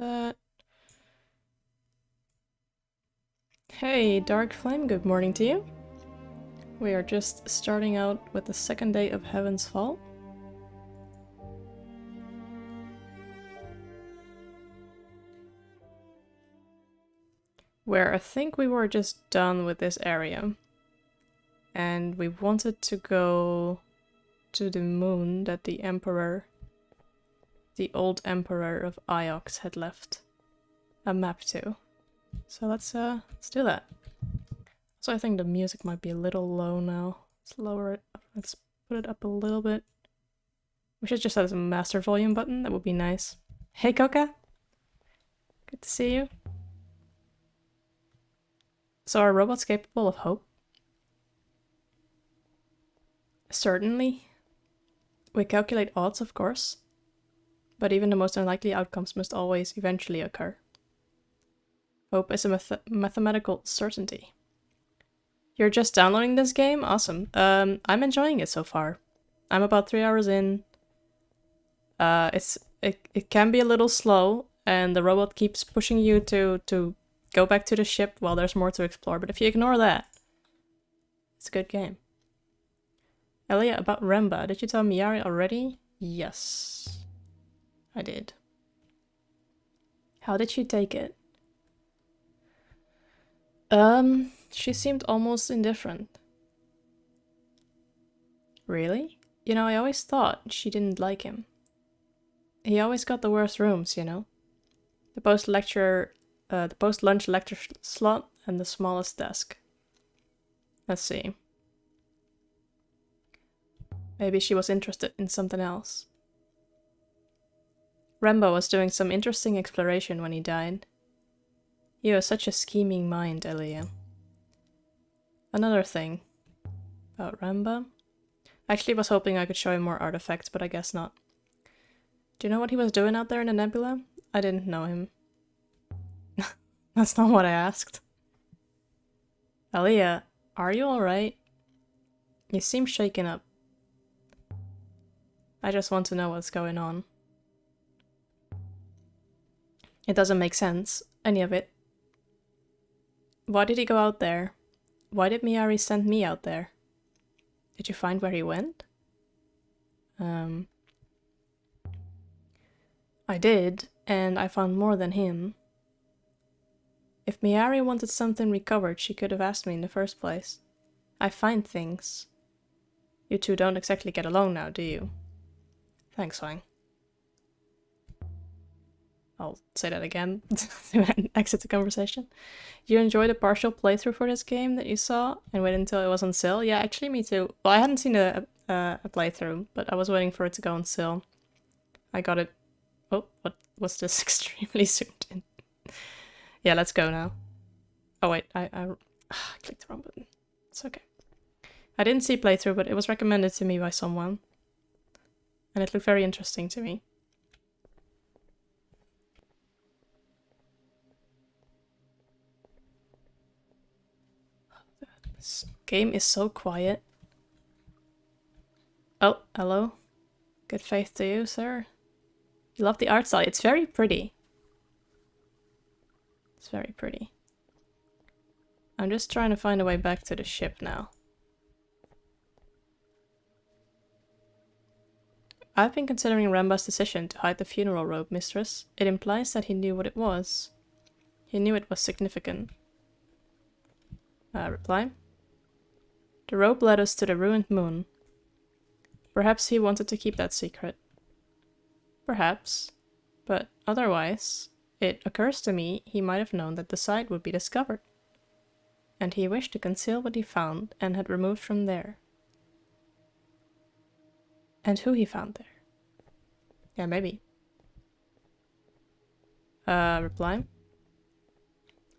that. Hey, Dark Flame, good morning to you. We are just starting out with the second day of Heaven's Fall. Where I think we were just done with this area. And we wanted to go to the moon that the Emperor, the old Emperor of Iox, had left a map to. So let's do that. So I think the music might be a little low now. Let's lower it. Let's put it up a little bit. We should just have a master volume button. That would be nice. Hey, Coca. Good to see you. So are robots capable of hope? Certainly. We calculate odds, of course. But even the most unlikely outcomes must always eventually occur. Hope is a mathematical certainty. You're just downloading this game? Awesome. I'm enjoying it so far. I'm about 3 hours in. It can be a little slow, and the robot keeps pushing you to go back to the ship while there's more to explore. But if you ignore that, it's a good game. Elia, about Remba, did you tell Miari already? Yes, I did. How did she take it? She seemed almost indifferent. Really? You know, I always thought she didn't like him. He always got the worst rooms, you know? The post-lunch lecture slot and the smallest desk. Let's see. Maybe she was interested in something else. Rambo was doing some interesting exploration when he died. You have such a scheming mind, Elia. Another thing about Ramba. I actually was hoping I could show him more artifacts, but I guess not. Do you know what he was doing out there in the nebula? I didn't know him. That's not what I asked. Elia, are you alright? You seem shaken up. I just want to know what's going on. It doesn't make sense, any of it. Why did he go out there? Why did Miari send me out there? Did you find where he went? I did, and I found more than him. If Miari wanted something recovered, she could have asked me in the first place. I find things. You two don't exactly get along now, do you? Thanks, Wang. I'll say that again to exit the conversation. You enjoyed a partial playthrough for this game that you saw and waited until it was on sale? Yeah, actually me too. Well, I hadn't seen a playthrough, but I was waiting for it to go on sale. I got it. Oh, what was this? Extremely zoomed in. Yeah, let's go now. Oh wait, I clicked the wrong button. It's okay. I didn't see playthrough, but it was recommended to me by someone. And it looked very interesting to me. This game is so quiet. Oh, hello. Good faith to you, sir. You love the art style. It's very pretty. It's very pretty. I'm just trying to find a way back to the ship now. I've been considering Ramba's decision to hide the funeral robe, mistress. It implies that he knew what it was. He knew it was significant. Reply. The robe led us to the ruined moon. Perhaps he wanted to keep that secret. Perhaps. But otherwise, it occurs to me he might have known that the site would be discovered. And he wished to conceal what he found and had removed from there. And who he found there. Yeah, maybe. Reply.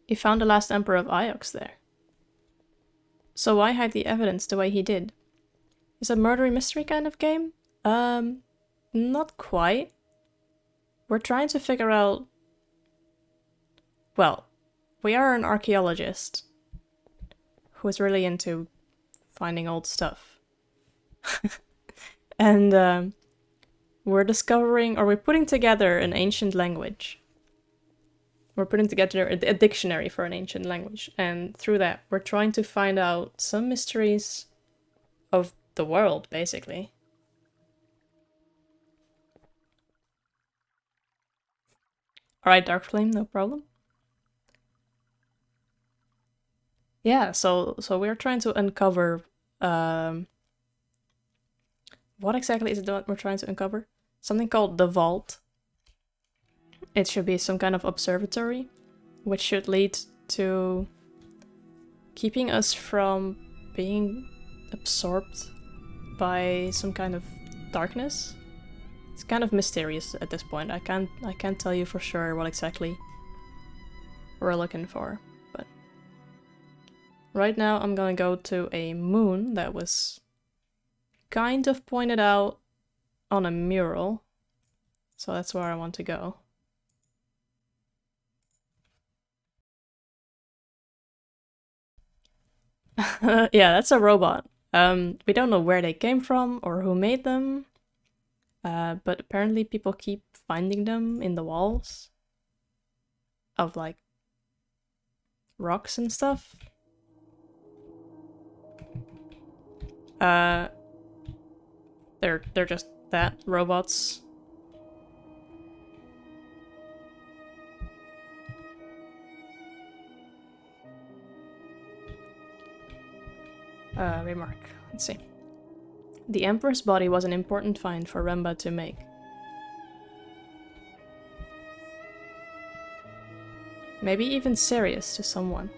He found the last Emperor of Iox there. So why hide the evidence the way he did? Is it a murdery mystery kind of game? Not quite. We're trying to figure out... Well, we are an archaeologist who is really into finding old stuff. And we're discovering, or we're putting together an ancient language. we're putting together a dictionary for an ancient language, and through that, we're trying to find out some mysteries of the world, basically. Alright, Dark Flame, no problem. Yeah, so we're trying to uncover what exactly is it that we're trying to uncover? Something called the Vault. It should be some kind of observatory, which should lead to keeping us from being absorbed by some kind of darkness. It's kind of mysterious at this point. I can't tell you for sure what exactly we're looking for, but right now I'm gonna go to a moon that was kind of pointed out on a mural. So that's where I want to go. Yeah, that's a robot. We don't know where they came from or who made them. But apparently people keep finding them in the walls of like rocks and stuff. They're just that, robots. Remark. Let's see. The Emperor's body was an important find for Remba to make. Maybe even serious to someone.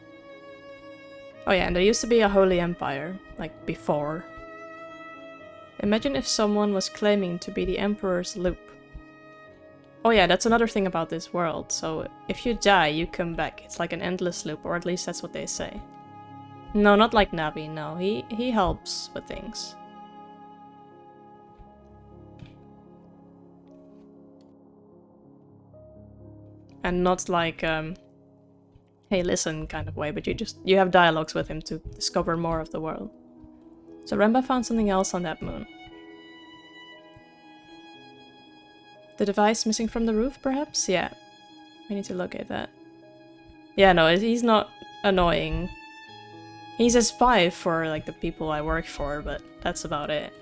Oh yeah, and there used to be a Holy Empire, like before. Imagine if someone was claiming to be the Emperor's loop. Oh yeah, that's another thing about this world. So if you die, you come back. It's like an endless loop, or at least that's what they say. No, not like Navi, no. He helps with things. And not like, hey listen kind of way, but you have dialogues with him to discover more of the world. So Remba found something else on that moon. The device missing from the roof, perhaps? Yeah. We need to locate that. Yeah, no, he's not annoying. He's a spy for, like, the people I work for, but that's about it.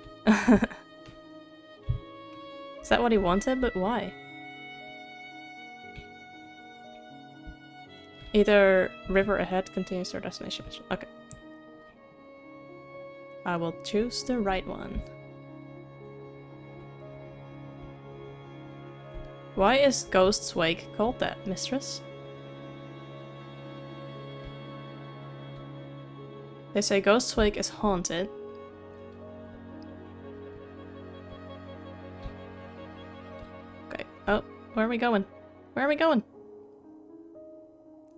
Is that what he wanted? But why? Either river ahead continues to our destination. Okay. I will choose the right one. Why is Ghost's Wake called that, mistress? They say Ghost's Wake is haunted. Okay. Oh, where are we going? Where are we going?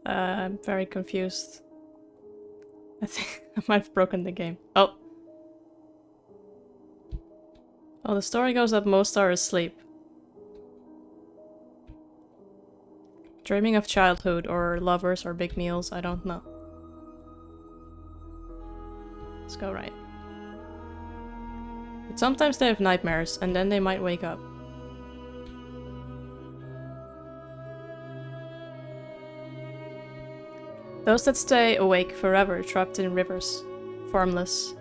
I'm very confused. I think I might have broken the game. Oh. Oh, the story goes that most are asleep. Dreaming of childhood or lovers or big meals, I don't know. Let's go right. But sometimes they have nightmares and then they might wake up. Those that stay awake forever, trapped in rivers, formless.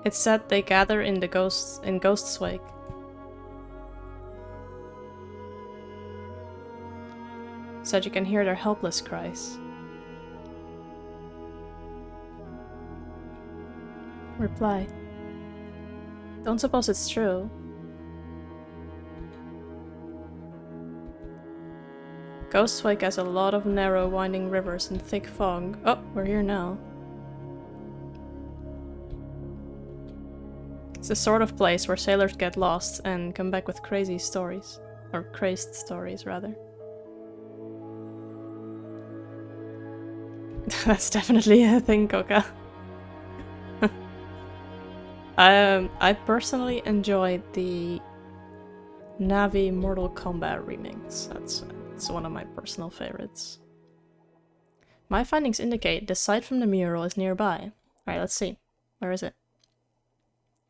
It's said they gather in Ghost's Wake. Said you can hear their helpless cries. Reply. Don't suppose it's true. Ghost's Wake has a lot of narrow, winding rivers and thick fog. Oh, we're here now. It's the sort of place where sailors get lost and come back with crazy stories. Or crazed stories, rather. That's definitely a thing, Coca. I personally enjoyed the Navi Mortal Kombat remix. That's one of my personal favorites. My findings indicate the site from the mural is nearby. Alright, let's see. Where is it?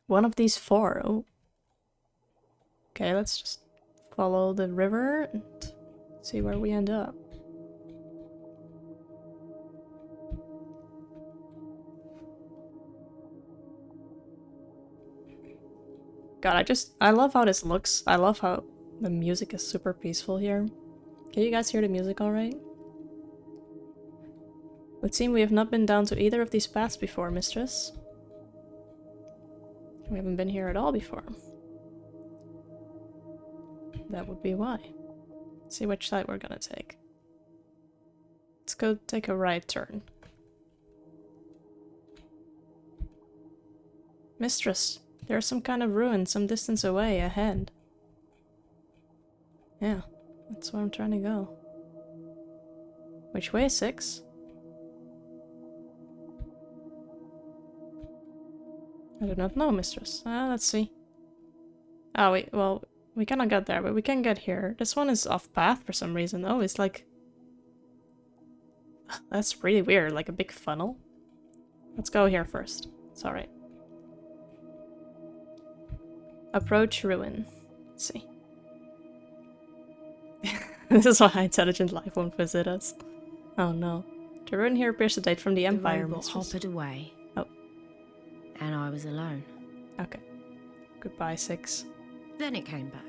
One of these four. Oh. Okay, let's just follow the river and see where we end up. God, I love how this looks. I love how the music is super peaceful here. Can you guys hear the music alright? It would seem we have not been down to either of these paths before, mistress. We haven't been here at all before. That would be why. Let's see which side we're gonna take. Let's go take a right turn. Mistress, there's some kind of ruin some distance away ahead. Yeah, that's where I'm trying to go. Which way, 6? I do not know, mistress. Let's see. Oh, wait, well, we cannot get there, but we can get here. This one is off path for some reason. Oh, it's like... That's really weird, like a big funnel. Let's go here first. It's alright. Approach ruin. Let's see. This is why intelligent life won't visit us. Oh no. The ruin here appears to date from the Empire. The robot hoppered away. Oh. And I was alone. Okay. Goodbye, 6. Then it came back.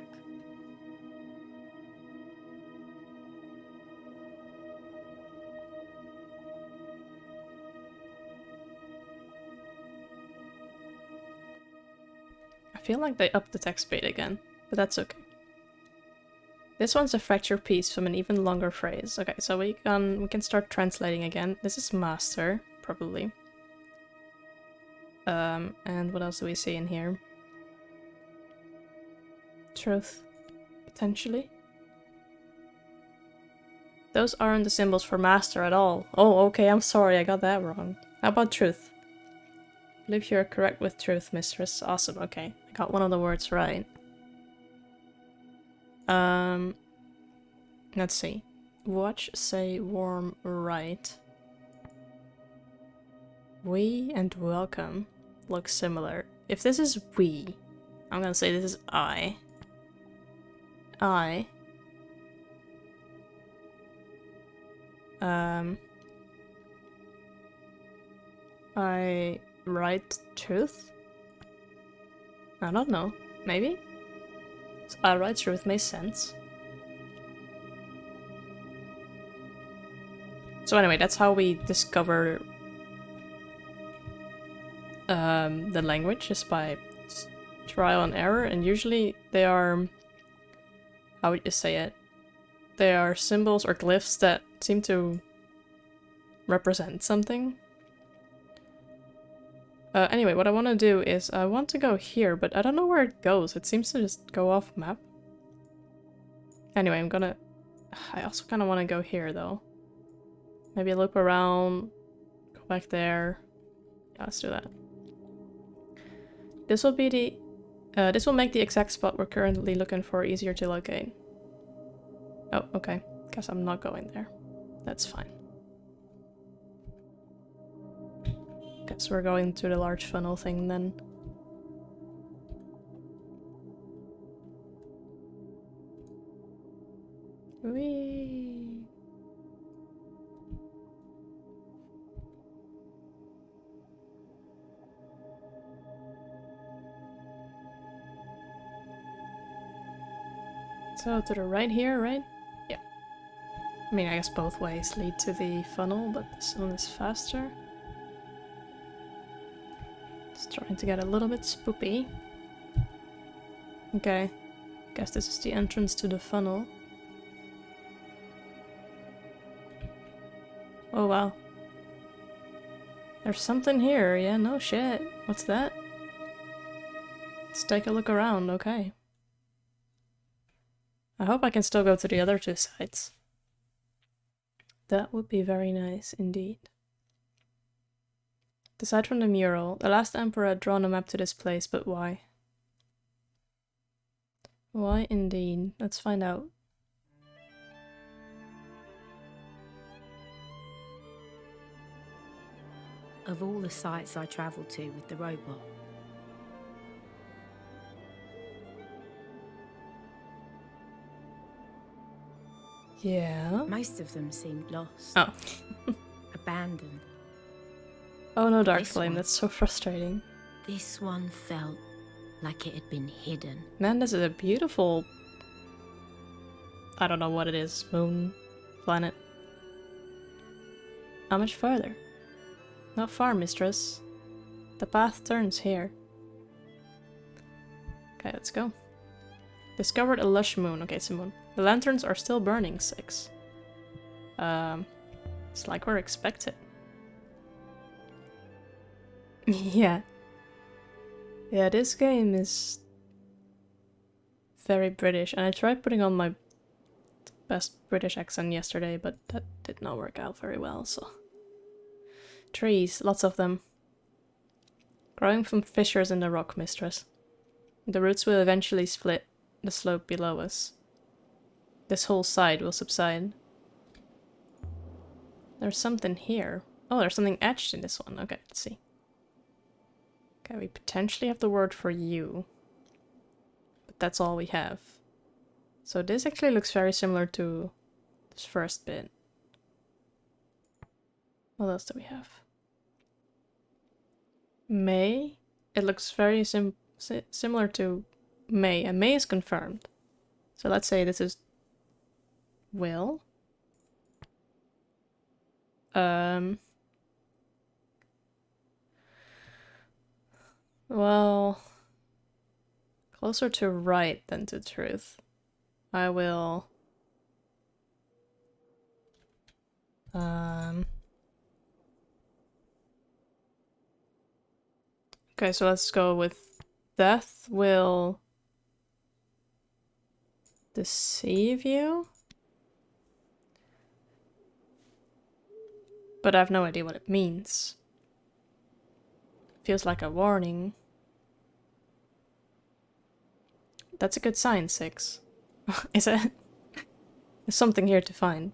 I feel like they upped the text speed again, but that's okay. This one's a fractured piece from an even longer phrase. Okay, so we can start translating again. This is master, probably. And what else do we see in here? Truth, potentially. Those aren't the symbols for master at all. Oh, okay, I'm sorry, I got that wrong. How about truth? I believe you're correct with truth, mistress. Awesome, okay. I got one of the words right. Let's see. Watch, say, warm, right. We and welcome look similar. If this is we, I'm gonna say this is I. I write truth? I don't know. Maybe? So I write truth makes sense. So anyway, that's how we discover the language, is by trial and error, and usually they are, how would you say it? They are symbols or glyphs that seem to represent something. Anyway, what I want to do is I want to go here, but I don't know where it goes. It seems to just go off map. Anyway, I also kind of want to go here though. Maybe loop around, go back there. Yeah, let's do that. This will be the, this will make the exact spot we're currently looking for easier to locate. Oh, okay. Guess I'm not going there. That's fine. Guess we're going to the large funnel thing then. Whee! So to the right here, right? Yeah. I mean, I guess both ways lead to the funnel, but this one is faster. Just trying to get a little bit spoopy. Okay. Guess this is the entrance to the funnel. Oh wow. There's something here, yeah, no shit. What's that? Let's take a look around, okay. I hope I can still go to the other two sides. That would be very nice indeed. Aside from the mural, the last emperor had drawn a map to this place, but why? Why indeed? Let's find out. Of all the sites I travelled to with the robot, Yeah. Most of them seemed lost, Oh. abandoned. Oh no, Dark This Flame, one. that's so frustrating. This one felt like it had been hidden. Man, this is a beautiful... I don't know what it is. Moon? Planet? How much further? Not far, mistress. The path turns here. Okay, let's go. Discovered a lush moon. Okay, it's a moon. The lanterns are still burning, 6. It's like we're expected. Yeah. Yeah, this game is very British, and I tried putting on my best British accent yesterday, but that did not work out very well, so... Trees, lots of them. Growing from fissures in the rock, mistress. The roots will eventually split the slope below us. This whole side will subside. There's something here. Oh, there's something etched in this one. Okay, let's see. Okay, we potentially have the word for you. But that's all we have. So this actually looks very similar to this first bit. What else do we have? May. It looks very similar to May, and May is confirmed. So let's say this is Will. Well, closer to right than to truth. I will... Okay, so let's go with death will deceive you. But I have no idea what it means. Feels like a warning. That's a good sign, 6. Is it? There's something here to find.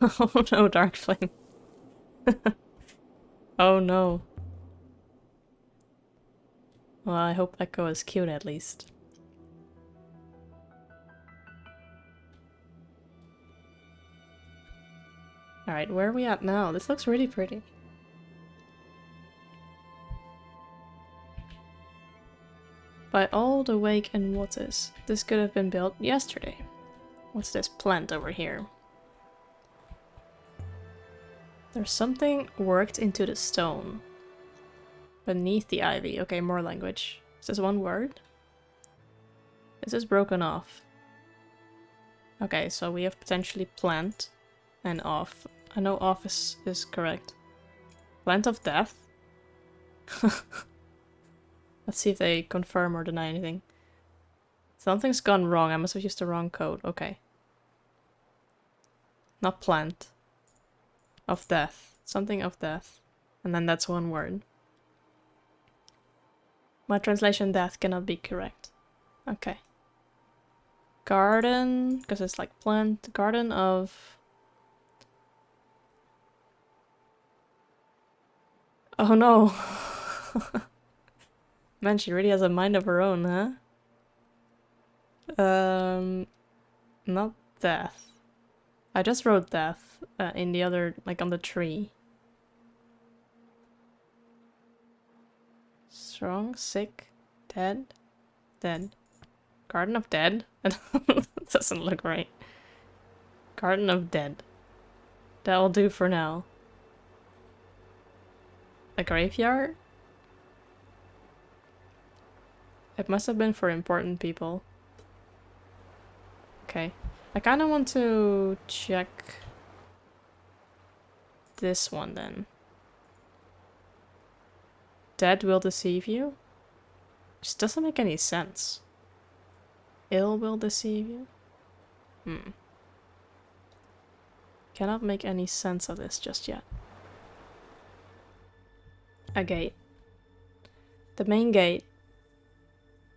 Oh no, Dark Flame. Oh no. Well, I hope Echo is cute at least. Alright, where are we at now? This looks really pretty. By all the wake and waters, this could have been built yesterday. What's this plant over here? There's something worked into the stone. Beneath the ivy. Okay, more language. Is this one word? This is broken off. Okay, so we have potentially plant and off. I know off is correct. Plant of death? Let's see if they confirm or deny anything. Something's gone wrong. I must have used the wrong code. Okay. Not plant. Of death. Something of death. And then that's one word. My translation death cannot be correct. Okay. Garden, because it's like plant. Garden of... Oh no. Man, she really has a mind of her own, huh? Not death. I just wrote death in the other, like on the tree. Strong, sick, dead, dead. Garden of Dead? It doesn't look right. Garden of Dead. That'll do for now. A graveyard? It must have been for important people. Okay. I kind of want to check this one then. Dead will deceive you? Just doesn't make any sense. Ill will deceive you? Cannot make any sense of this just yet. A gate. The main gate.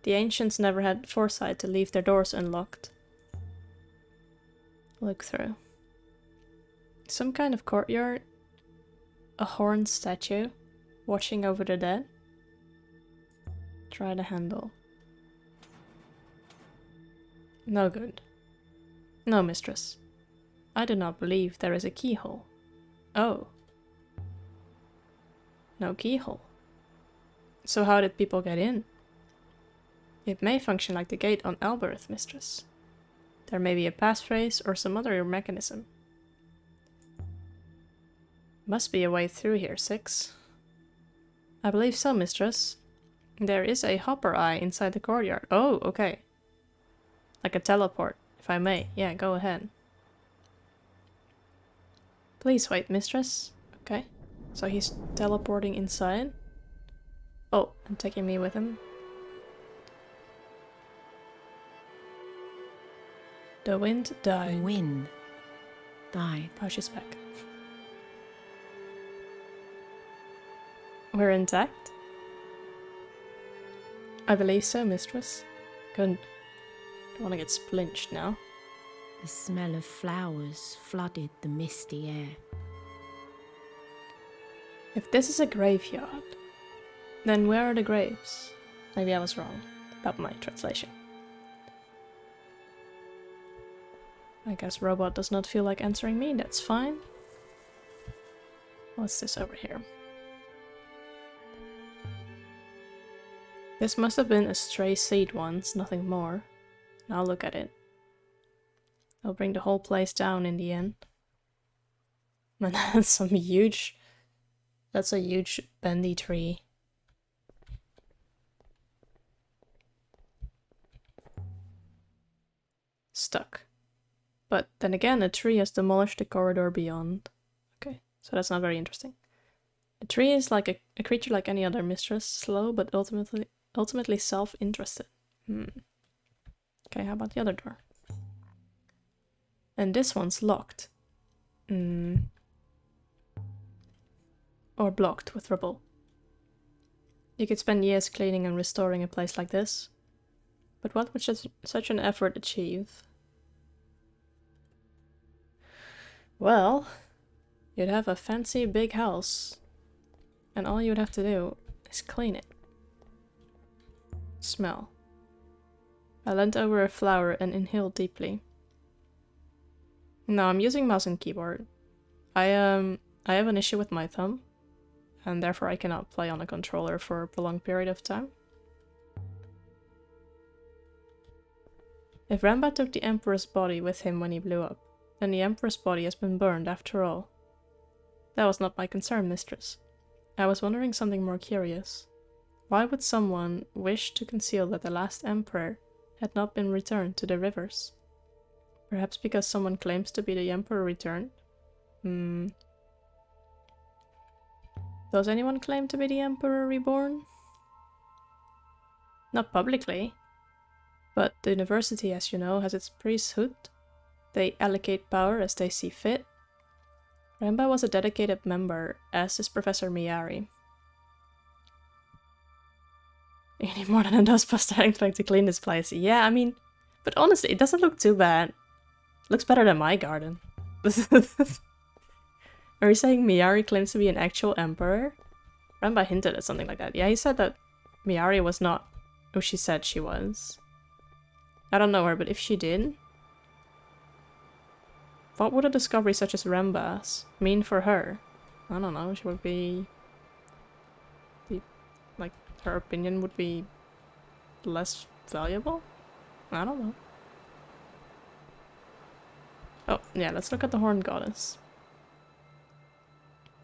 The ancients never had foresight to leave their doors unlocked. Look through. Some kind of courtyard. A horned statue. Watching over the dead. Try the handle. No good. No, mistress. I do not believe there is a keyhole. Oh. No keyhole. So how did people get in? It may function like the gate on Alberth, mistress. There may be a passphrase or some other mechanism. Must be a way through here, 6. I believe so, mistress. There is a hopper eye inside the courtyard. Oh, okay. Like a teleport, if I may. Yeah, go ahead. Please wait, mistress. Okay. So he's teleporting inside. Oh, and taking me with him. The wind died. The wind died. Oh, she's back. We're intact? I believe so, mistress. Good. Don't want to get splinched now. The smell of flowers flooded the misty air. If this is a graveyard, then where are the graves? Maybe I was wrong about my translation. I guess robot does not feel like answering me, that's fine. What's this over here? This must have been a stray seed once, nothing more. Now look at it. I'll bring the whole place down in the end. Man, that's that's a huge bendy tree. Stuck. But then again, a tree has demolished the corridor beyond. Okay, so that's not very interesting. The tree is like a creature like any other mistress, slow but ultimately self-interested. Okay, how about the other door? And this one's locked. Or blocked with rubble. You could spend years cleaning and restoring a place like this. But what would such an effort achieve? Well, you'd have a fancy big house. And all you would have to do is clean it. Smell. I leant over a flower and inhaled deeply. No, I'm using mouse and keyboard. I have an issue with my thumb, and therefore I cannot play on a controller for a prolonged period of time. If Ramba took the Emperor's body with him when he blew up, then the Emperor's body has been burned after all. That was not my concern, mistress. I was wondering something more curious. Why would someone wish to conceal that the last Emperor had not been returned to the rivers? Perhaps because someone claims to be the Emperor returned? Does anyone claim to be the Emperor reborn? Not publicly. But the university, as you know, has its priesthood. They allocate power as they see fit. Ramba was a dedicated member, as is Professor Miyari. You need more than a dustbuster impact to clean this place. Yeah, I mean, but honestly, it doesn't look too bad. Looks better than my garden. Are you saying Miyari claims to be an actual emperor? Ramba hinted at something like that. Yeah, he said that Miyari was not who she said she was. I don't know her, but if she did, what would a discovery such as Ramba's mean for her? I don't know, she would be... like, her opinion would be less valuable? I don't know. Oh, yeah, let's look at the Horned Goddess.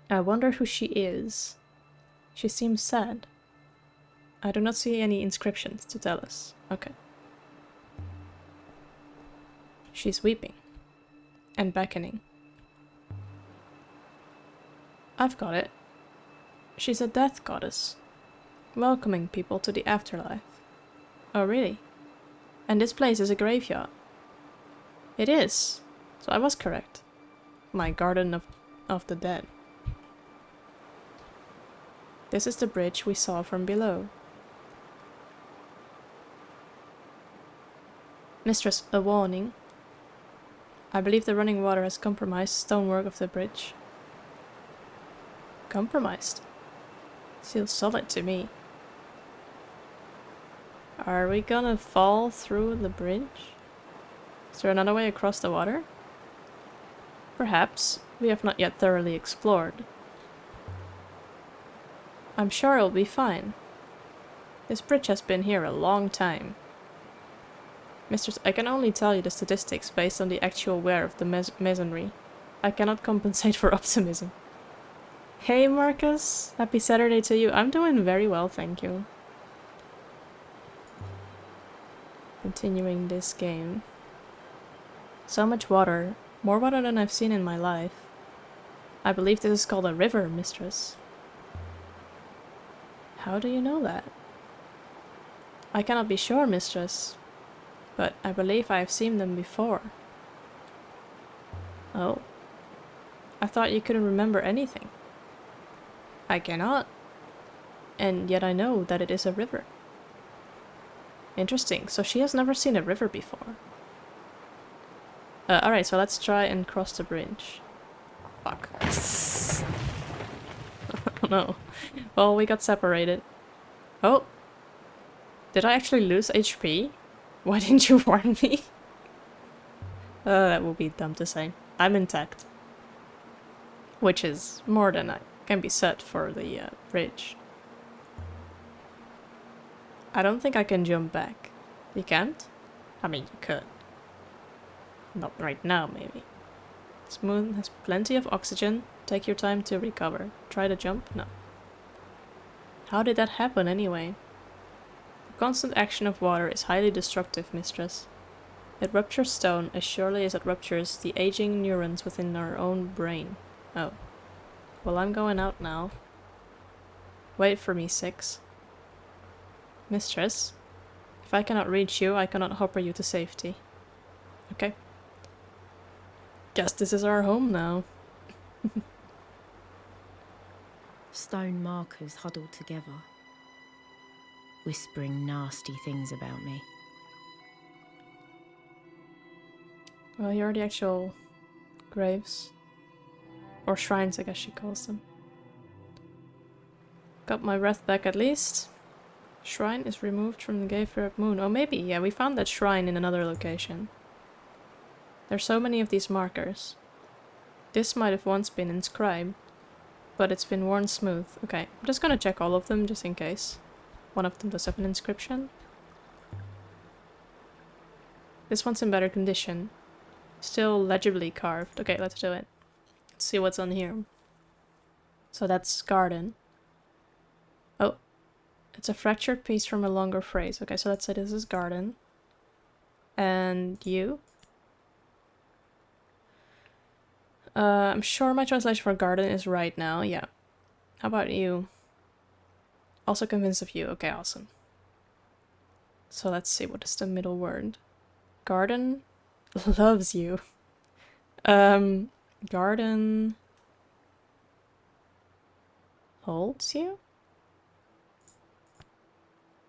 I wonder who she is. She seems sad. I do not see any inscriptions to tell us. Okay. She's weeping. And beckoning. I've got it. She's a death goddess. Welcoming people to the afterlife. Oh, really? And this place is a graveyard. It is. So I was correct. My garden of the dead. This is the bridge we saw from below. Mistress, a warning. I believe the running water has compromised stonework of the bridge. Compromised? Feels solid to me. Are we gonna fall through the bridge? Is there another way across the water? Perhaps. We have not yet thoroughly explored. I'm sure it'll be fine. This bridge has been here a long time. Mistress, I can only tell you the statistics based on the actual wear of the masonry. I cannot compensate for optimism. Hey Marcus, happy Saturday to you. I'm doing very well, thank you. Continuing this game. So much water. More water than I've seen in my life. I believe this is called a river, mistress. How do you know that? I cannot be sure, mistress, but I believe I have seen them before. Oh. I thought you couldn't remember anything. I cannot. And yet I know that it is a river. Interesting, so she has never seen a river before. Alright, so let's try and cross the bridge. Fuck. Oh no. Well, we got separated. Oh. Did I actually lose HP? Why didn't you warn me? That would be dumb to say. I'm intact. Which is more than I can be said for the bridge. I don't think I can jump back. You can't? I mean, you could. Not right now, maybe. This moon has plenty of oxygen. Take your time to recover. Try to jump? No. How did that happen anyway? The constant action of water is highly destructive, mistress. It ruptures stone as surely as it ruptures the aging neurons within our own brain. Oh. Well, I'm going out now. Wait for me, 6. Mistress, if I cannot reach you, I cannot hopper you to safety. Okay. Guess this is our home now. Stone markers huddled together, whispering nasty things about me. Well, here are the actual graves. Or shrines, I guess she calls them. Got my breath back at least. Shrine is removed from the Graveyard Moon. Oh, maybe. Yeah, we found that shrine in another location. There's so many of these markers. This might have once been inscribed, but it's been worn smooth. Okay, I'm just gonna check all of them just in case. One of them does have an inscription. This one's in better condition. Still legibly carved. Okay, let's do it. Let's see what's on here. So that's garden. Oh, it's a fractured piece from a longer phrase. Okay, so let's say this is garden. And you? I'm sure my translation for garden is right now. Yeah. How about you? Also convinced of you. Okay, awesome. So let's see. What is the middle word? Garden loves you. Garden holds you?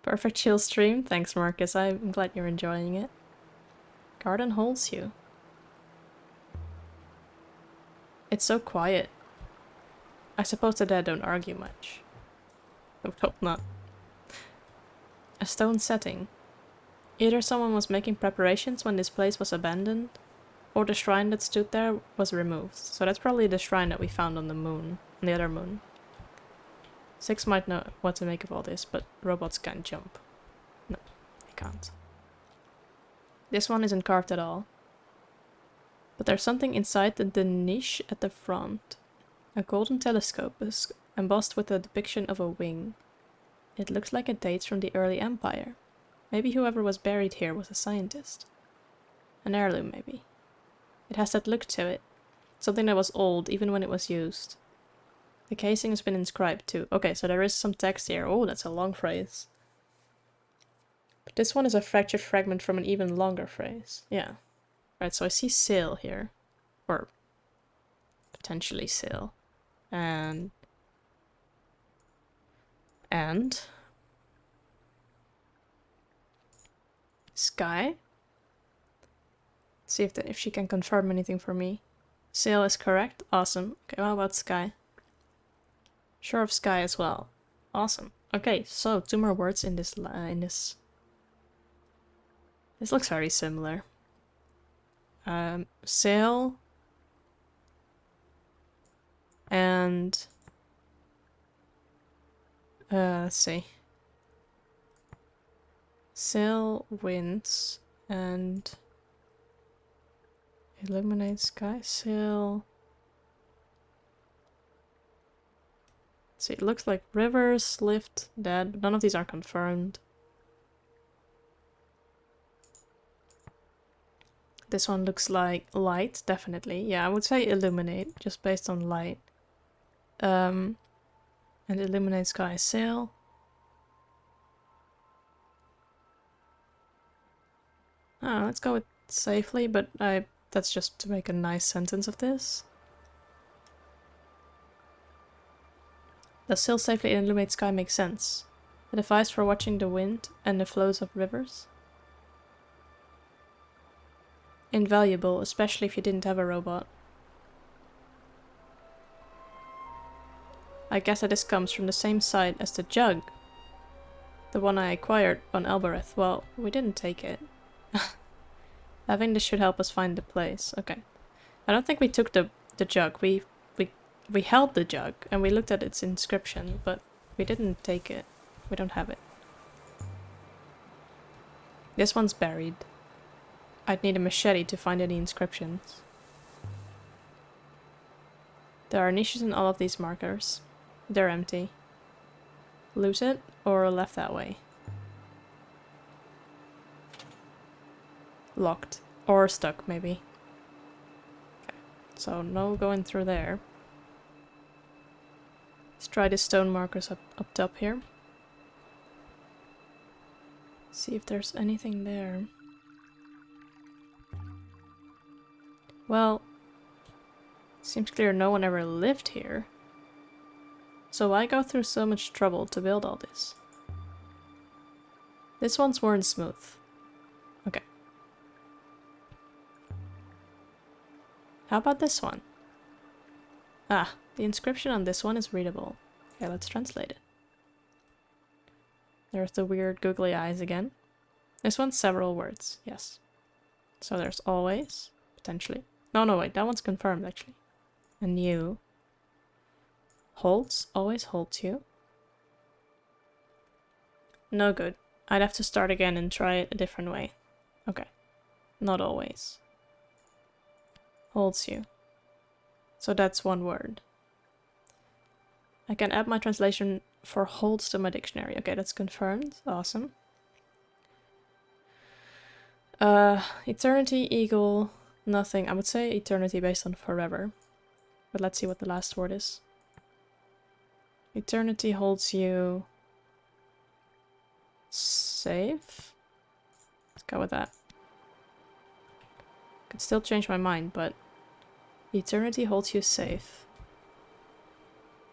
Perfect chill stream. Thanks, Marcus. I'm glad you're enjoying it. Garden holds you. It's so quiet. I suppose the dead don't argue much. I would hope not. A stone setting. Either someone was making preparations when this place was abandoned, or the shrine that stood there was removed. So that's probably the shrine that we found on the moon, on the other moon. 6 might know what to make of all this, but robots can't jump. No, they can't. This one isn't carved at all. But there's something inside the niche at the front. A golden telescope is embossed with a depiction of a wing. It looks like it dates from the early empire. Maybe whoever was buried here was a scientist. An heirloom, maybe. It has that look to it. Something that was old, even when it was used. The casing has been inscribed too. Okay, so there is some text here. Oh, that's a long phrase. But this one is a fractured fragment from an even longer phrase. Yeah. Right, so I see sail here. Or potentially sail. And sky. See if she can confirm anything for me. Sail is correct. Awesome. Okay, how about sky? Sure of sky as well. Awesome. Okay, so 2 more words in this This looks very similar. Sail. And let's see. Sail winds and illuminate sky. Sail. Let's see, it looks like rivers, lift, dead, but none of these are confirmed. This one looks like light, definitely. Yeah, I would say illuminate, just based on light. And illuminate sky. Sail. Oh, let's go with safely, but that's just to make a nice sentence of this. Does sail safely and illuminate sky make sense? A device for watching the wind and the flows of rivers? Invaluable, especially if you didn't have a robot. I guess that this comes from the same site as the jug. The one I acquired on Elbereth. Well, we didn't take it. Having this should help us find the place. Okay. I don't think we took the jug. We held the jug and we looked at its inscription, but we didn't take it. We don't have it. This one's buried. I'd need a machete to find any inscriptions. There are niches in all of these markers. They're empty. Lose it or left that way? Locked. Or stuck, maybe. Okay. So no going through there. Let's try the stone markers up top here. See if there's anything there. Well, seems clear no one ever lived here. So why go through so much trouble to build all this? This one's worn smooth. Okay. How about this one? Ah, the inscription on this one is readable. Okay, let's translate it. There's the weird googly eyes again. This one's several words, yes. So there's always, potentially. No, wait, that one's confirmed actually. And you. Holds, always holds you. No good. I'd have to start again and try it a different way. Okay. Not always. Holds you. So that's one word. I can add my translation for holds to my dictionary. Okay, that's confirmed. Awesome. Eternity, eagle, nothing. I would say eternity based on forever. But let's see what the last word is. Eternity holds you safe. Let's go with that. Could still change my mind, but eternity holds you safe.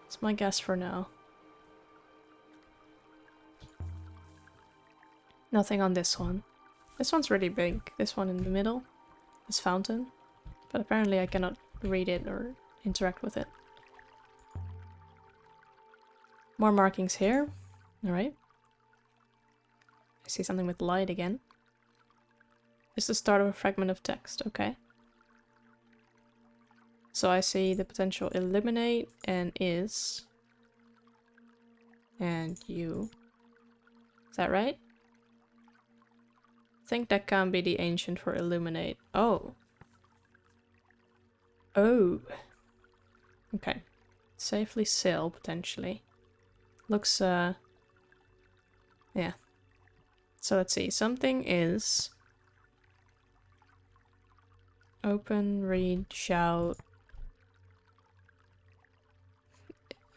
That's my guess for now. Nothing on this one. This one's really big. This one in the middle. This fountain. But apparently I cannot read it or interact with it. More markings here. Alright. I see something with light again. It's the start of a fragment of text. Okay. So I see the potential eliminate and is. And you. Is that right? I think that can be the ancient for illuminate. Oh. Oh. Okay. Safely sail, potentially. Looks, yeah. So let's see. Something is... Open, read, shout.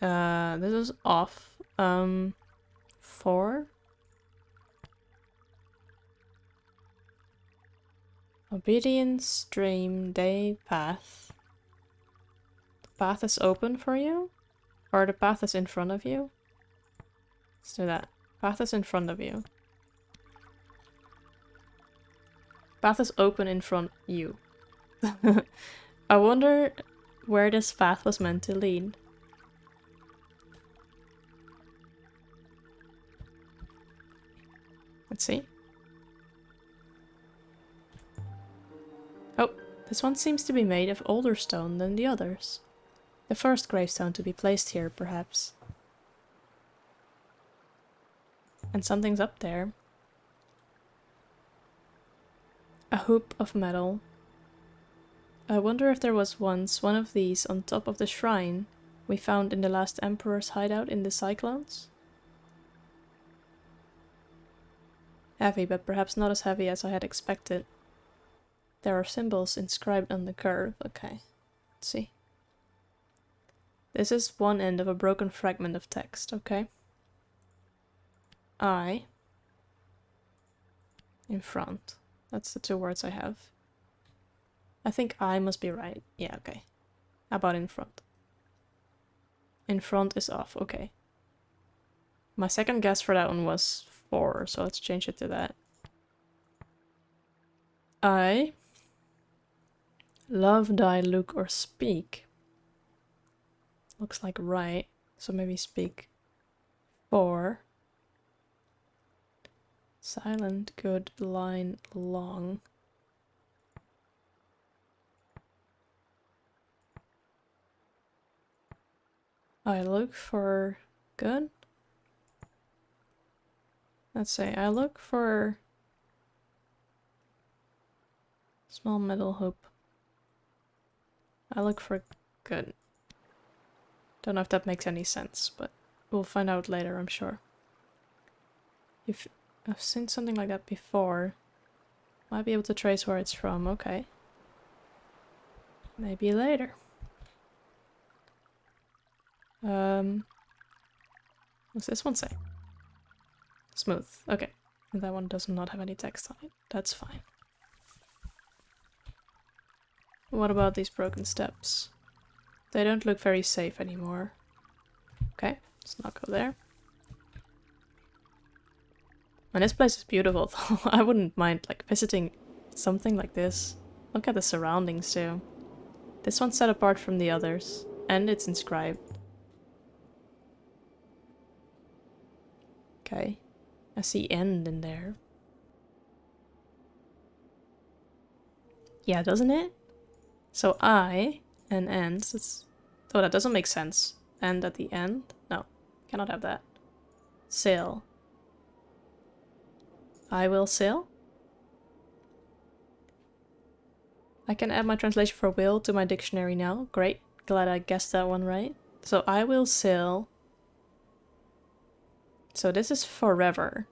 This is off. 4. Obedience, dream, day, path. The path is open for you? Or the path is in front of you? Let's do that. Path is in front of you. Path is open in front of you. I wonder where this path was meant to lead. Let's see. Oh, This one seems to be made of older stone than the others. The first gravestone to be placed here, perhaps. And something's up there. A hoop of metal. I wonder if there was once one of these on top of the shrine we found in the last Emperor's hideout in the Cyclones? Heavy, but perhaps not as heavy as I had expected. There are symbols inscribed on the curve. Okay, let's see. This is one end of a broken fragment of text, okay? I in front. That's the 2 words I have. I think I must be right. Yeah, okay. How about in front? In front is off, okay. My second guess for that one was 4, so let's change it to that. I love thy look or speak. Looks like right, so maybe speak. 4. Silent, good, line, long. I look for good. Let's say I look for small metal hoop. I look for good. Don't know if that makes any sense, but we'll find out later, I'm sure. If I've seen something like that before, might be able to trace where it's from. Okay. Maybe later. What's this one say? Smooth. Okay. And that one does not have any text on it. That's fine. What about these broken steps? They don't look very safe anymore. Okay, let's not go there. And this place is beautiful though. I wouldn't mind like visiting something like this. Look at the surroundings too. This one's set apart from the others. And it's inscribed. Okay. I see end in there. Yeah, doesn't it? So I and ends. It's... Oh, that doesn't make sense. End at the end? No, cannot have that. Sail. I will sail? I can add my translation for will to my dictionary now. Great. Glad I guessed that one right. So I will sail. So this is forever.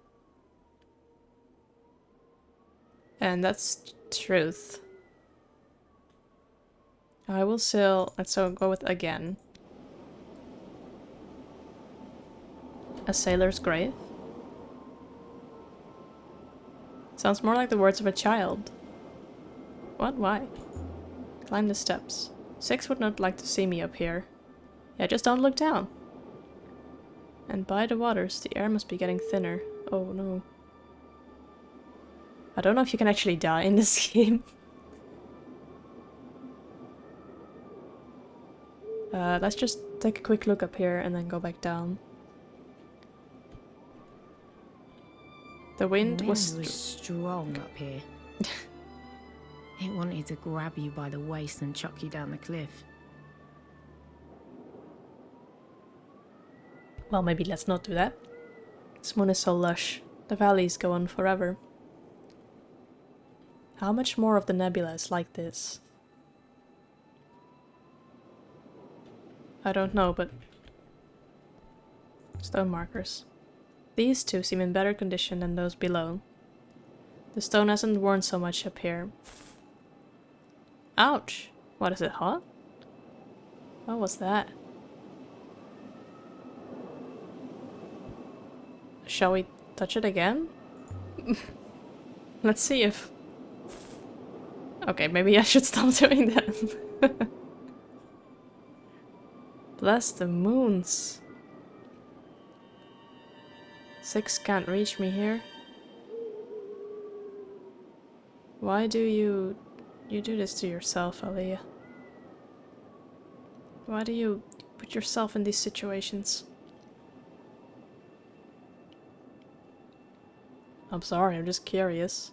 And that's truth. I will sail. Let's go with again. A sailor's grave. Sounds more like the words of a child. What? Why? Climb the steps. 6 would not like to see me up here. Yeah, just don't look down. And by the waters, the air must be getting thinner. Oh no. I don't know if you can actually die in this game. Let's just take a quick look up here and then go back down. The wind was strong up here. It wanted to grab you by the waist and chuck you down the cliff. Well, maybe let's not do that. This moon is so lush. The valleys go on forever. How much more of the nebula is like this? I don't know, but... Stone markers. These two seem in better condition than those below. The stone hasn't worn so much up here. Ouch! What, is it hot? What was that? Shall we touch it again? Let's see if... Okay, maybe I should stop doing that. Bless the moons. 6 can't reach me here. Why do you do this to yourself, Aliyah? Why do you put yourself in these situations? I'm sorry, I'm just curious.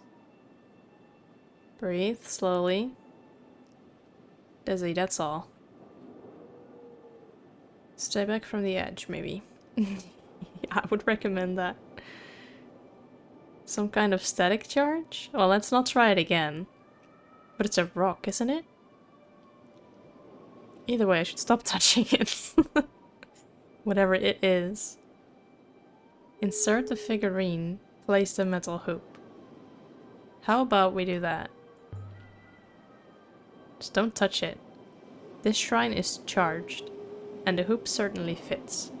Breathe slowly. Dizzy, that's all. Stay back from the edge, maybe. Yeah, I would recommend that. Some kind of static charge? Well, let's not try it again. But it's a rock, isn't it? Either way, I should stop touching it. Whatever it is. Insert the figurine. Place the metal hoop. How about we do that? Just don't touch it. This shrine is charged, and the hoop certainly fits.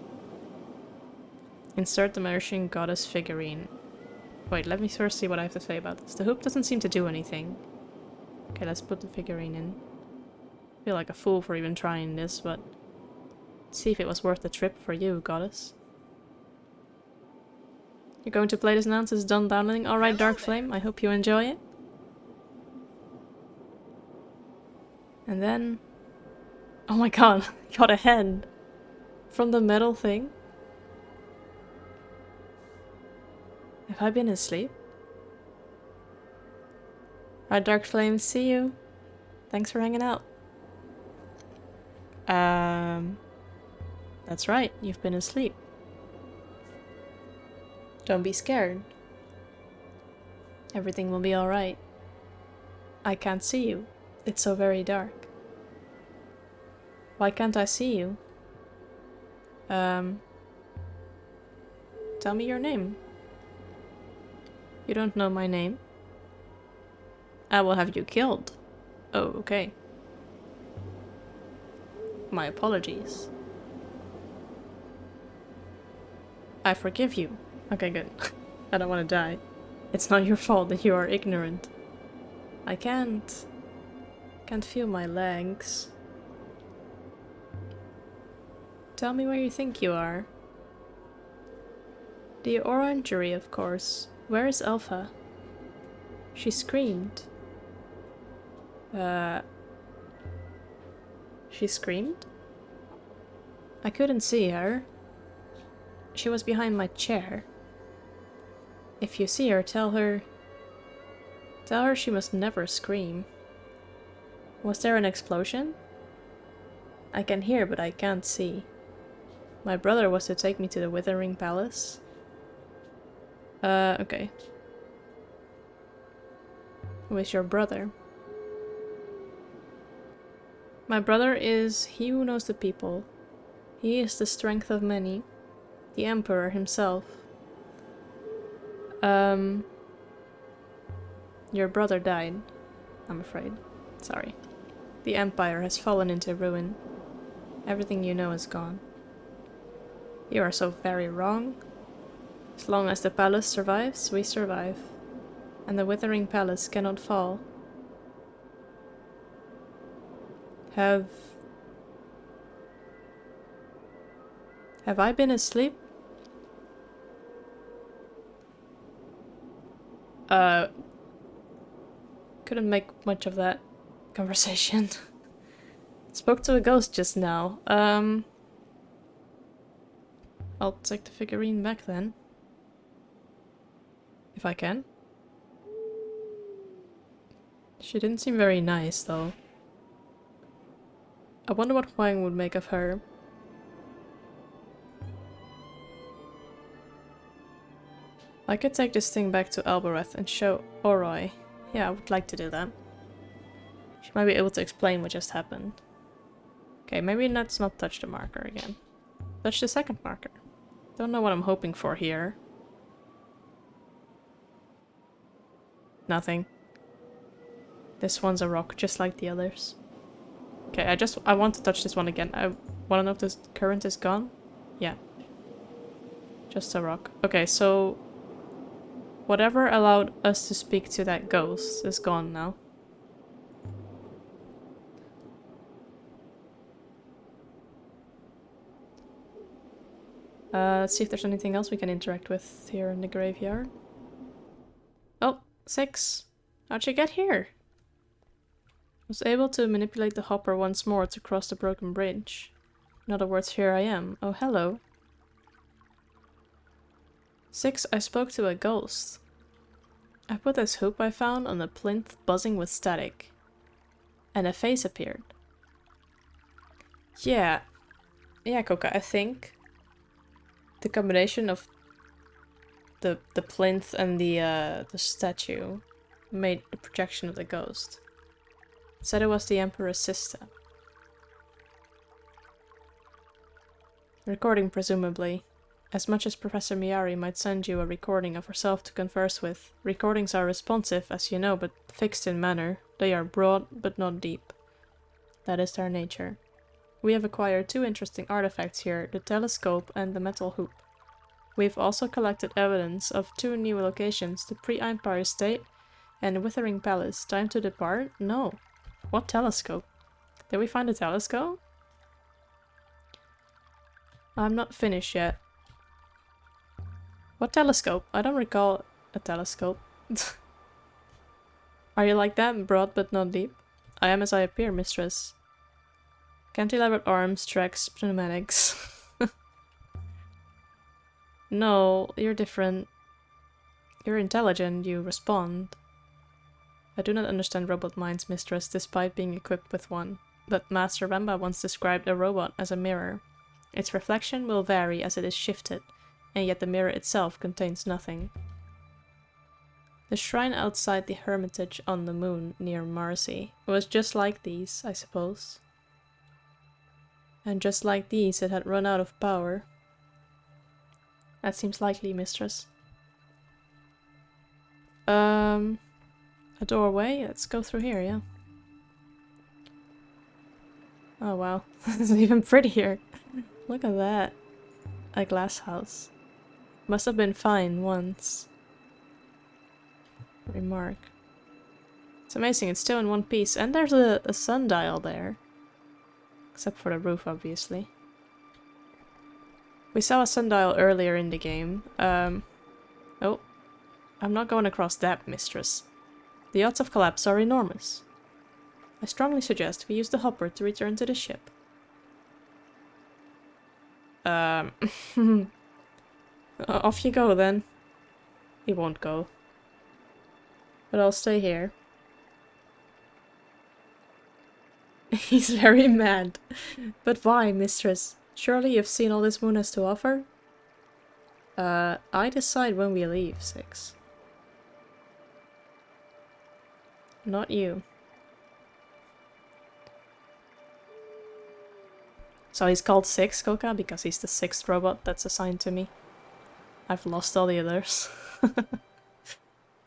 Insert the Martian goddess figurine. Wait, let me first see what I have to say about this. The hoop doesn't seem to do anything. Okay, let's put the figurine in. I feel like a fool for even trying this, but let's see if it was worth the trip for you, goddess. You're going to play this now since it's done downloading? Alright, Dark Flame, I hope you enjoy it. And then... Oh my god, got a head from the metal thing. Have I been asleep? Alright, Dark Flame, see you. Thanks for hanging out. That's right, you've been asleep. Don't be scared. Everything will be alright. I can't see you. It's so very dark. Why can't I see you? Tell me your name. You don't know my name? I will have you killed. Oh, okay. My apologies. I forgive you. Okay, good. I don't want to die. It's not your fault that you are ignorant. I can't feel my legs. Tell me where you think you are. The orangery, of course. Where is Alpha? She screamed. She screamed? I couldn't see her. She was behind my chair. If you see her, tell her she must never scream. Was there an explosion? I can hear, but I can't see. My brother was to take me to the Withering Palace. Okay. Who is your brother? My brother is he who knows the people. He is the strength of many. The Emperor himself. Your brother died, I'm afraid. Sorry. The Empire has fallen into ruin. Everything you know is gone. You are so very wrong. As long as the palace survives, we survive. And the Withering Palace cannot fall. Have I been asleep? Couldn't make much of that conversation. Spoke to a ghost just now. I'll take the figurine back then. If I can. She didn't seem very nice, though. I wonder what Huang would make of her. I could take this thing back to Albereth and show Oroi. Yeah, I would like to do that. She might be able to explain what just happened. Okay, maybe let's not touch the marker again. Touch the second marker. Don't know what I'm hoping for here. Nothing. This one's a rock, just like the others. Okay, I want to touch this one again. I want to know if this current is gone. Yeah. Just a rock. Okay, so... whatever allowed us to speak to that ghost is gone now. Let's see if there's anything else we can interact with here in the graveyard. Oh, 6. How'd you get here? Was able to manipulate the hopper once more to cross the broken bridge. In other words, here I am. Oh, hello. 6. I spoke to a ghost. I put this hoop I found on the plinth buzzing with static. And a face appeared. Yeah. Yeah, Coca, I think the combination of the plinth and the statue made the projection of the ghost. Said it was the Emperor's sister. Recording, presumably. As much as Professor Miyari might send you a recording of herself to converse with, recordings are responsive, as you know, but fixed in manner. They are broad, but not deep. That is their nature. We have acquired two interesting artifacts here, the telescope and the metal hoop. We've also collected evidence of two new locations, the pre-Empire State and the Withering Palace. Time to depart? No. What telescope? Did we find a telescope? I'm not finished yet. What telescope? I don't recall a telescope. Are you like that? Broad but not deep? I am as I appear, mistress. Cantilevered arms, tracks, pneumatics. No, you're different. You're intelligent, you respond. I do not understand robot minds, mistress, despite being equipped with one. But Master Ramba once described a robot as a mirror. Its reflection will vary as it is shifted, and yet the mirror itself contains nothing. The shrine outside the hermitage on the moon near Marcy was just like these, I suppose. And just like these, it had run out of power. That seems likely, mistress. A doorway? Let's go through here, yeah. Oh wow, this is even prettier. Look at that. A glass house. Must have been fine once. Remark. It's amazing, it's still in one piece. And there's a sundial there. Except for the roof, obviously. We saw a sundial earlier in the game. Oh. I'm not going across that, mistress. The odds of collapse are enormous. I strongly suggest we use the hopper to return to the ship. Off you go then. He won't go. But I'll stay here. He's very mad. But why, mistress? Surely you've seen all this moon has to offer? I decide when we leave, Six. Not you. So he's called Six, Koka, because he's the sixth robot that's assigned to me. I've lost all the others.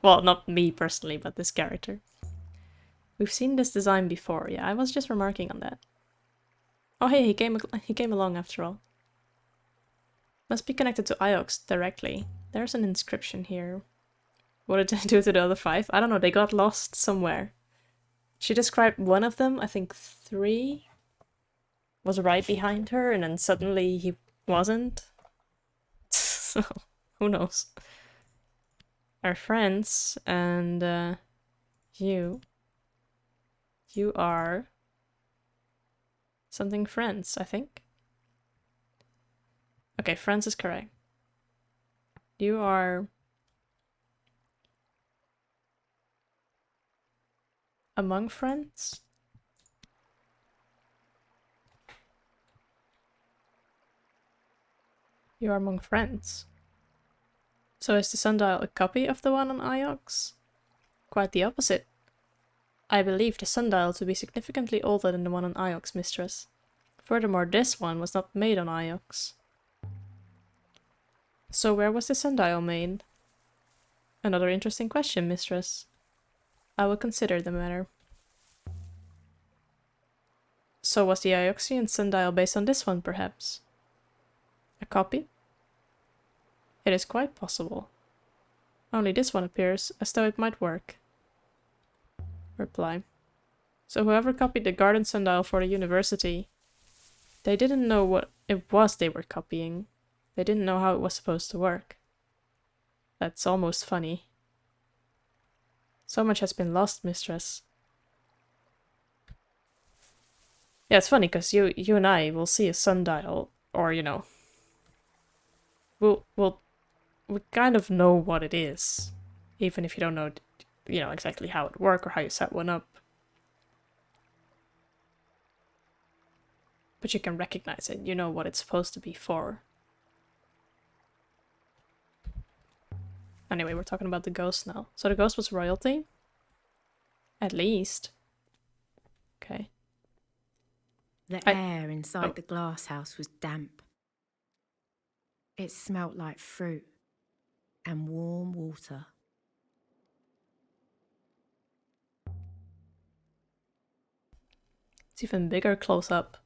Well, not me personally, but this character. We've seen this design before. Yeah, I was just remarking on that. Oh hey, he came along after all. Must be connected to Iox directly. There's an inscription here. What did they do to the other 5? I don't know, they got lost somewhere. She described one of them, I think 3, was right behind her, and then suddenly he wasn't. So, who knows? Our friends, and you are something friends, I think. Okay, friends is correct. You are among friends? You are among friends. So is the sundial a copy of the one on Iox? Quite the opposite. I believe the sundial to be significantly older than the one on Iox, mistress. Furthermore, this one was not made on Iox. So where was the sundial made? Another interesting question, mistress. I will consider the matter. So was the Ioxian sundial based on this one, perhaps? A copy? It is quite possible. Only this one appears as though it might work. Reply. So whoever copied the garden sundial for the university, they didn't know what it was they were copying. They didn't know how it was supposed to work. That's almost funny. So much has been lost, mistress. Yeah, it's funny, because you and I will see a sundial, or, you know, we kind of know what it is, even if you don't know, you know, exactly how it works or how you set one up. But you can recognize it. You know what it's supposed to be for. Anyway, we're talking about the ghost now. So the ghost was royalty? At least. Okay. The air inside the glass house was damp. It smelt like fruit and warm water. It's even bigger close up.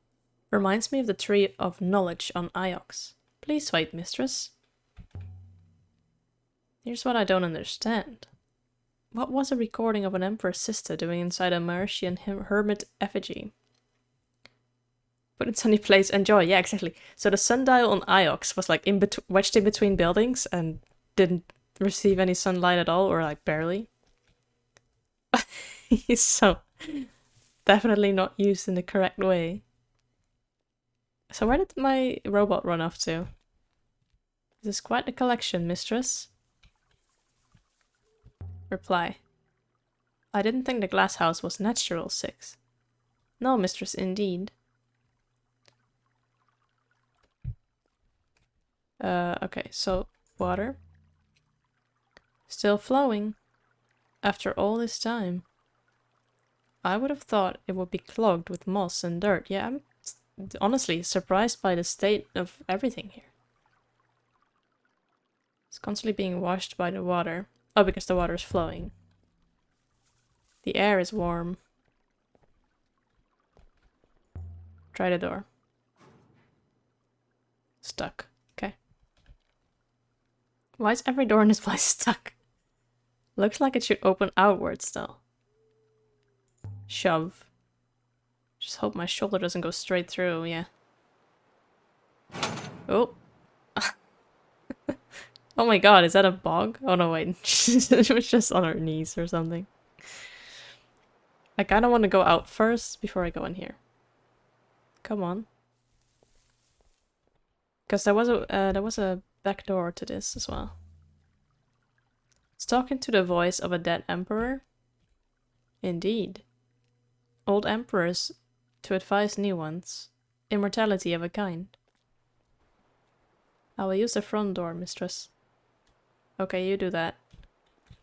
Reminds me of the tree of knowledge on Iox. Please wait, mistress. Here's what I don't understand. What was a recording of an emperor's sister doing inside a Martian hermit effigy? But in sunny place, enjoy. Yeah, exactly. So the sundial on Iox was like wedged in between buildings and didn't receive any sunlight at all, or like barely. He's so definitely not used in the correct way. So where did my robot run off to? This is quite a collection, mistress. Reply. I didn't think the glass house was natural 6. No, mistress, indeed. Okay, so water. Still flowing. After all this time. I would have thought it would be clogged with moss and dirt. Yeah, I'm honestly surprised by the state of everything here. It's constantly being washed by the water. Oh, because the water is flowing. The air is warm. Try the door. Stuck. Okay. Why is every door in this place stuck? Looks like it should open outwards though. Shove. Just hope my shoulder doesn't go straight through, yeah. Oh. Oh my god, is that a bog? Oh no, wait. It was just on her knees or something. I kind of want to go out first before I go in here. Come on. Because there was a back door to this as well. It's talking to the voice of a dead emperor. Indeed. Old emperors to advise new ones. Immortality of a kind. I will use the front door, mistress. Okay, you do that.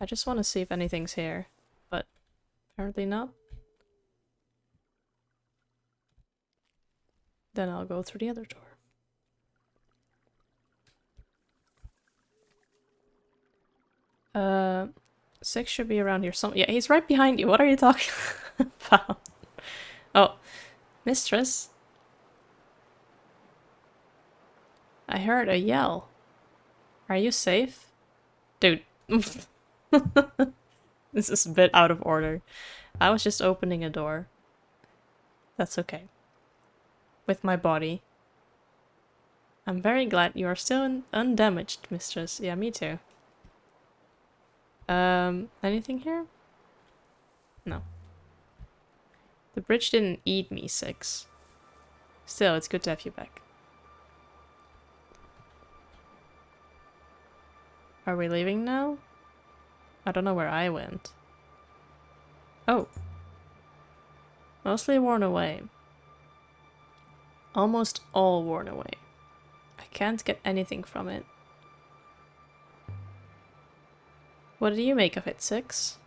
I just want to see if anything's here, but apparently not. Then I'll go through the other door. 6 should be around here somewhere. Yeah, he's right behind you. What are you talking about? Oh, mistress. I heard a yell. Are you safe? Dude. This is a bit out of order. I was just opening a door. That's okay. With my body. I'm very glad you are still undamaged, mistress. Yeah, me too. Anything here? No. The bridge didn't eat me, 6. Still, it's good to have you back. Are we leaving now? I don't know where I went. Oh. Mostly worn away. Almost all worn away. I can't get anything from it. What do you make of it, 6?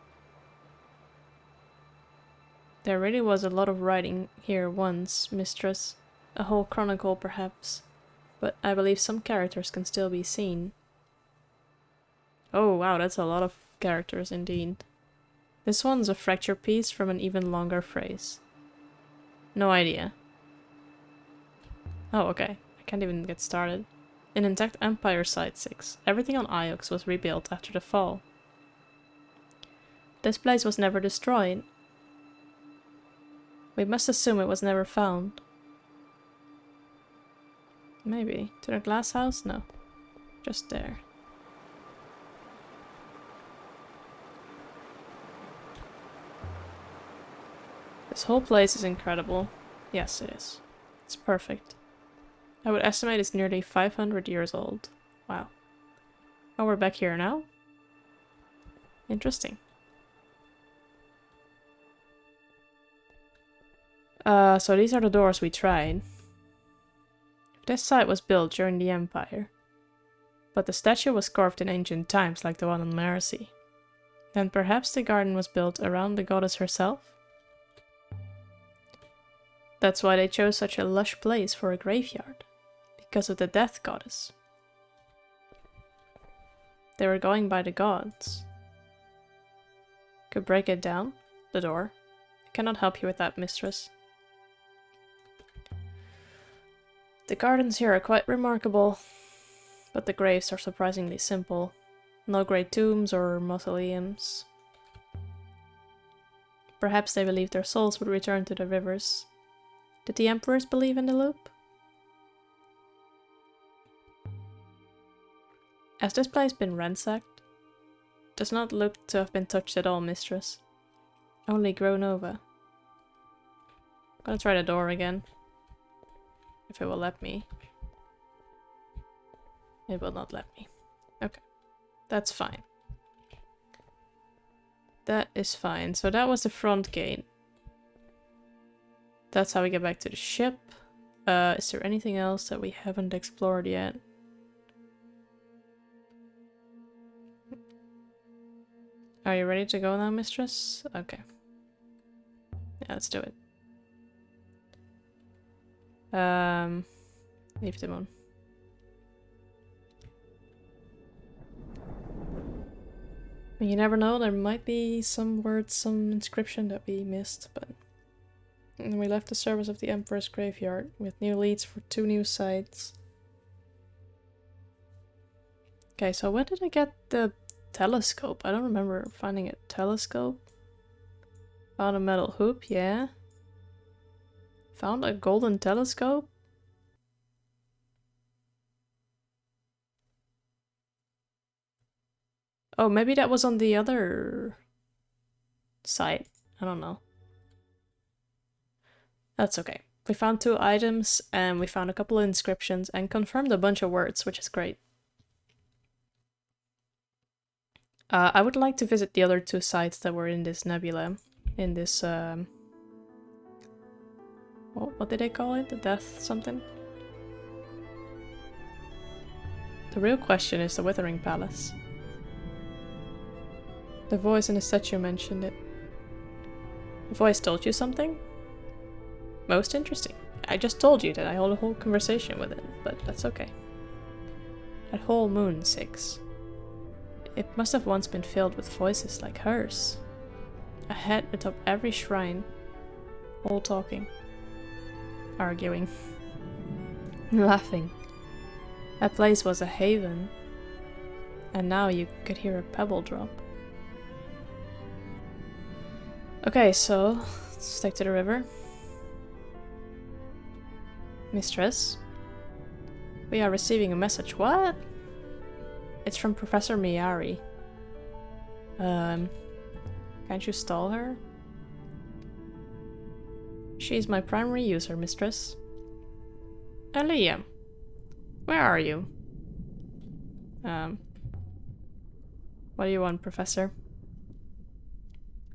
There really was a lot of writing here once, mistress. A whole chronicle, perhaps. But I believe some characters can still be seen. Oh wow, that's a lot of characters indeed. This one's a fracture piece from an even longer phrase. No idea. Oh, okay. I can't even get started. An intact empire site 6. Everything on Iox was rebuilt after the fall. This place was never destroyed. We must assume it was never found. Maybe. To the glass house? No. Just there. This whole place is incredible. Yes, it is. It's perfect. I would estimate it's nearly 500 years old. Wow. Oh, we're back here now? Interesting. So these are the doors we tried. This site was built during the Empire, but the statue was carved in ancient times like the one on Marcy. Then perhaps the garden was built around the goddess herself? That's why they chose such a lush place for a graveyard, because of the death goddess. They were going by the gods. Could break it down? The door. I cannot help you with that, mistress. The gardens here are quite remarkable, but the graves are surprisingly simple. No great tombs or mausoleums. Perhaps they believed their souls would return to the rivers. Did the emperors believe in the loop? Has this place been ransacked? Does not look to have been touched at all, mistress. Only grown over. I'm gonna try the door again. If it will let me. It will not let me. Okay. That's fine. That is fine. So that was the front gate. That's how we get back to the ship. Is there anything else that we haven't explored yet? Are you ready to go now, mistress? Okay. Yeah, let's do it. Leave the moon. You never know, there might be some words, some inscription that we missed, but... And we left the service of the Emperor's graveyard, with new leads for 2 new sites. Okay, so where did I get the telescope? I don't remember finding a telescope. Found a metal hoop, yeah. Found a golden telescope? Oh, maybe that was on the other site. I don't know. That's okay. We found 2 items and we found a couple of inscriptions and confirmed a bunch of words, which is great. I would like to visit the other 2 sites that were in this nebula. In this, what did they call it? The death something? The real question is the Withering Palace. The voice in the statue mentioned it. The voice told you something? Most interesting. I just told you that I had a whole conversation with it, but that's okay. That whole moon, 6. It must have once been filled with voices like hers. Ahead atop every shrine. All talking. Arguing. Laughing. That place was a haven. And now you could hear a pebble drop. Okay, so let's take to the river. Mistress? We are receiving a message. What? It's from Professor Miyari. Can't you stall her? She's my primary user, mistress. Aaliyah, where are you? What do you want, Professor?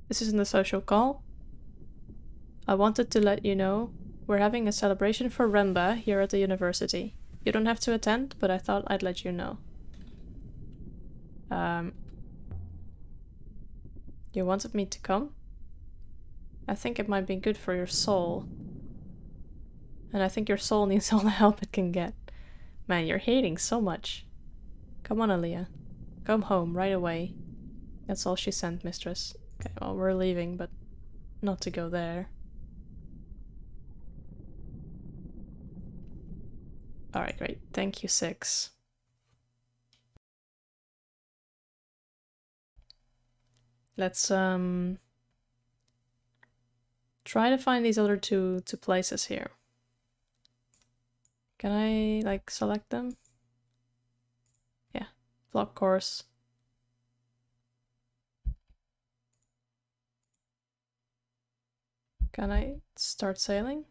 This isn't a social call. I wanted to let you know we're having a celebration for Remba here at the university. You don't have to attend, but I thought I'd let you know. You wanted me to come? I think it might be good for your soul. And I think your soul needs all the help it can get. Man, you're hating so much. Come on, Aaliyah. Come home right away. That's all she sent, mistress. Okay, well, we're leaving, but not to go there. Alright, great. Thank you, 6. Let's try to find these other two places here. Can I like select them? Yeah, block course. Can I start sailing?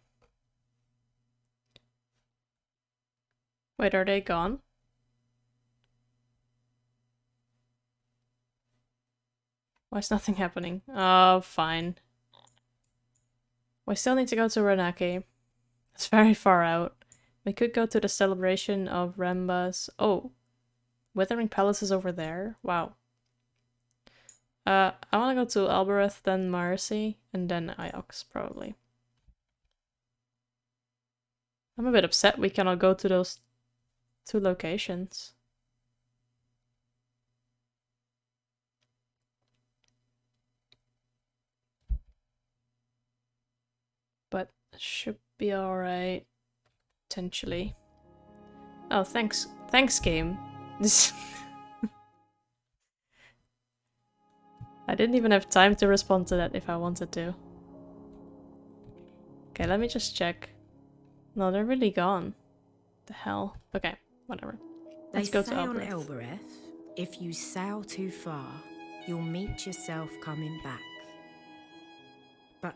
Wait, are they gone? Why is nothing happening? Oh, fine. We still need to go to Renaki. It's very far out. We could go to the celebration of Rambas. Oh, Withering Palace is over there. Wow. I want to go to Albereth, then Marcy, and then Iox, probably. I'm a bit upset we cannot go to those 2 locations. But should be alright. Potentially. Oh, thanks. Thanks, game. I didn't even have time to respond to that if I wanted to. Okay, let me just check. No, they're really gone. The hell? Okay, whatever. Let's go to Albereth. On Elbereth, if you sail too far, you'll meet yourself coming back. But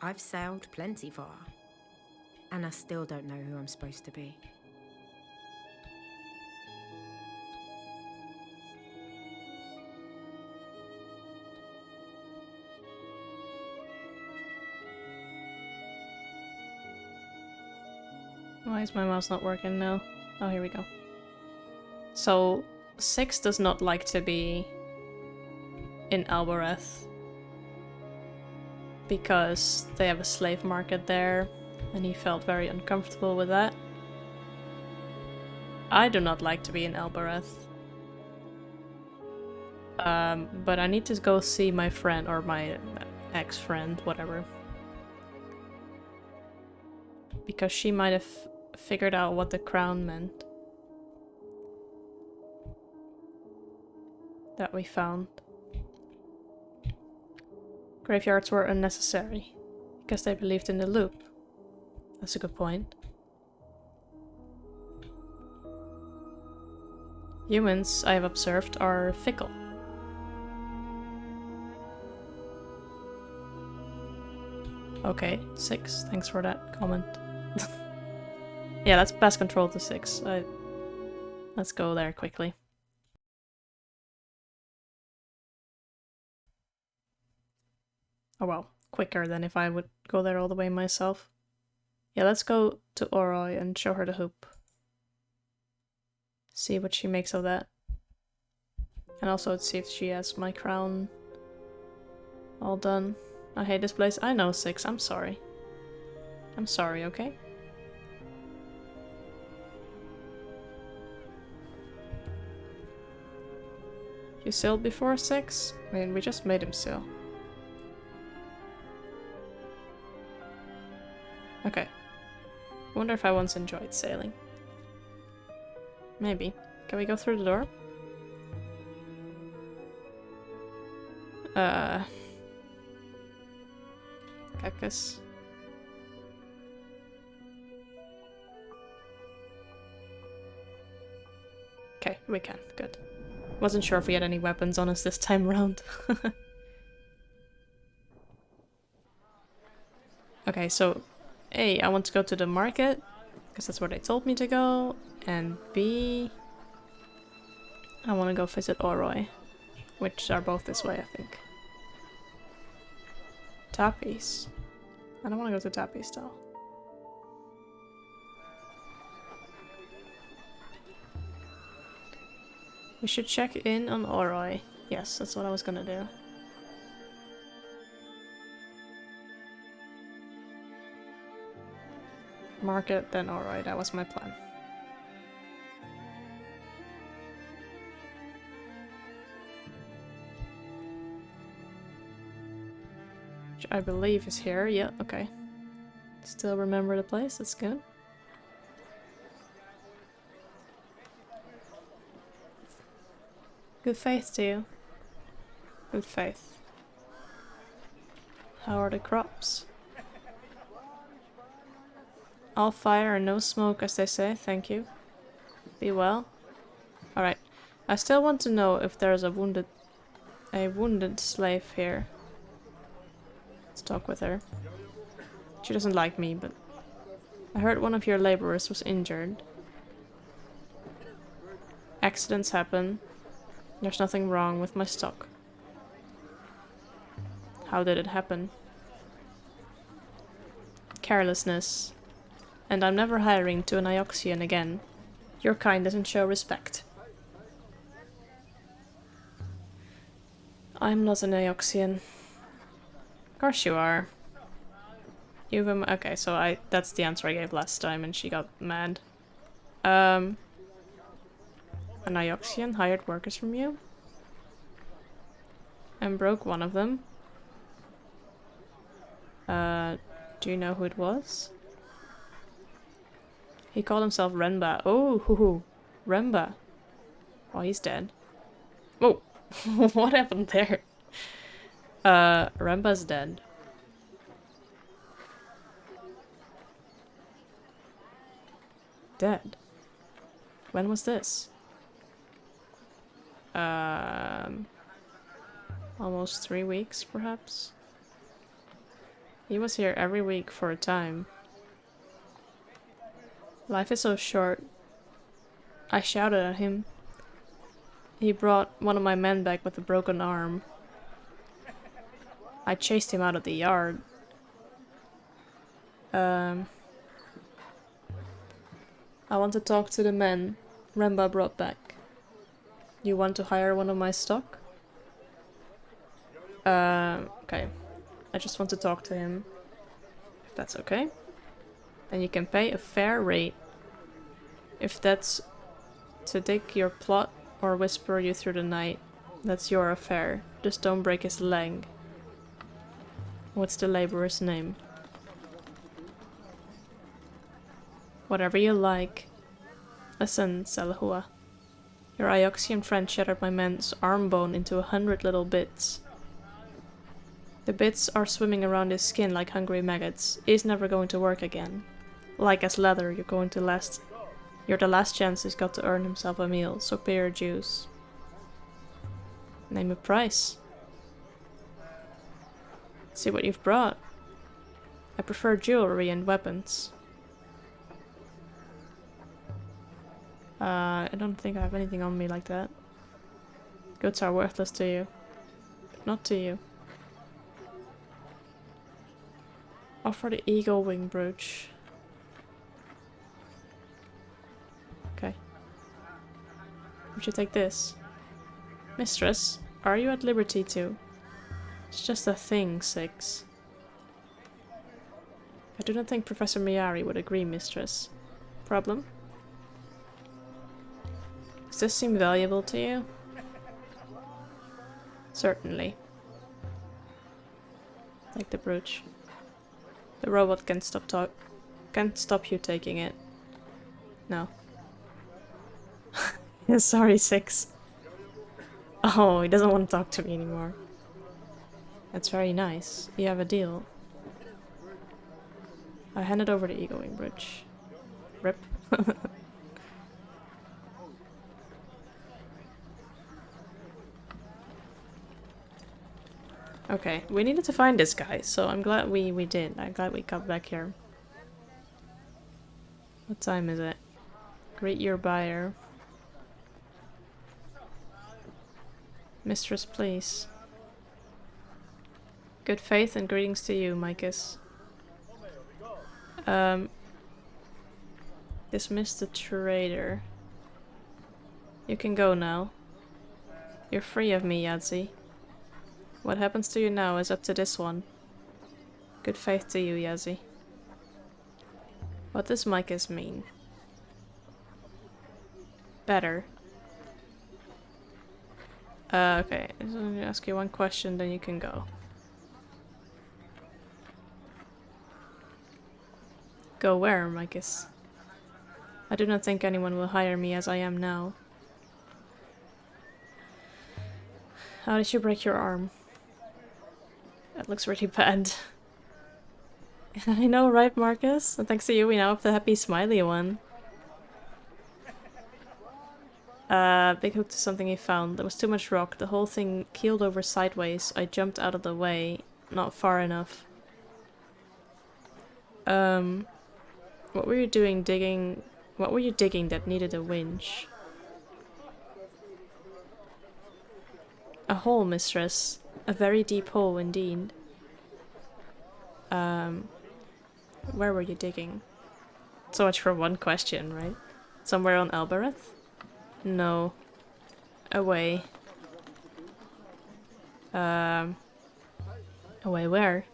I've sailed plenty far, and I still don't know who I'm supposed to be. Why is my mouse not working now? Oh, here we go. So, 6 does not like to be in Albereth because they have a slave market there, and he felt very uncomfortable with that. I do not like to be in Albereth. But I need to go see my friend, or my ex-friend, whatever. Because she might have figured out what the crown meant. That we found. Graveyards were unnecessary, because they believed in the loop. That's a good point. Humans, I have observed, are fickle. Okay, 6. Thanks for that comment. Yeah, let's pass control to 6. Let's go there quickly. Oh well, quicker than if I would go there all the way myself. Yeah, let's go to Oroi and show her the hoop. See what she makes of that. And also see if she has my crown all done. I hate this place. I know, 6. I'm sorry. I'm sorry, okay? You sailed before, 6? I mean, we just made him sail. Okay. I wonder if I once enjoyed sailing. Maybe. Can we go through the door? Cactus. Okay, we can. Good. Wasn't sure if we had any weapons on us this time around. Okay, so A, I want to go to the market, because that's where they told me to go, and B, I want to go visit Oroi, which are both this way, I think. Tapis. I don't want to go to Tapis though. We should check in on Oroi. Yes, that's what I was gonna do. Market, then Oroi. That was my plan. Which I believe is here. Yeah, okay. Still remember the place. That's good. Good faith to you. Good faith. How are the crops? All fire and no smoke, as they say. Thank you. Be well. Alright. I still want to know if there's a wounded slave here. Let's talk with her. She doesn't like me, but I heard one of your laborers was injured. Accidents happen. There's nothing wrong with my stock. How did it happen? Carelessness. and I'm never hiring to an Ioxian again. Your kind doesn't show respect. I'm not an Ioxian. Of course you are. Okay, so that's the answer I gave last time and she got mad. An Ioxian hired workers from you? And broke one of them. Do you know who it was? He called himself Renba. Oh, hoo. Renba. Oh, he's dead. Oh, what happened there? Renba's dead. Dead? When was this? Almost 3 weeks, perhaps? He was here every week for a time. Life is so short. I shouted at him. He brought one of my men back with a broken arm. I chased him out of the yard. I want to talk to the men Remba brought back. You want to hire one of my stock? Okay. I just want to talk to him. If that's okay. Then you can pay a fair rate. If that's to dig your plot or whisper you through the night, that's your affair. Just don't break his leg. What's the laborer's name? Whatever you like. Listen, Selahua. Your Ioxian friend shattered my man's arm bone into 100 little bits. The bits are swimming around his skin like hungry maggots. He's never going to work again. Like as leather, you're the last chance he's got to earn himself a meal, so pay your dues. Name a price. See what you've brought. I prefer jewelry and weapons. I don't think I have anything on me like that. Goods are worthless to you. But not to you. Offer the eagle wing brooch. Okay. Would you take this? Mistress, are you at liberty to? It's just a thing, 6. I do not think Professor Miyari would agree, mistress. Problem? Does this seem valuable to you? Certainly. Take the brooch. The robot can't stop you taking it. No. Sorry, 6. Oh, he doesn't want to talk to me anymore. That's very nice. You have a deal. I handed over the egoing bridge. Rip. Okay, we needed to find this guy, so I'm glad we did. I'm glad we got back here. What time is it? Greet your buyer. Mistress, please. Good faith and greetings to you, Micus. Dismiss the trader. You can go now. You're free of me, Yadzi. What happens to you now is up to this one. Good faith to you, Yazzie. What does Micus mean? Better. Okay. So I'm gonna ask you one question, then you can go. Go where, Micus? I do not think anyone will hire me as I am now. How did you break your arm? That looks really bad. I know, right, Marcus? And thanks to you, we now have the happy smiley one. Big hook to something he found. There was too much rock. The whole thing keeled over sideways. I jumped out of the way. Not far enough. What were you doing digging? What were you digging that needed a winch? A hole, mistress. A very deep hole indeed. Where were you digging? So much for one question, right? Somewhere on Elbereth? No. Away. Away where?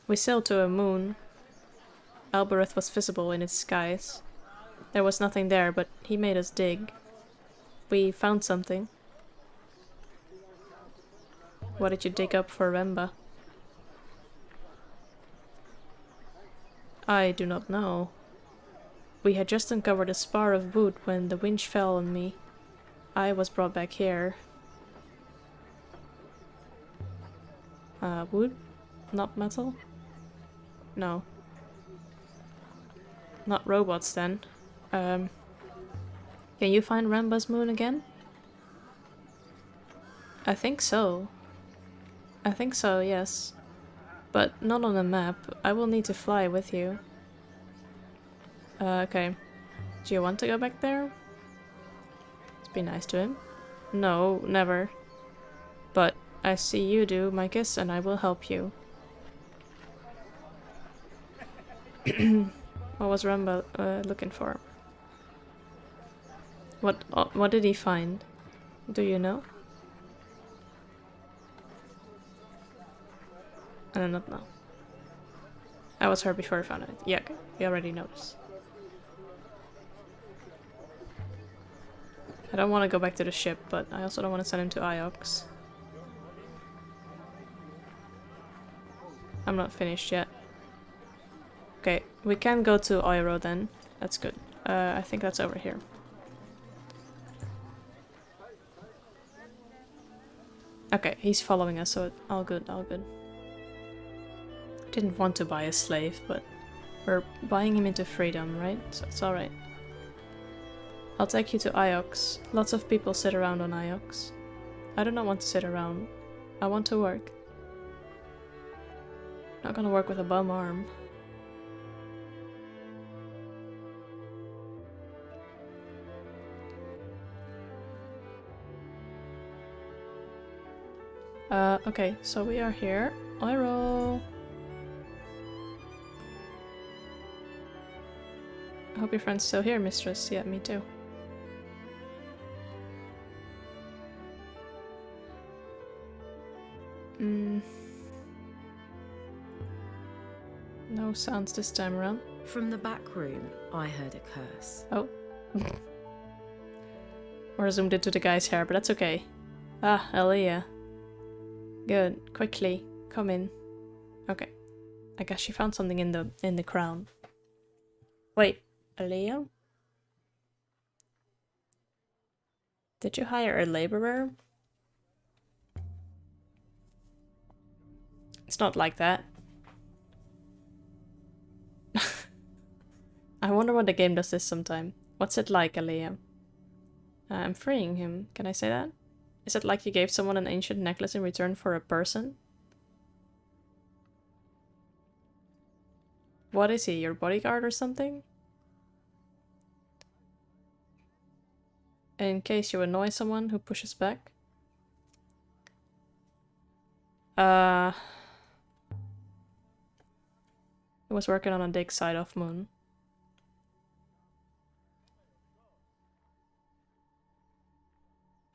We sailed to a moon. Elbereth was visible in its skies. There was nothing there, but he made us dig. We found something. What did you dig up for Remba? I do not know. We had just uncovered a spar of wood when the winch fell on me. I was brought back here. Wood? Not metal? No. Not robots then. Can you find Remba's moon again? I think so. I think so, yes. But not on a map. I will need to fly with you. Okay. Do you want to go back there? Let's be nice to him. No, never. But I see you do, Micus, and I will help you. What was Remba looking for? What did he find? Do you know? I do not know. I was her before I found it. Yeah, okay. We already noticed. I don't want to go back to the ship, but I also don't want to send him to Iox. I'm not finished yet. Okay, we can go to Oiro then. That's good. I think that's over here. Okay, he's following us, so all good, all good. I didn't want to buy a slave, but we're buying him into freedom, right? So it's alright. I'll take you to Iox. Lots of people sit around on Iox. I do not want to sit around. I want to work. Not gonna work with a bum arm. Okay, so we are here. Oiro! I hope your friend's still here, mistress. Yeah, me too. No sounds this time around. From the back room, I heard a curse. Oh. Or zoomed into the guy's hair, but that's okay. Ah, Elia. Good. Quickly. Come in. Okay. I guess she found something in the crown. Wait, Elia? Did you hire a laborer? It's not like that. I wonder what the game does this sometime. What's it like, Elia? I'm freeing him. Can I say that? Is it like you gave someone an ancient necklace in return for a person? What is he, your bodyguard or something? In case you annoy someone who pushes back? He was working on a dig site off moon.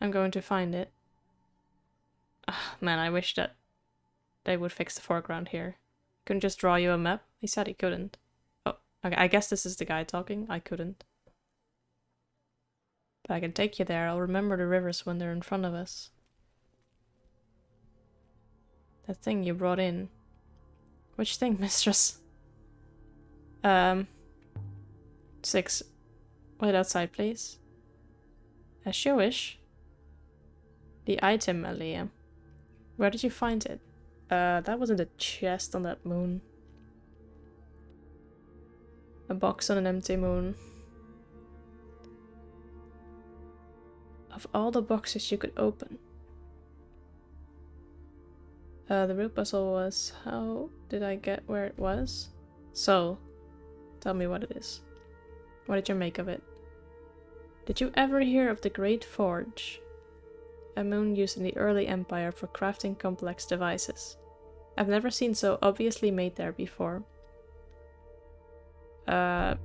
I'm going to find it. Man, I wish that they would fix the foreground here. Couldn't just draw you a map? He said he couldn't. Oh, okay, I guess this is the guy talking. I couldn't. But I can take you there. I'll remember the rivers when they're in front of us. That thing you brought in. Which thing, mistress? 6. Wait outside, please. As you wish. The item, Alia. Where did you find it? That was in the chest on that moon. A box on an empty moon. Of all the boxes you could open. The real puzzle was, how did I get where it was? So, tell me what it is. What did you make of it? Did you ever hear of the Great Forge? A moon used in the early empire for crafting complex devices. I've never seen so obviously made there before. But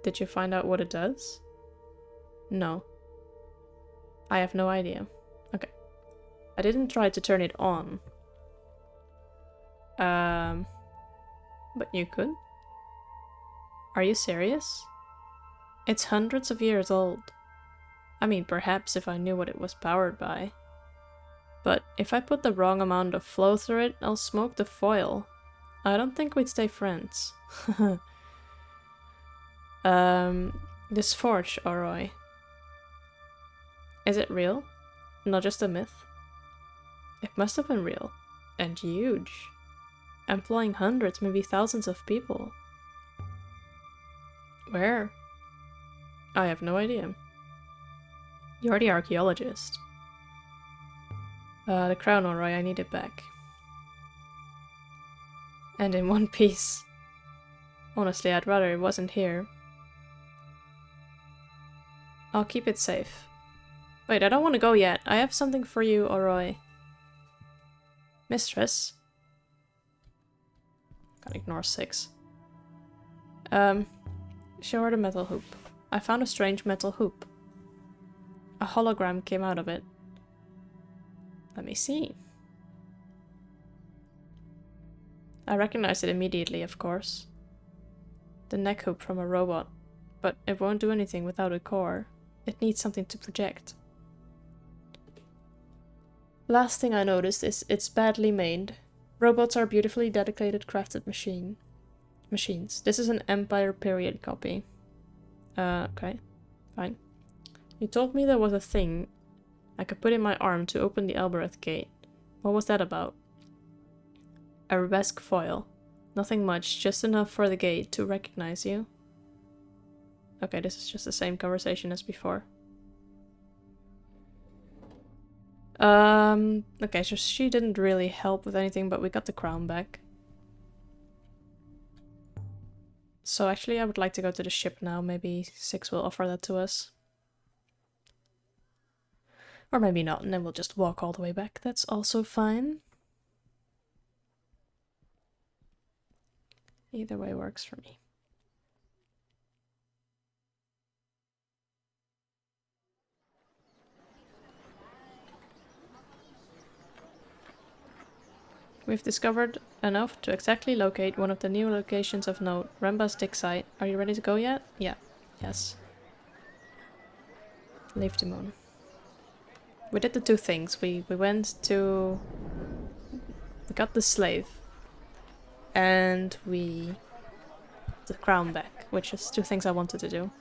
did you find out what it does? No. I have no idea. Okay. I didn't try to turn it on. But you could? Are you serious? It's hundreds of years old. I mean, perhaps if I knew what it was powered by. But if I put the wrong amount of flow through it, I'll smoke the foil. I don't think we'd stay friends. This forge, Oroi. Is it real? Not just a myth? It must have been real. And huge. Employing hundreds, maybe thousands of people. Where? I have no idea. You're the archaeologist. The crown, Oroi, I need it back. And in one piece. Honestly, I'd rather it wasn't here. I'll keep it safe. Wait, I don't want to go yet. I have something for you, Oroi. Mistress. Gotta ignore 6. Show her the metal hoop. I found a strange metal hoop. A hologram came out of it. Let me see. I recognized it immediately, of course. The neck hoop from a robot. But it won't do anything without a core. It needs something to project. Last thing I noticed is it's badly made. Robots are beautifully dedicated, crafted machines. This is an Empire period copy. Okay. Fine. You told me there was a thing I could put in my arm to open the Albereth gate. What was that about? A arabesque foil. Nothing much, just enough for the gate to recognize you. Okay, this is just the same conversation as before. Okay, so she didn't really help with anything, but we got the crown back. So actually I would like to go to the ship now. Maybe 6 will offer that to us. Or maybe not, and then we'll just walk all the way back. That's also fine. Either way works for me. We've discovered enough to exactly locate one of the new locations of note, Remba's dig site. Are you ready to go yet? Yeah. Yes. Leave the moon. We did the 2 things. We went to... We got the slave. And we... the crown back, which is 2 things I wanted to do.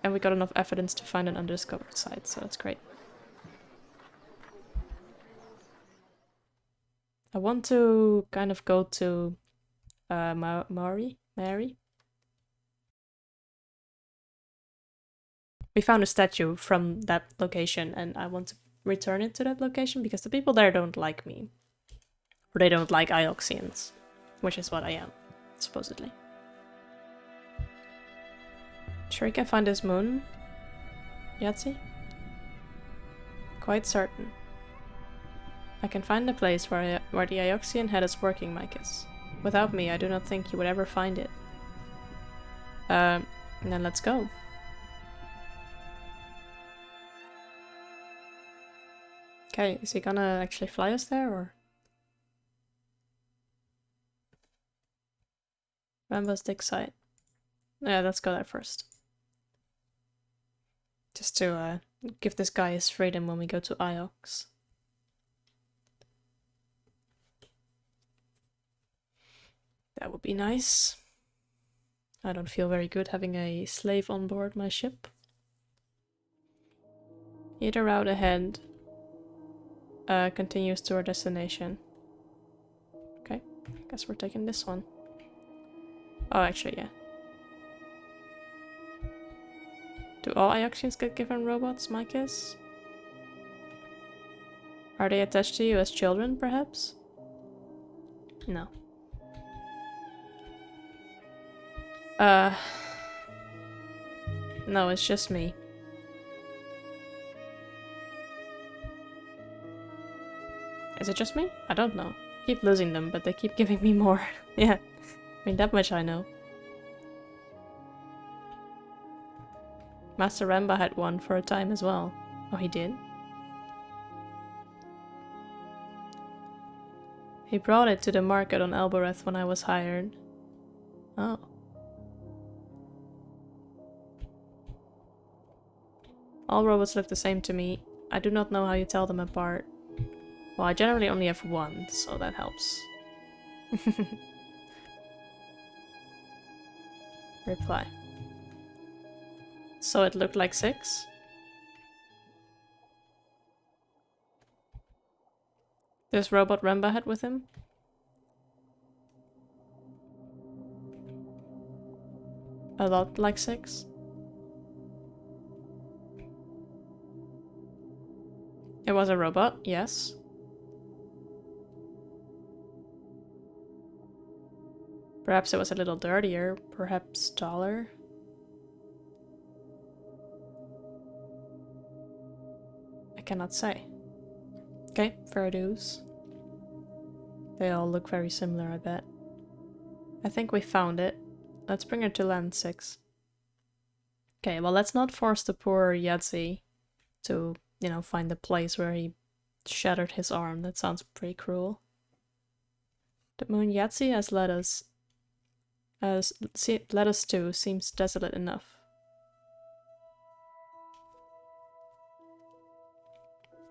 And we got enough evidence to find an undiscovered site, so that's great. I want to kind of go to Mary? We found a statue from that location and I want to return it to that location because the people there don't like me. Or they don't like Ioxians, which is what I am, supposedly. Sure you can find this moon, Yahtzee? Quite certain. I can find the place where the Ioxian head is working, Micus. Without me, I do not think you would ever find it. Then let's go. Okay, is he gonna actually fly us there, or? Remba's dig site. Yeah, let's go there first. Just to give this guy his freedom when we go to Iox. That would be nice. I don't feel very good having a slave on board my ship. Either route ahead continues to our destination. Okay, guess we're taking this one. Oh, actually, yeah. Do all Ioxians get given robots, Micus? Are they attached to you as children, perhaps? No. No, it's just me. Is it just me? I don't know. I keep losing them, but they keep giving me more. Yeah. I mean, that much I know. Master Ramba had one for a time as well. Oh, he did? He brought it to the market on Elbereth when I was hired. Oh. All robots look the same to me. I do not know how you tell them apart. Well, I generally only have one, so that helps. Reply. So it looked like 6? This robot Ramba had with him? A lot like 6? It was a robot, yes. Perhaps it was a little dirtier, perhaps taller. I cannot say. Okay, fair dues. They all look very similar, I bet. I think we found it. Let's bring her to land 6. Okay, well, let's not force the poor Yahtzee to, you know, find the place where he shattered his arm. That sounds pretty cruel. The moon Yahtzee has led us to seems desolate enough.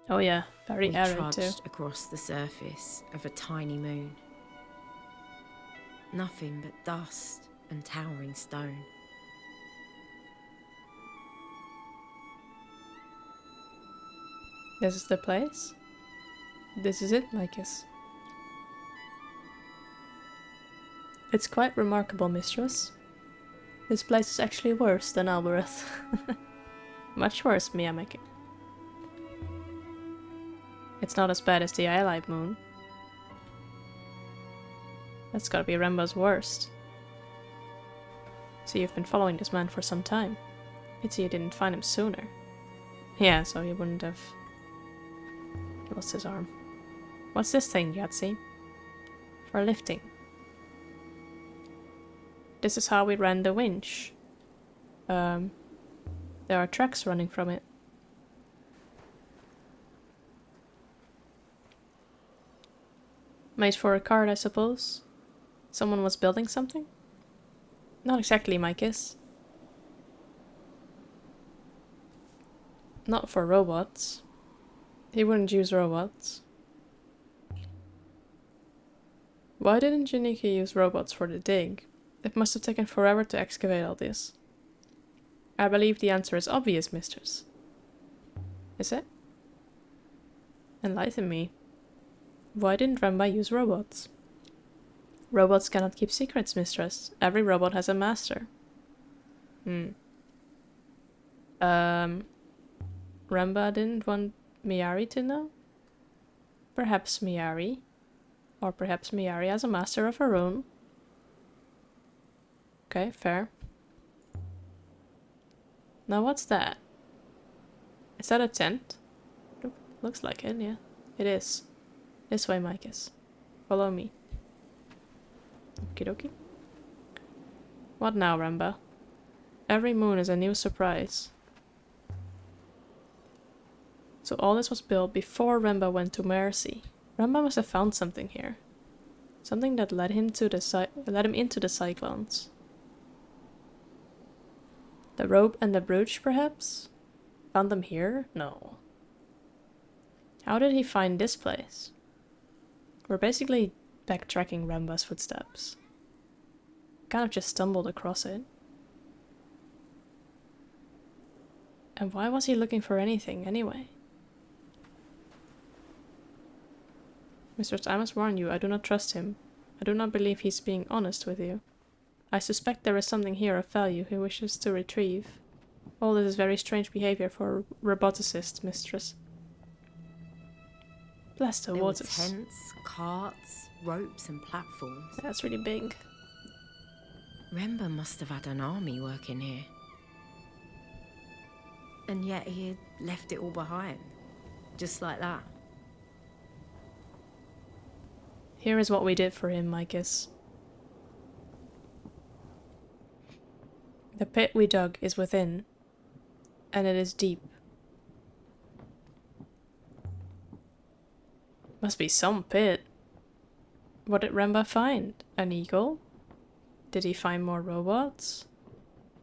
Oh yeah, very We arid trudged too. across the surface of a tiny moon. Nothing but dust and towering stone. This is the place? This is it, Lycus. It's quite remarkable, mistress. This place is actually worse than Albereth. Much worse, Miyamaki. It's not as bad as the Allied moon. That's gotta be Remba's worst. So you've been following this man for some time. Pity you didn't find him sooner. Yeah, so he wouldn't have lost his arm. What's this thing, Yahtzee? For lifting. This is how we ran the winch. There are tracks running from it. Made for a cart, I suppose. Someone was building something? Not exactly, my kiss. Not for robots. He wouldn't use robots. Why didn't Janiki use robots for the dig? It must have taken forever to excavate all this. I believe the answer is obvious, mistress. Is it? Enlighten me. Why didn't Ramba use robots? Robots cannot keep secrets, mistress. Every robot has a master. Ramba didn't want Miyari to know? Perhaps Miyari. Or perhaps Miyari has a master of her own. Okay, fair. Now what's that? Is that a tent? Looks like it, yeah. It is. This way, Micus. Follow me. Okie dokie. What now, Ramba? Every moon is a new surprise. So all this was built before Ramba went to Mercy. Ramba must have found something here. Something that led him into the cyclones. The rope and the brooch, perhaps? Found them here? No. How did he find this place? We're basically backtracking Ramba's footsteps. Kind of just stumbled across it. And why was he looking for anything anyway? Mistress, I must warn you, I do not trust him. I do not believe he's being honest with you. I suspect there is something here of value he wishes to retrieve. All this is very strange behavior for a roboticist, mistress. Bless the There were waters. tents, carts, ropes and platforms. That's really big. Remba must have had an army working here. And yet he had left it all behind. Just like that. Here is what we did for him, Micus. The pit we dug is within, and it is deep. Must be some pit. What did Remba find? An eagle? Did he find more robots?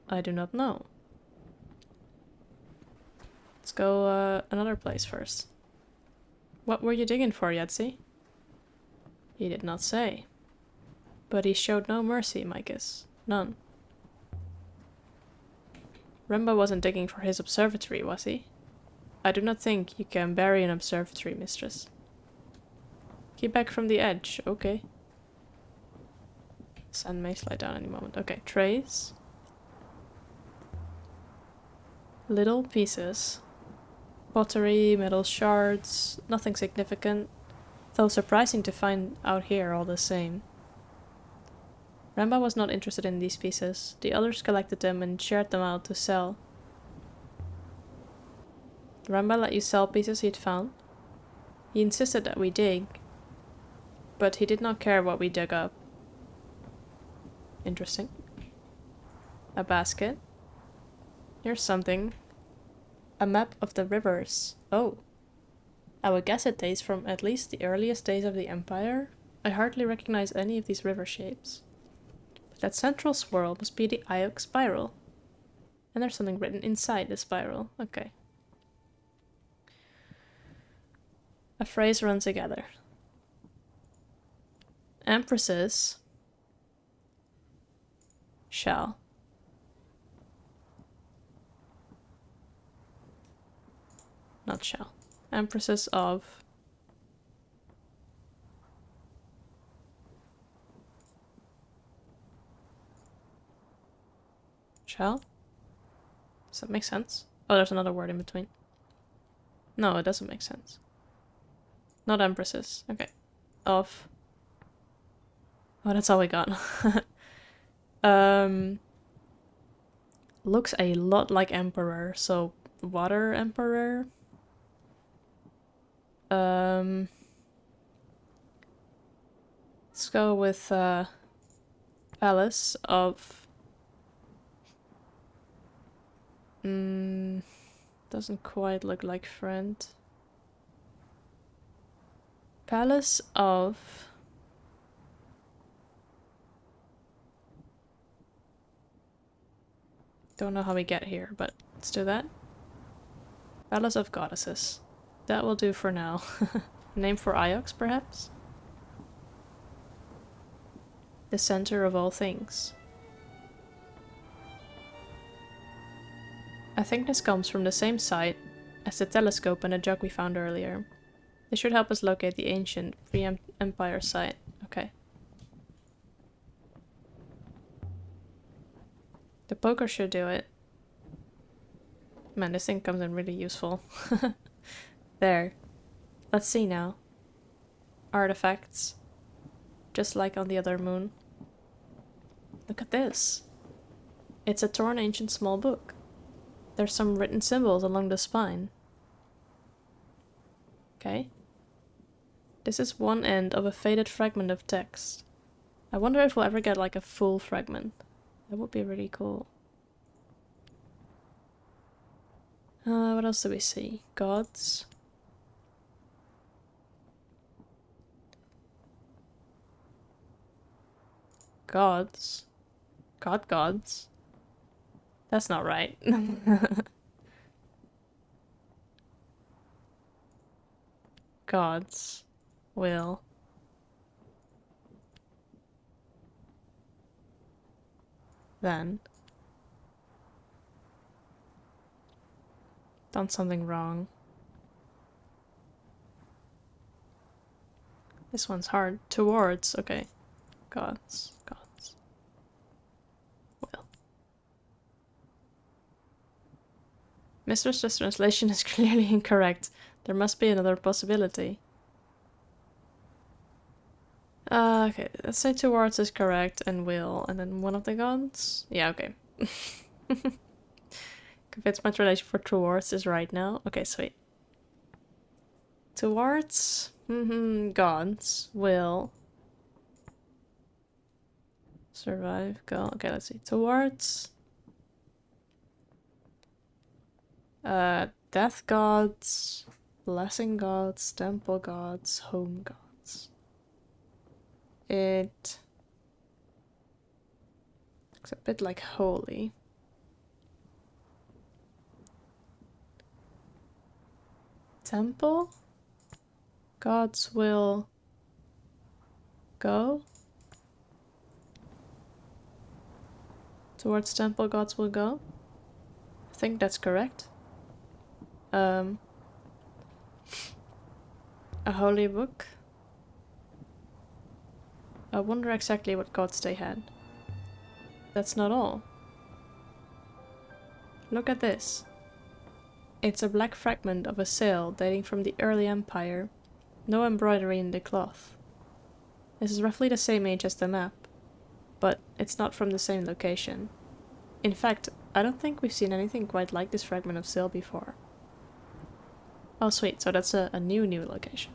I do not know. Let's go another place first. What were you digging for, Yetzi? He did not say. But he showed no mercy, my guess. None. Remba wasn't digging for his observatory, was he? I do not think you can bury an observatory, mistress. Keep back from the edge, okay. Sand may slide down any moment. Okay, trays. Little pieces. Pottery, metal shards, nothing significant. Though surprising to find out here all the same. Remba was not interested in these pieces. The others collected them and shared them out to sell. Remba let you sell pieces he'd found. He insisted that we dig, but he did not care what we dug up. Interesting. A basket. Here's something. A map of the rivers. Oh. I would guess it dates from at least the earliest days of the Empire. I hardly recognize any of these river shapes. But that central swirl must be the Ioc spiral. And there's something written inside the spiral. Okay. A phrase runs together. Empresses shall. Not shall. Empresses of. Shall? Does that make sense? Oh, there's another word in between. No, it doesn't make sense. Not empresses. Okay. Of. Oh, that's all we got. Looks a lot like emperor, so water emperor. Let's go with palace of. Doesn't quite look like friend. Palace of. Don't know how we get here, but let's do that. Palace of Goddesses. That will do for now. Name for Iox, perhaps? The center of all things. I think this comes from the same site as the telescope and the jug we found earlier. They should help us locate the ancient pre-Empire site. Okay. The poker should do it. Man, this thing comes in really useful. There. Let's see now. Artifacts. Just like on the other moon. Look at this. It's a torn ancient small book. There's some written symbols along the spine. Okay. This is one end of a faded fragment of text. I wonder if we'll ever get like a full fragment. That would be really cool. What else do we see? Gods. Gods. Gods. That's not right. Gods will then done something wrong. This one's hard. Towards, okay. Gods. Will. Mistress's translation is clearly incorrect. There must be another possibility. Okay, let's say towards is correct and will, and then one of the gods? Yeah, okay. Convince my translation for towards is right now. Okay, sweet. Towards, gods will survive, go. Okay, let's see. Towards Death gods, blessing gods, temple gods, home gods. It looks a bit like holy. Temple gods will go. Towards temple gods will go. I think that's correct. A holy book. I wonder exactly what gods they had. That's not all. Look at this. It's a black fragment of a sail dating from the early empire. No embroidery in the cloth. This is roughly the same age as the map, but it's not from the same location. In fact, I don't think we've seen anything quite like this fragment of sail before. Oh sweet, so that's a new location.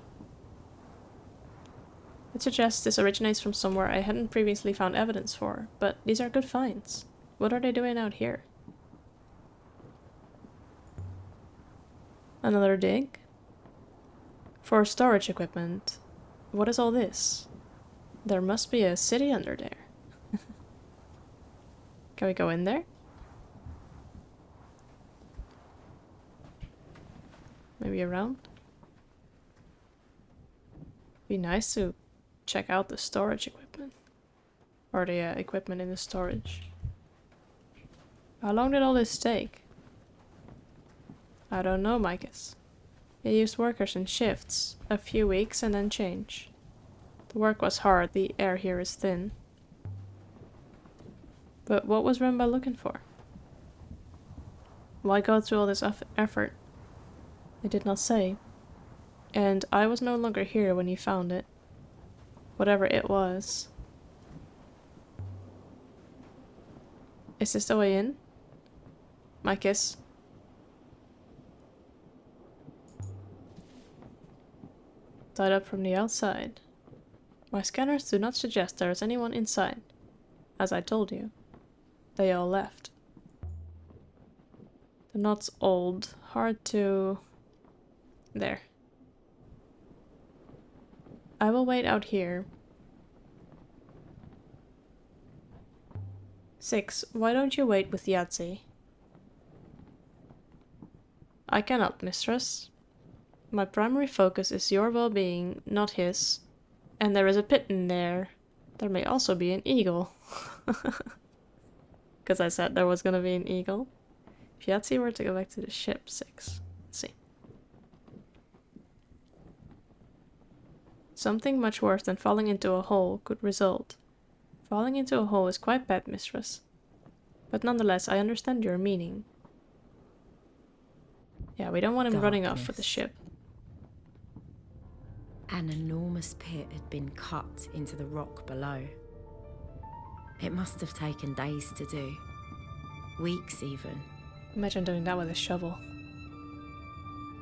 It suggests this originates from somewhere I hadn't previously found evidence for, but these are good finds. What are they doing out here? Another dig? For storage equipment. What is all this? There must be a city under there. Can we go in there? Maybe around? Be nice to check out the storage equipment. Or the equipment in the storage. How long did all this take? I don't know, Micus. They used workers in shifts, a few weeks and then change. The work was hard, the air here is thin. But what was Remba looking for? Why go through all this effort? They did not say. And I was no longer here when he found it. Whatever it was. Is this the way in? Micus? Tied up from the outside. My scanners do not suggest there is anyone inside. As I told you, they all left. The knot's old, hard to... There. I will wait out here. 6. Why don't you wait with Yahtzee? I cannot, mistress. My primary focus is your well-being, not his. And there is a pit in there. There may also be an eagle. Because I said there was gonna be an eagle. If Yahtzee were to go back to the ship, 6. Let's see. Something much worse than falling into a hole could result. Falling into a hole is quite bad, mistress. But nonetheless, I understand your meaning. Yeah, we don't want him running off for the ship. An enormous pit had been cut into the rock below. It must have taken days to do. Weeks even. Imagine doing that with a shovel.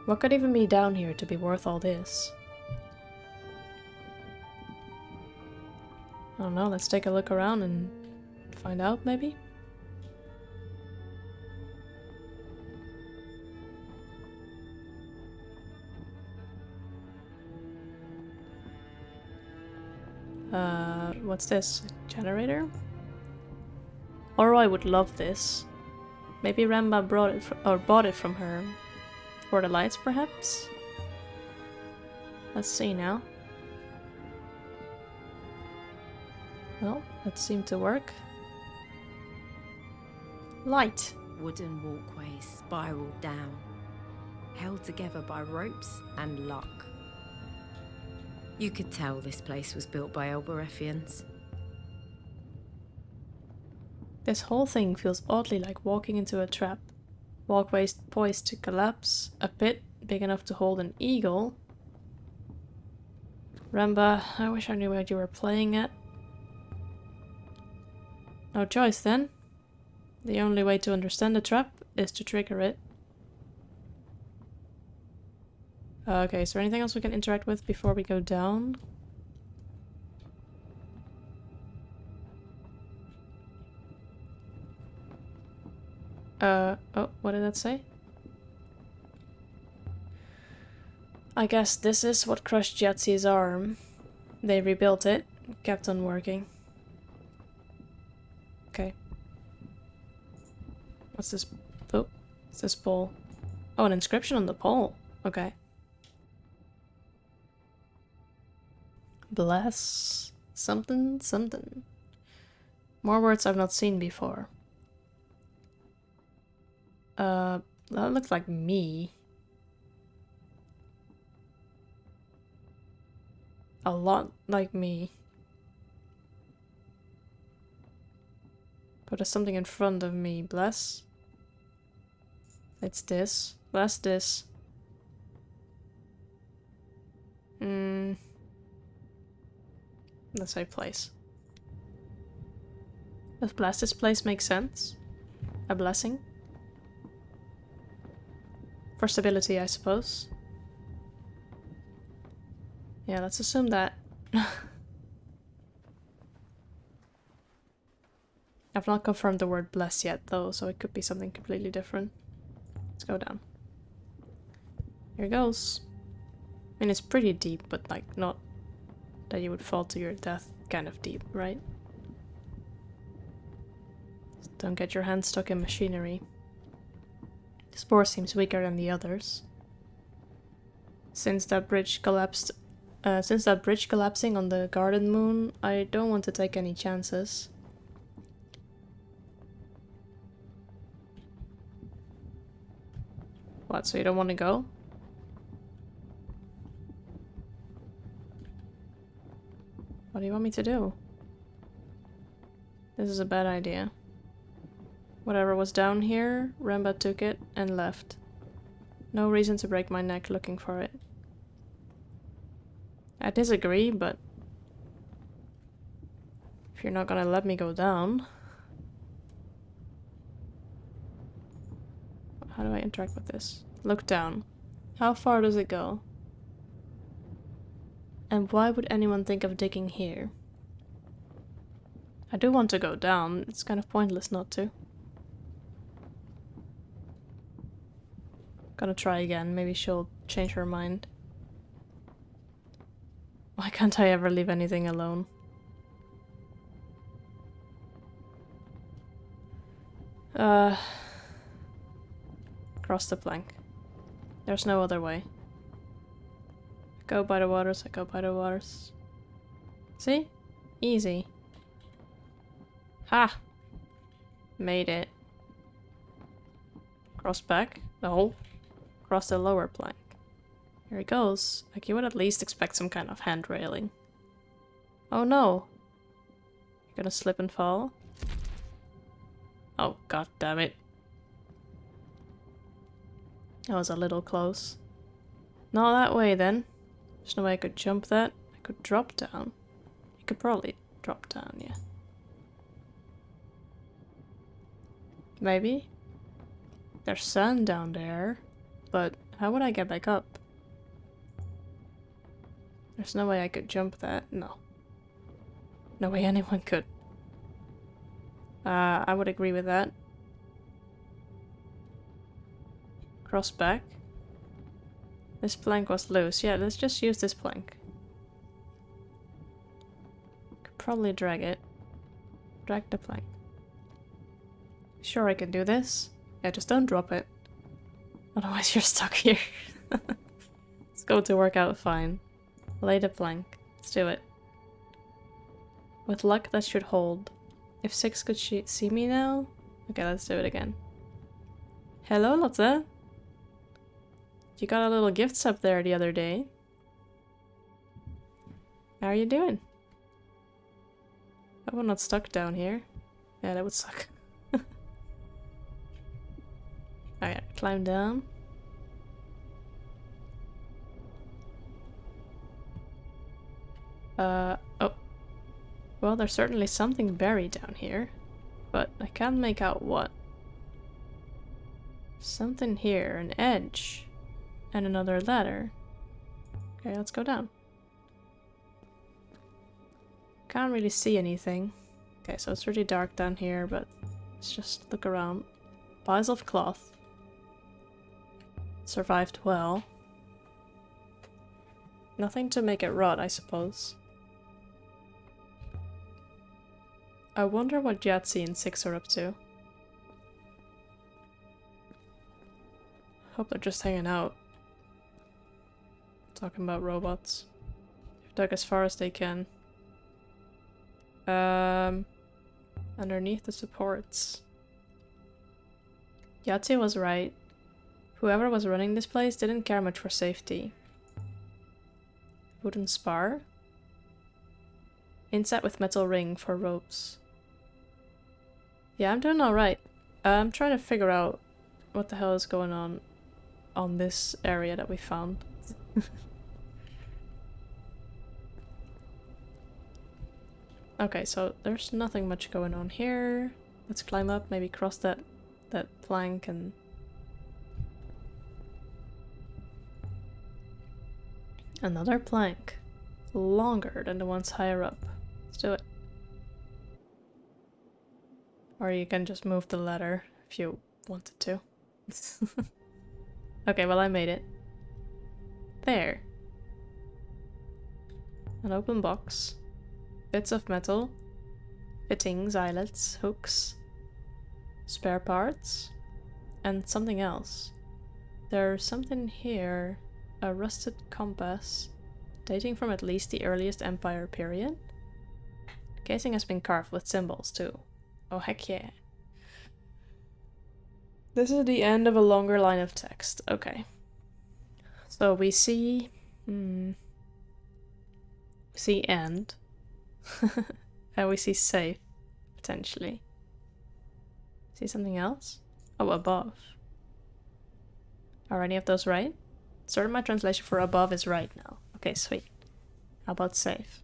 What could even be down here to be worth all this? I don't know, let's take a look around and find out, maybe? What's this? Generator? Oroi would love this. Maybe Ramba bought it from her. For the lights, perhaps? Let's see now. Well, that seemed to work. Light! Wooden walkways spiraled down, held together by ropes and luck. You could tell this place was built by Elberethians. This whole thing feels oddly like walking into a trap. Walkways poised to collapse, a pit big enough to hold an eagle. Ramba, I wish I knew what you were playing at. No choice then. The only way to understand the trap is to trigger it. Okay, is there anything else we can interact with before we go down? Oh, what did that say? I guess this is what crushed Yahtzee arm. They rebuilt it, kept on working. Okay. What's this? Oh, what's this pole? Oh, an inscription on the pole. Okay. Bless something something. More words I've not seen before. That looks like me. A lot like me. But there's something in front of me. Bless. It's this. Bless this. Let's say place. Does bless this place make sense? A blessing? For stability, I suppose. Yeah, let's assume that. I've not confirmed the word bless yet, though, so it could be something completely different. Let's go down. Here goes. I mean, it's pretty deep, but like not that you would fall to your death kind of deep, right? Just don't get your hand stuck in machinery. The spore seems weaker than the others. Since that bridge collapsing on the garden moon, I don't want to take any chances. What, so you don't want to go? What do you want me to do? This is a bad idea. Whatever was down here, Ramba took it and left. No reason to break my neck looking for it. I disagree, but if you're not gonna let me go down... How do I interact with this? Look down. How far does it go? And why would anyone think of digging here? I do want to go down. It's kind of pointless not to. Gonna try again. Maybe she'll change her mind. Why can't I ever leave anything alone? Cross the plank. There's no other way. I go by the waters, I go by the waters. See? Easy. Ha! Made it. Cross back? No. Cross the lower plank. Here it goes. Like you would at least expect some kind of hand railing. Oh no! You're gonna slip and fall? Oh, god damn it. That was a little close. Not that way then. There's no way I could jump that. I could drop down. You could probably drop down, yeah. Maybe? There's sand down there, but how would I get back up? There's no way I could jump that. No. No way anyone could. I would agree with that. Cross back. This plank was loose. Yeah, let's just use this plank. Could probably drag it. Drag the plank. Sure, I can do this. Yeah, just don't drop it. Otherwise you're stuck here. It's going to work out fine. Lay the plank. Let's do it. With luck, that should hold. If Six could see me now? Okay, let's do it again. Hello, Lotte. You got a little gifts up there the other day. How are you doing? I am not stuck down here. Yeah, that would suck. Alright, climb down. Oh. Well, there's certainly something buried down here. But I can't make out what. Something here, an edge. And another ladder. Okay, let's go down. Can't really see anything. Okay, so it's really dark down here, but let's just look around. Piles of cloth. Survived well. Nothing to make it rot, I suppose. I wonder what Yahtzee and Six are up to. Hope they're just hanging out. Talking about robots. They've dug as far as they can. Underneath the supports. Yahtzee was right. Whoever was running this place didn't care much for safety. Wooden spar. Inset with metal ring for ropes. Yeah, I'm doing alright. I'm trying to figure out what the hell is going on this area that we found. Okay, so there's nothing much going on here. Let's climb up, maybe cross that plank and... Another plank. Longer than the ones higher up. Let's do it. Or you can just move the ladder if you wanted to. Okay, well I made it. There. An open box. Bits of metal. Fittings, eyelets, hooks. Spare parts. And something else. There's something here. A rusted compass. Dating from at least the earliest Empire period. The casing has been carved with symbols too. Oh heck yeah. This is the end of a longer line of text. Okay. So we see... we see end. And we see safe, potentially. See something else? Oh, above. Are any of those right? Certain my translation for above is right now. Okay, sweet. How about safe?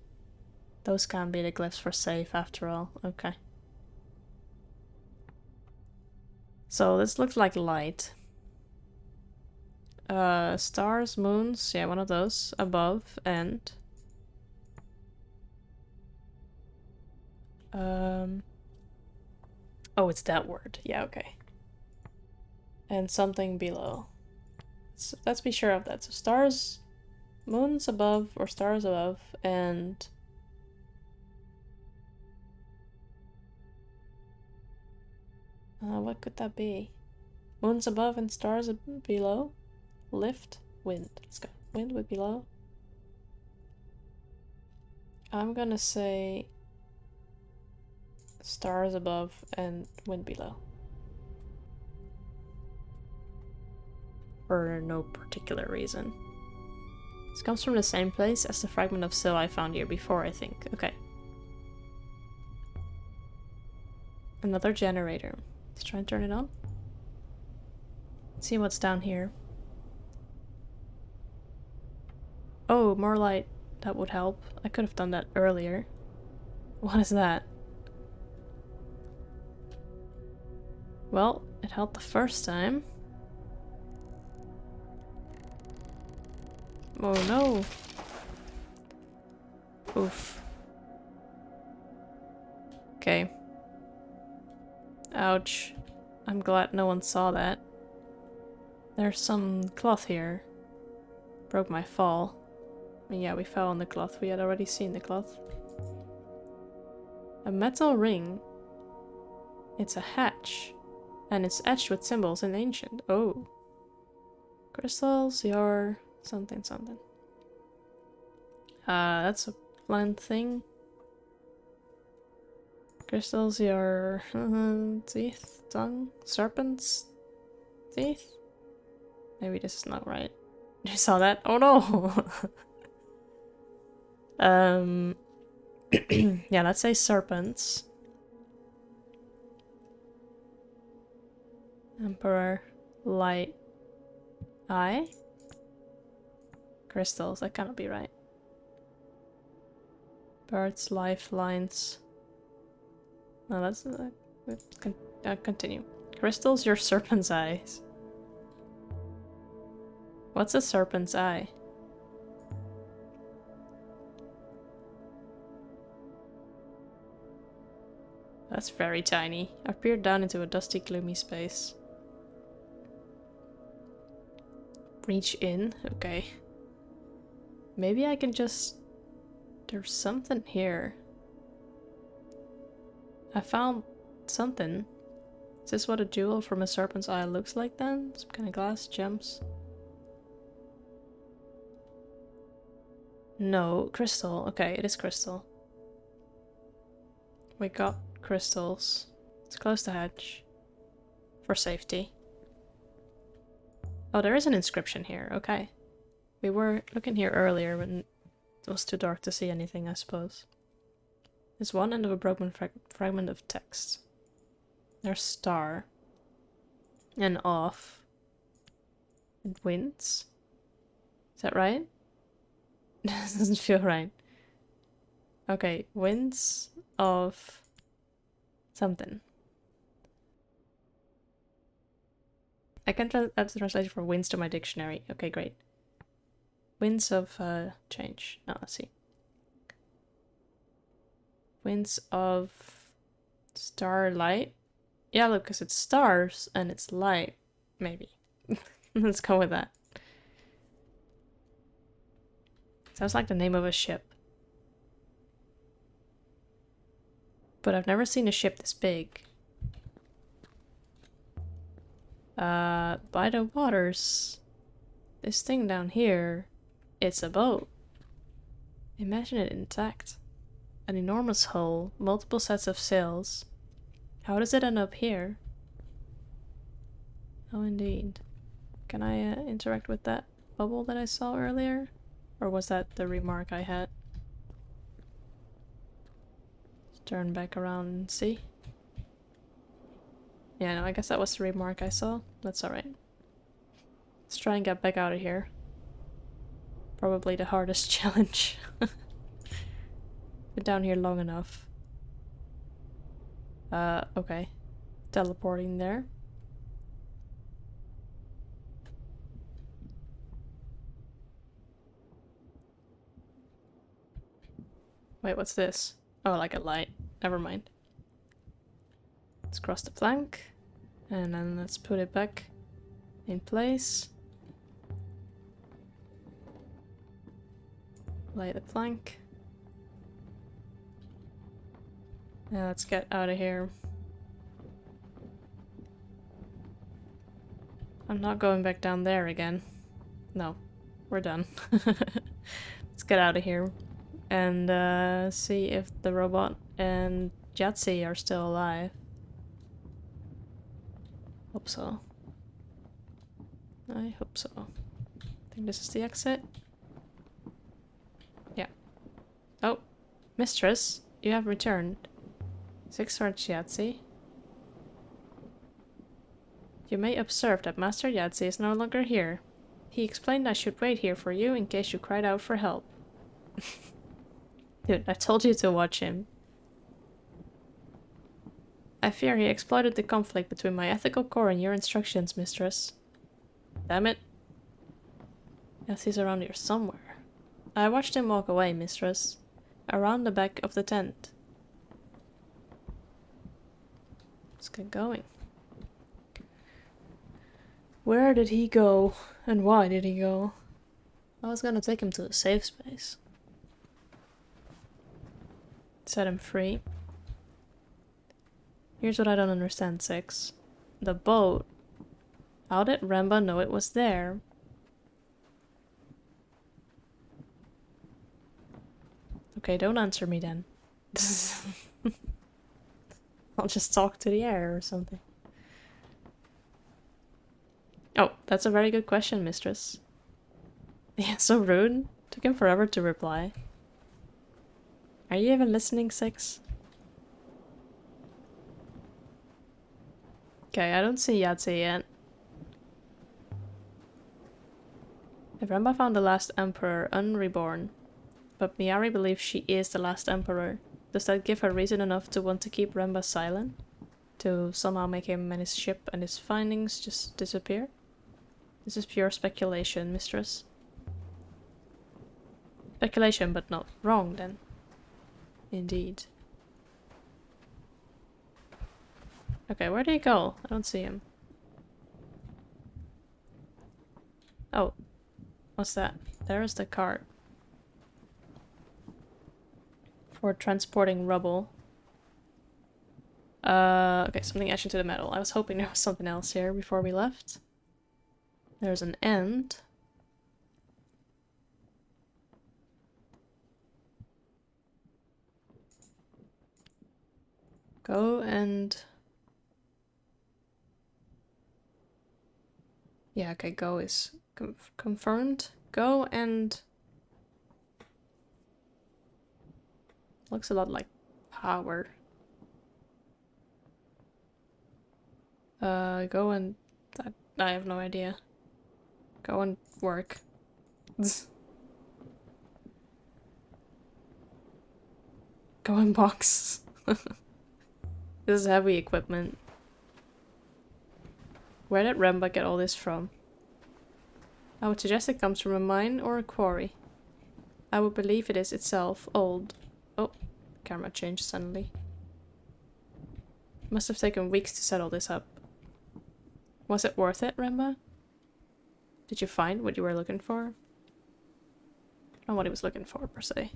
Those can't be the glyphs for safe after all. Okay. So this looks like light. Stars, moons, yeah, one of those. Above, and... Oh, it's that word. Yeah, okay. And something below. So let's be sure of that. So stars, moons above, or stars above, and... what could that be? Moons above and stars below? Lift, wind. Let's go. Wind with below. I'm gonna say stars above and wind below. For no particular reason. This comes from the same place as the fragment of sill I found here before, I think. Okay. Another generator. Let's try and turn it on. Let's see what's down here. Oh, more light. That would help. I could have done that earlier. What is that? Well, it helped the first time. Oh no! Oof. Okay. Ouch. I'm glad no one saw that. There's some cloth here. Broke my fall. I mean, yeah, we fell on the cloth. We had already seen the cloth. A metal ring. It's a hatch. And it's etched with symbols in ancient. Oh. Crystals, your... something something. That's a plant thing. Crystals, your... teeth? Tongue? Serpent's teeth? Maybe this is not right. You saw that? Oh no! Yeah, let's say serpents. Emperor, light, eye, crystals. That cannot be right. Birds, lifelines. No, that's continue. Crystals, your serpent's eyes. What's a serpent's eye? That's very tiny. I peered down into a dusty, gloomy space. Reach in? Okay. Maybe I can just... There's something here. I found something. Is this what a jewel from a serpent's eye looks like then? Some kind of glass, gems? No, crystal. Okay, it is crystal. We got crystals. Let's close the hatch. For safety. Oh, there is an inscription here. Okay. We were looking here earlier when it was too dark to see anything, I suppose. There's one end of a broken fragment of text. There's star. And off. And winds. Is that right? This doesn't feel right. Okay, winds of something. I can add the translation for winds to my dictionary. Okay, great. Winds of change. No, let's see. Winds of starlight. Yeah, look, because it's stars and it's light. Maybe. Let's go with that. Sounds like the name of a ship. But I've never seen a ship this big. By the waters. This thing down here, it's a boat. Imagine it intact. An enormous hull, multiple sets of sails. How does it end up here? Oh, indeed. Can I interact with that bubble that I saw earlier? Or was that the remark I had? Let's turn back around and see. Yeah, no, I guess that was the remark I saw. That's alright. Let's try and get back out of here. Probably the hardest challenge. Been down here long enough. Okay. Teleporting there. Wait, what's this? Oh, like a light. Never mind. Let's cross the plank. And then let's put it back in place. Lay the plank. Now let's get out of here. I'm not going back down there again. No, we're done. Let's get out of here and see if the robot and Jatsi are still alive. Hope so. I hope so. I think this is the exit. Yeah. Oh, mistress, you have returned. 6 Sword Jatsi. You may observe that Master Yahtzee is no longer here. He explained I should wait here for you in case you cried out for help. Dude, I told you to watch him. I fear he exploited the conflict between my ethical core and your instructions, mistress. Damn it. Yahtzee's around here somewhere. I watched him walk away, mistress. Around the back of the tent. Let's get going. Where did he go? And why did he go? I was gonna take him to a safe space. Set him free. Here's what I don't understand, 6. The boat. How did Remba know it was there? Okay, don't answer me then. I'll just talk to the air or something. Oh, that's a very good question, mistress. Yeah, so rude. Took him forever to reply. Are you even listening, 6? Okay, I don't see Yahtzee yet. If Remba found the last emperor unreborn, but Miari believes she is the last emperor, does that give her reason enough to want to keep Remba silent? To somehow make him and his ship and his findings just disappear? This is pure speculation, mistress. Speculation, but not wrong, then. Indeed. Okay, where did he go? I don't see him. Oh. What's that? There is the cart. for transporting rubble. Okay, something etched into the metal. I was hoping there was something else here before we left. There's an end. Go and... Yeah, okay, go is confirmed. Go and... Looks a lot like power. Go and... I have no idea. Go and work. Go and box. This is heavy equipment. Where did Remba get all this from? I would suggest it comes from a mine or a quarry. I would believe it is itself old. Oh, camera changed suddenly. Must have taken weeks to set all this up. Was it worth it, Remba? Did you find what you were looking for? I don't know what he was looking for, per se.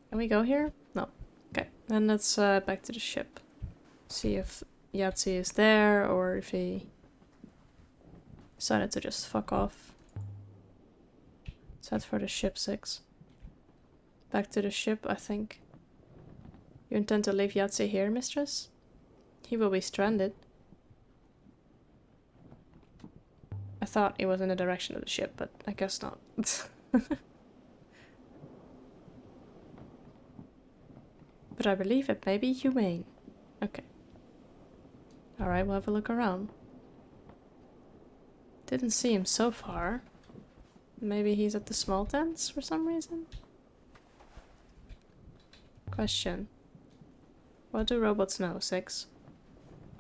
Can we go here? No. Okay, then let's back to the ship. See if Yahtzee is there, or if he decided to just fuck off. Let's head for the ship 6. Back to the ship, I think. You intend to leave Yahtzee here, mistress? He will be stranded. I thought he was in the direction of the ship, but I guess not. But I believe it may be humane. Okay. Alright, we'll have a look around. Didn't see him so far. Maybe he's at the small tents for some reason? Question. What do robots know, 6?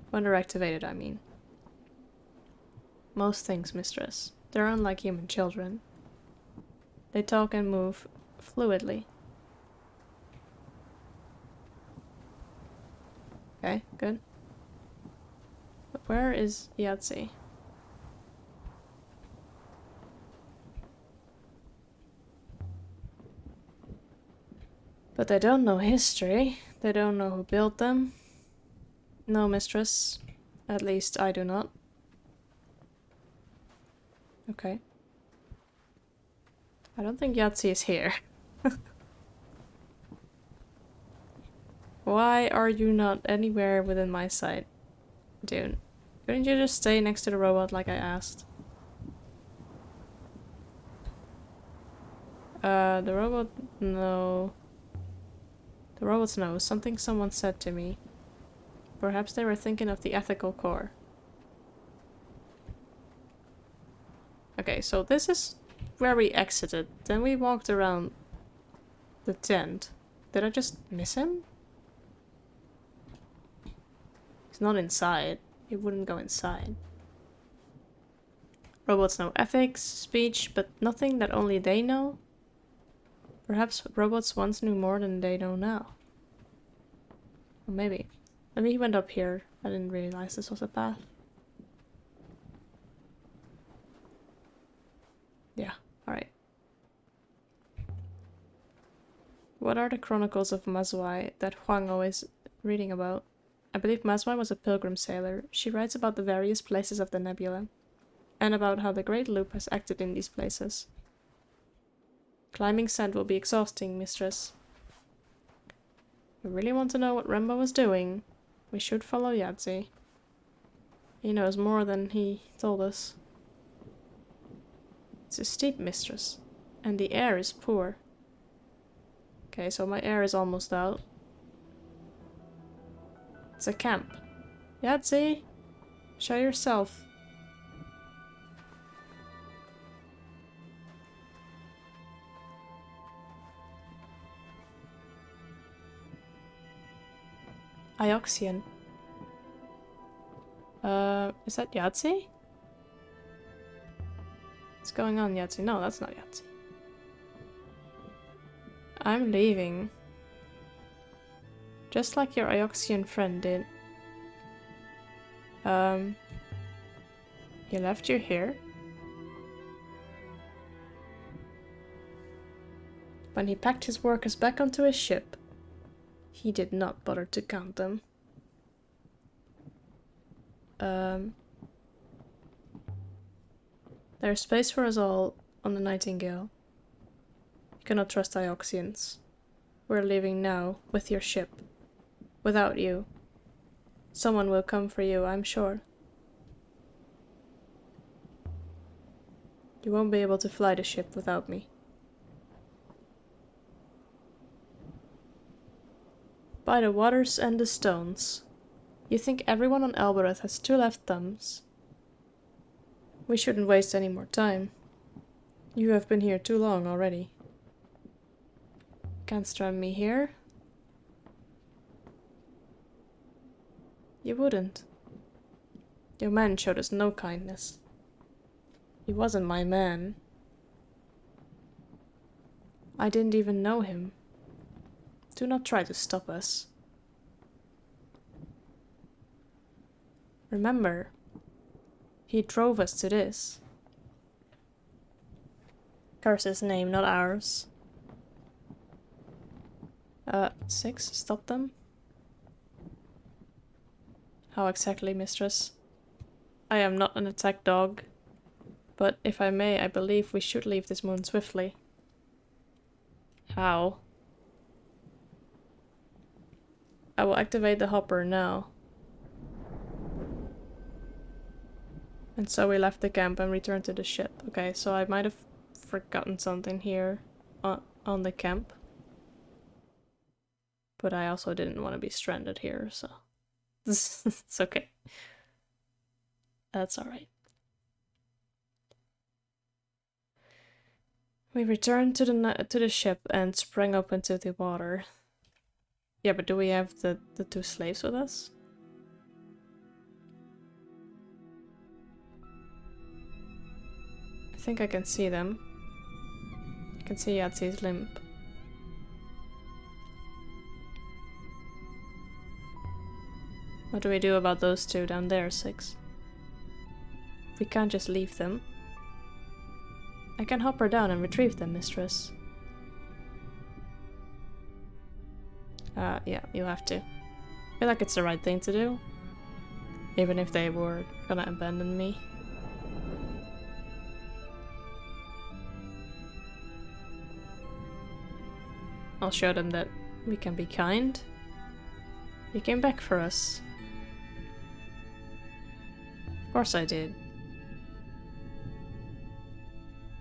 When they're activated, I mean. Most things, mistress. They're unlike human children. They talk and move fluidly. Okay, good. But where is Yahtzee? But they don't know history. They don't know who built them. No, mistress. At least I do not. Okay. I don't think Yahtzee is here. Why are you not anywhere within my sight? Dude, couldn't you just stay next to the robot like I asked? The robot... No. The robots know something someone said to me. Perhaps they were thinking of the ethical core. Okay, so this is where we exited. Then we walked around the tent. Did I just miss him? He's not inside. He wouldn't go inside. Robots know ethics, speech, but nothing that only they know? Perhaps robots once knew more than they know now. Or maybe. Maybe he went up here. I didn't realize this was a path. Yeah, alright. What are the chronicles of Mazwai that Huang is reading about? I believe Mazwai was a pilgrim sailor. She writes about the various places of the nebula, and about how the Great Loop has acted in these places. Climbing sand will be exhausting, mistress. We really want to know what Remba was doing. We should follow Yahtzee. He knows more than he told us. It's a steep, mistress, and the air is poor. Okay, so my air is almost out. It's a camp. Yahtzee, show yourself. Ioxian. Is that Yahtzee? What's going on, Yahtzee? No, that's not Yahtzee. I'm leaving. Just like your Ioxian friend did. He left you here? When he packed his workers back onto his ship, he did not bother to count them. There's space for us all on the Nightingale. You cannot trust Ioxians. We're leaving now, with your ship. Without you. Someone will come for you, I'm sure. You won't be able to fly the ship without me. By the waters and the stones. You think everyone on Elbereth has 2 left thumbs. We shouldn't waste any more time. You have been here too long already. Can't strand me here. You wouldn't. Your man showed us no kindness. He wasn't my man. I didn't even know him. Do not try to stop us. Remember, he drove us to this. Curse his name, not ours. 6, stop them. How exactly, mistress? I am not an attack dog, but if I may, I believe we should leave this moon swiftly. How? I will activate the hopper now. And so we left the camp and returned to the ship. Okay, so I might have forgotten something here on the camp. But I also didn't want to be stranded here, so it's okay. That's alright. We returned to the ship and sprang up into the water. Yeah, but do we have the 2 slaves with us? I think I can see them. I can see Yatsi's limp. What do we do about those 2 down there, 6? We can't just leave them. I can hop her down and retrieve them, mistress. Yeah, you'll have to. I feel like it's the right thing to do. Even if they were gonna abandon me. I'll show them that we can be kind. You came back for us. Of course I did.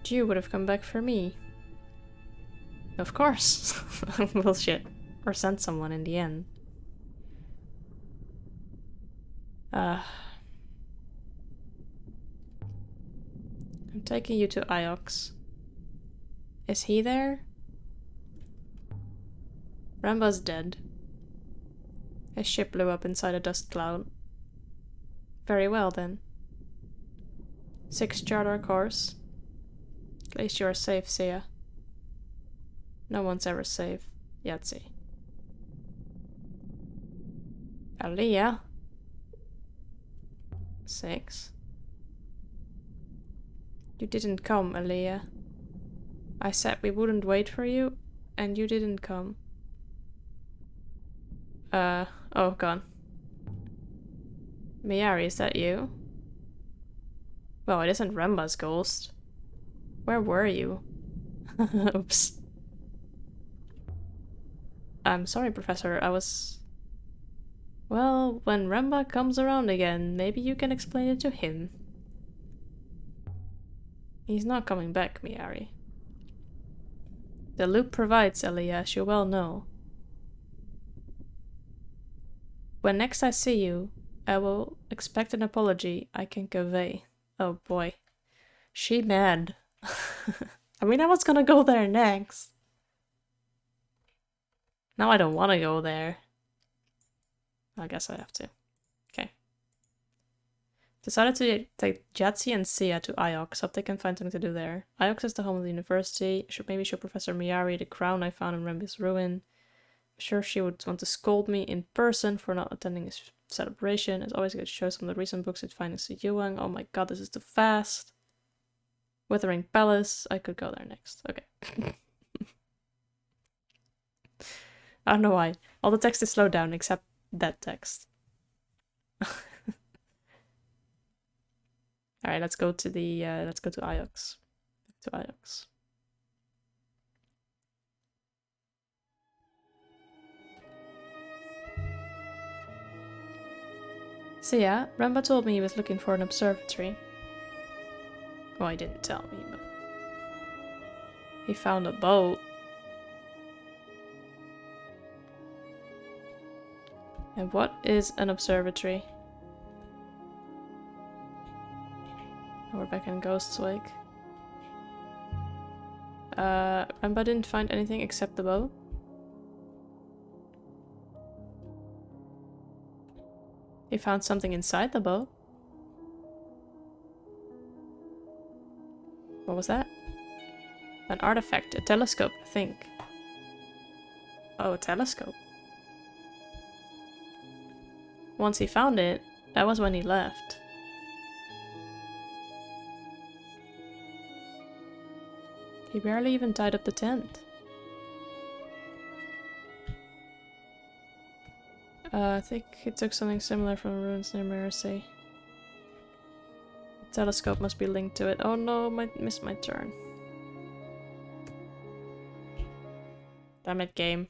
You would have come back for me. Of course. Bullshit. Or sent someone in the end. I'm taking you to Iox. Is he there? Ramba's dead. His ship blew up inside a dust cloud. Very well then. 6 charter course. At least you are safe, Sia. No one's ever safe. Yahtzee. Aliyah. 6. You didn't come, Aliyah. I said we wouldn't wait for you, and you didn't come. Oh, gone. Miyari, is that you? Well, it isn't Remba's ghost. Where were you? Oops. I'm sorry, Professor, I was... Well, when Remba comes around again, maybe you can explain it to him. He's not coming back, Miyari. The loop provides, Elia, as you well know. When next I see you, I will expect an apology I can convey. Oh boy. She mad. I mean, I was gonna go there next. Now I don't want to go there. I guess I have to. Okay. Decided to take Jatsi and Sia to Iox. Hope they can find something to do there. Iox is the home of the university. Maybe show Professor Miyari the crown I found in Rembi's ruin. I'm sure she would want to scold me in person for not attending his celebration. It's always good to show some of the recent books at Finest to Yuang. Oh my god, this is too fast. Withering Palace. I could go there next. Okay. I don't know why. All the text is slowed down except that text. Alright, let's go to the let's go to Iox. To Iox. So yeah, Ramba told me he was looking for an observatory. Well, he didn't tell me, but he found a boat. And what is an observatory? We're back in Ghost's Wake. Ramba didn't find anything except the boat. He found something inside the boat. What was that? An artifact, a telescope, I think. Oh, a telescope. Once he found it, that was when he left. He barely even tied up the tent. I think he took something similar from ruins near Mercy. The telescope must be linked to it. Oh no, missed my turn. Damn it, game.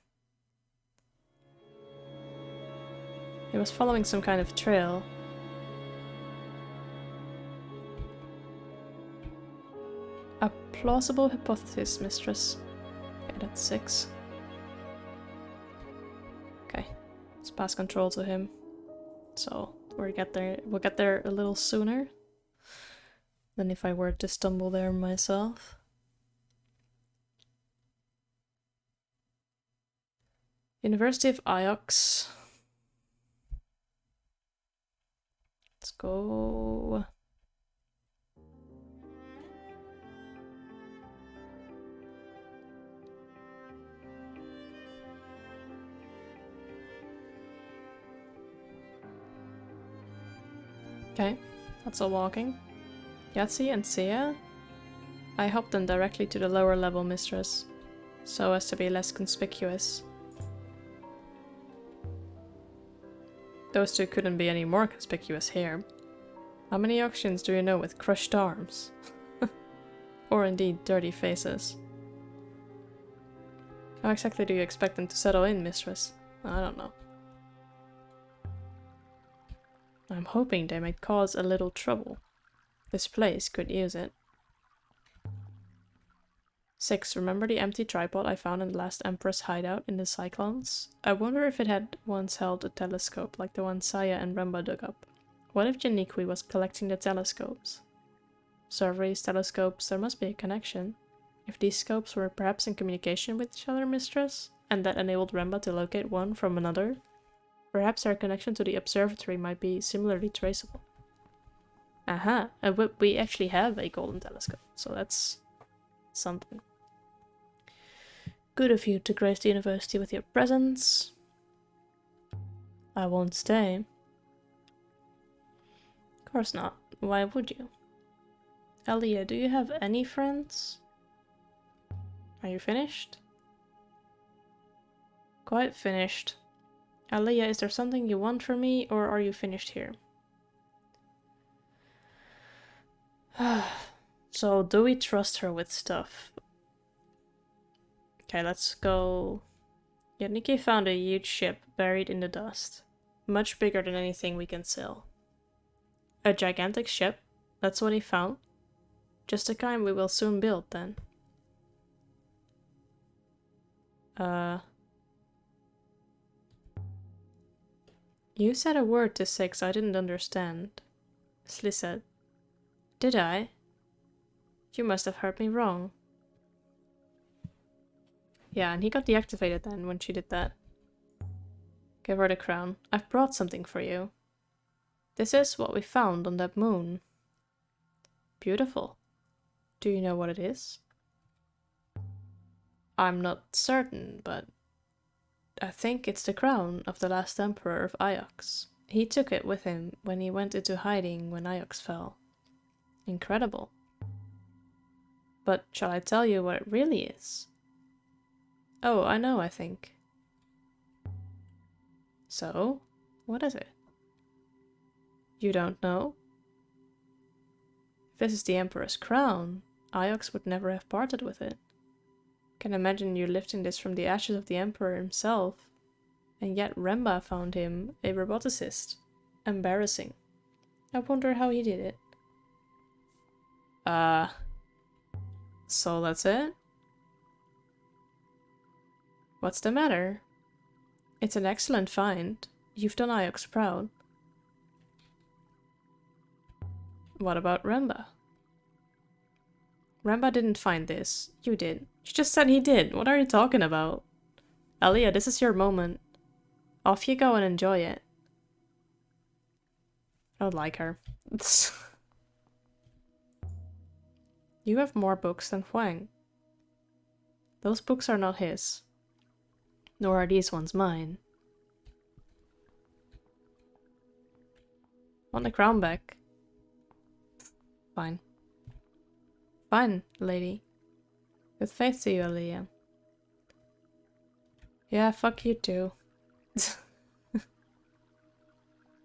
He was following some kind of trail. A plausible hypothesis, mistress. Okay, that's 6. Okay, let's pass control to him. So we'll get there a little sooner than if I were to stumble there myself. University of Iox. Let's go. Okay, that's all walking. Yahtzee and Sia? I helped them directly to the lower level mistress, so as to be less conspicuous. Those two couldn't be any more conspicuous here. How many auctions do you know with crushed arms? Or indeed dirty faces? How exactly do you expect them to settle in, mistress? I don't know. I'm hoping they might cause a little trouble. This place could use it. 6. Remember the empty tripod I found in the last Empress hideout in the Cyclones? I wonder if it had once held a telescope like the one Saya and Remba dug up. What if Janiqui was collecting the telescopes? Surveys, telescopes, there must be a connection. If these scopes were perhaps in communication with each other, mistress, and that enabled Remba to locate one from another, perhaps our connection to the observatory might be similarly traceable. Aha, we actually have a golden telescope, so that's something. Good of you to grace the university with your presence. I won't stay. Of course not. Why would you? Elia, do you have any friends? Are you finished? Quite finished. Elia, is there something you want from me, or are you finished here? So, do we trust her with stuff? Okay, let's go. Yeah, Nikki found a huge ship buried in the dust. Much bigger than anything we can sail. A gigantic ship? That's what he found? Just the kind we will soon build, then. You said a word to 6 I didn't understand. Sli said. Did I? You must have heard me wrong. Yeah, and he got deactivated then when she did that. Give her the crown. I've brought something for you. This is what we found on that moon. Beautiful. Do you know what it is? I'm not certain, but I think it's the crown of the last emperor of Iox. He took it with him when he went into hiding when Iox fell. Incredible. But shall I tell you what it really is? Oh, I know, I think. So, what is it? You don't know? If this is the Emperor's crown, Iox would never have parted with it. Can imagine you lifting this from the ashes of the Emperor himself. And yet Remba found him a roboticist. Embarrassing. I wonder how he did it. So that's it? What's the matter? It's an excellent find. You've done Iox proud. What about Remba? Remba didn't find this. You did. You just said he did. What are you talking about? Alia, this is your moment. Off you go and enjoy it. I don't like her. You have more books than Huang. Those books are not his. Nor are these ones mine. Want the crown back? Fine. Fine, lady. With faith to you, Aaliyah. Yeah, fuck you too.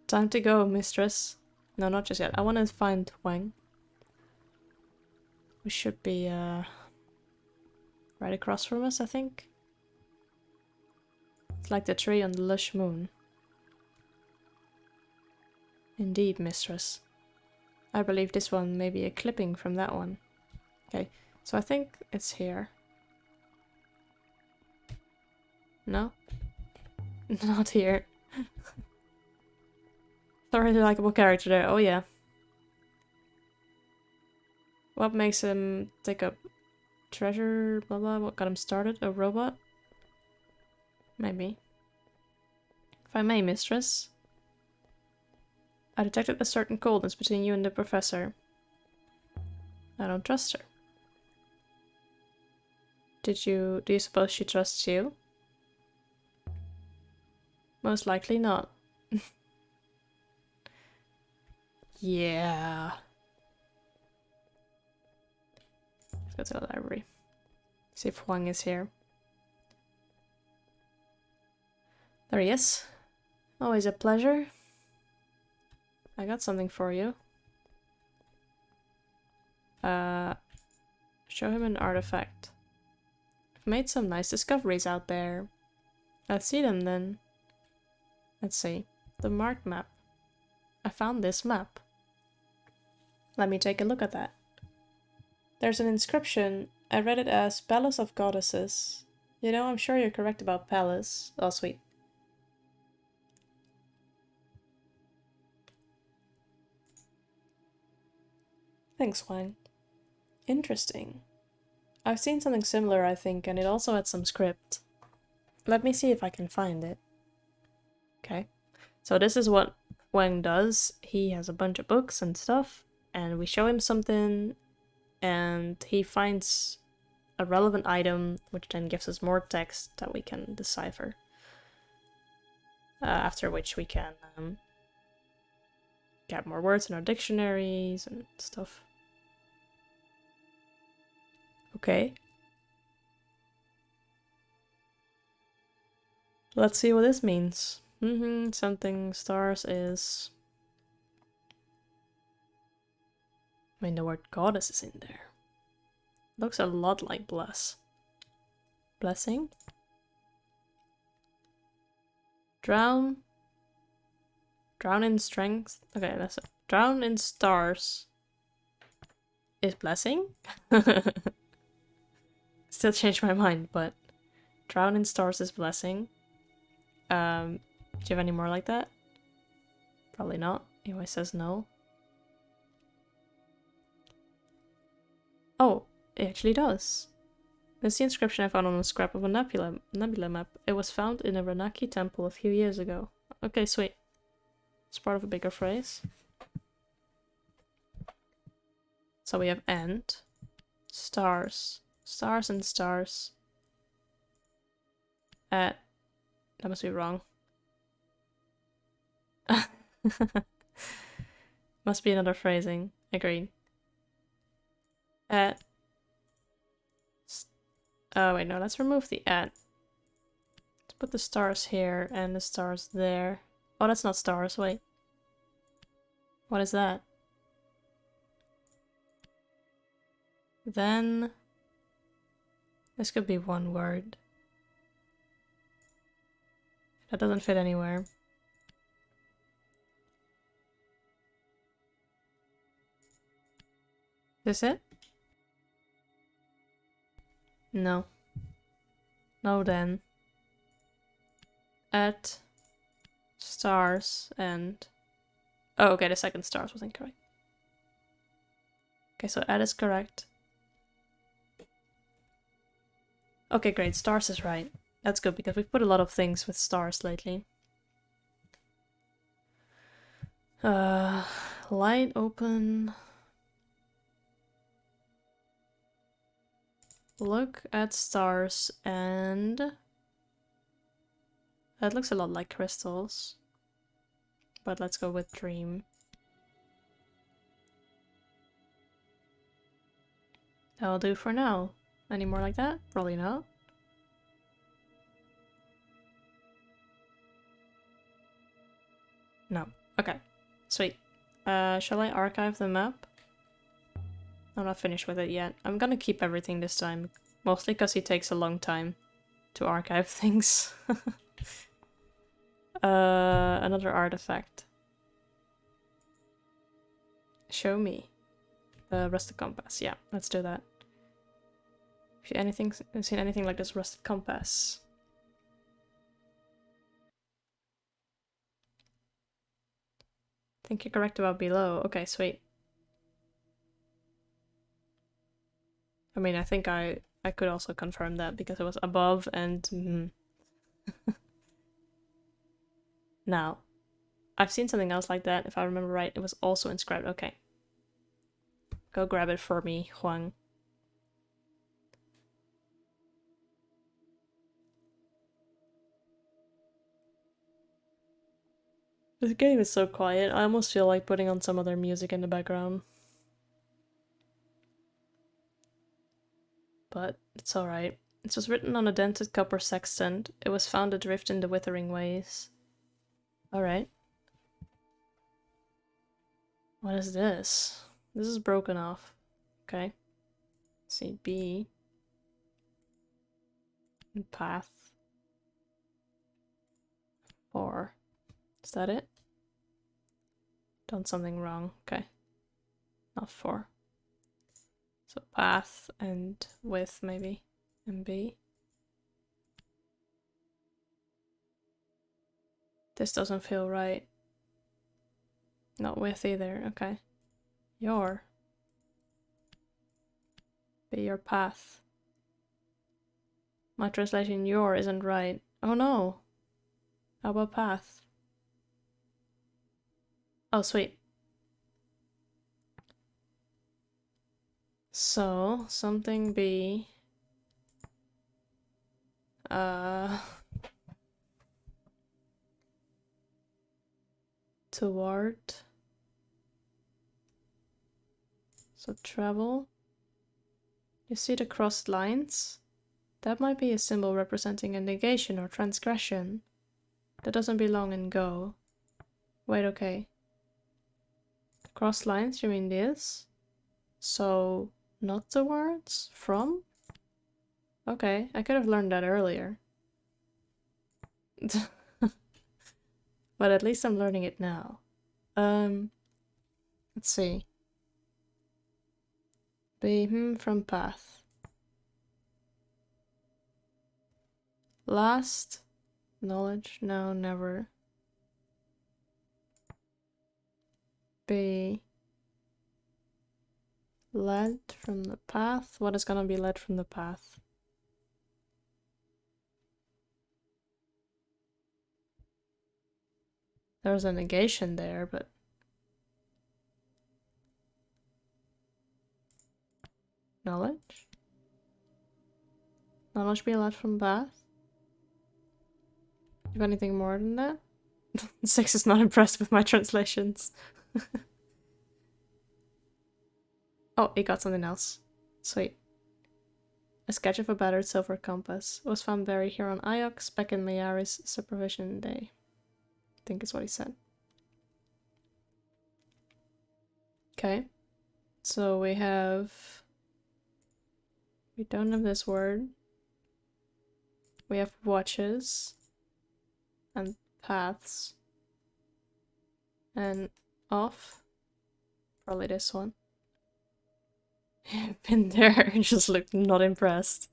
Time to go, mistress. No, not just yet. I want to find Wang. We should be right across from us, I think. It's like the tree on the lush moon. Indeed, mistress. I believe this one may be a clipping from that one. Okay, so I think it's here. No? Not here. Not really likable character there. Oh yeah. What makes him take up treasure, blah blah, what got him started? A robot? Maybe. If I may, mistress. I detected a certain coldness between you and the professor. I don't trust her. Do you suppose she trusts you? Most likely not. Yeah. Let's go to the library. See if Huang is here. There he is. Always a pleasure. I got something for you. Show him an artifact. I've made some nice discoveries out there. Let's see them then. Let's see. The marked map. I found this map. Let me take a look at that. There's an inscription. I read it as Palace of Goddesses. You know, I'm sure you're correct about palace. Oh, sweet. Thanks, Wang. Interesting. I've seen something similar, I think, and it also had some script. Let me see if I can find it. Okay. So this is what Wang does. He has a bunch of books and stuff, and we show him something, and he finds a relevant item, which then gives us more text that we can decipher. After which we can get more words in our dictionaries and stuff. Okay. Let's see what this means. Something stars is... I mean, the word goddess is in there. Looks a lot like bless. Blessing? Drown. Drown in strength. Okay, that's it. Drown in stars is blessing? Still changed my mind, but drown in stars is blessing. Do you have any more like that? Probably not. He always says no. Oh, it actually does. It's the inscription I found on a scrap of a nebula map. It was found in a Renaki temple a few years ago. Okay, sweet. It's part of a bigger phrase. So we have and, stars, stars and stars. At, that must be wrong. Must be another phrasing. Agreed. At. Oh wait, no, let's remove the at. Let's Put the stars here and the stars there. Oh, that's not stars, wait. What is that? Then... this could be one word. That doesn't fit anywhere. This it? No. No then. Add stars and... oh, okay, the second stars was incorrect. Okay, so add is correct. Okay, great, stars is right. That's good, because we've put a lot of things with stars lately. Light open. Look at stars and... that looks a lot like crystals. But let's go with dream. That'll do for now. Any more like that? Probably not. No. Okay. Sweet. Shall I archive the map? I'm not finished with it yet. I'm gonna keep everything this time. Mostly because he takes a long time to archive things. Another artifact. Show me. The rusted compass. Yeah, let's do that. Have you seen anything like this rusted compass? I think you're correct about below. Okay, sweet. I mean, I think I could also confirm that because it was above and... Now, I've seen something else like that. If I remember right, it was also inscribed. Okay. Go grab it for me, Huang. This game is so quiet. I almost feel like putting on some other music in the background. But it's alright. It was written on a dented copper sextant. It was found adrift in the withering ways. Alright. What is this? This is broken off. Okay. Let's see, B. And path. 4. Is that it? Done something wrong. Okay. Not 4. So path and width maybe. And B. This doesn't feel right. Not width either. Okay. Your. Be your path. My translation your isn't right. Oh no. How about path? Oh, sweet. So, something B. Toward. So travel. You see the crossed lines? That might be a symbol representing a negation or transgression. That doesn't belong in Go. Wait, okay. Crossed lines, you mean this? So, not towards? From? Okay, I could have learned that earlier. But at least I'm learning it now. Let's see. Be from path. Last knowledge? No, never. Be led from the path. What is gonna be led from the path? There's a negation there, but knowledge? Knowledge be led from path? You got anything more than that? 6 is not impressed with my translations. Oh, he got something else. Sweet. A sketch of a battered silver compass. It was found buried here on Iox back in Mayari's supervision day. I think is what he said. Okay. So we don't have this word. We have watches and paths and off. Probably this one. Been there, just looked not impressed.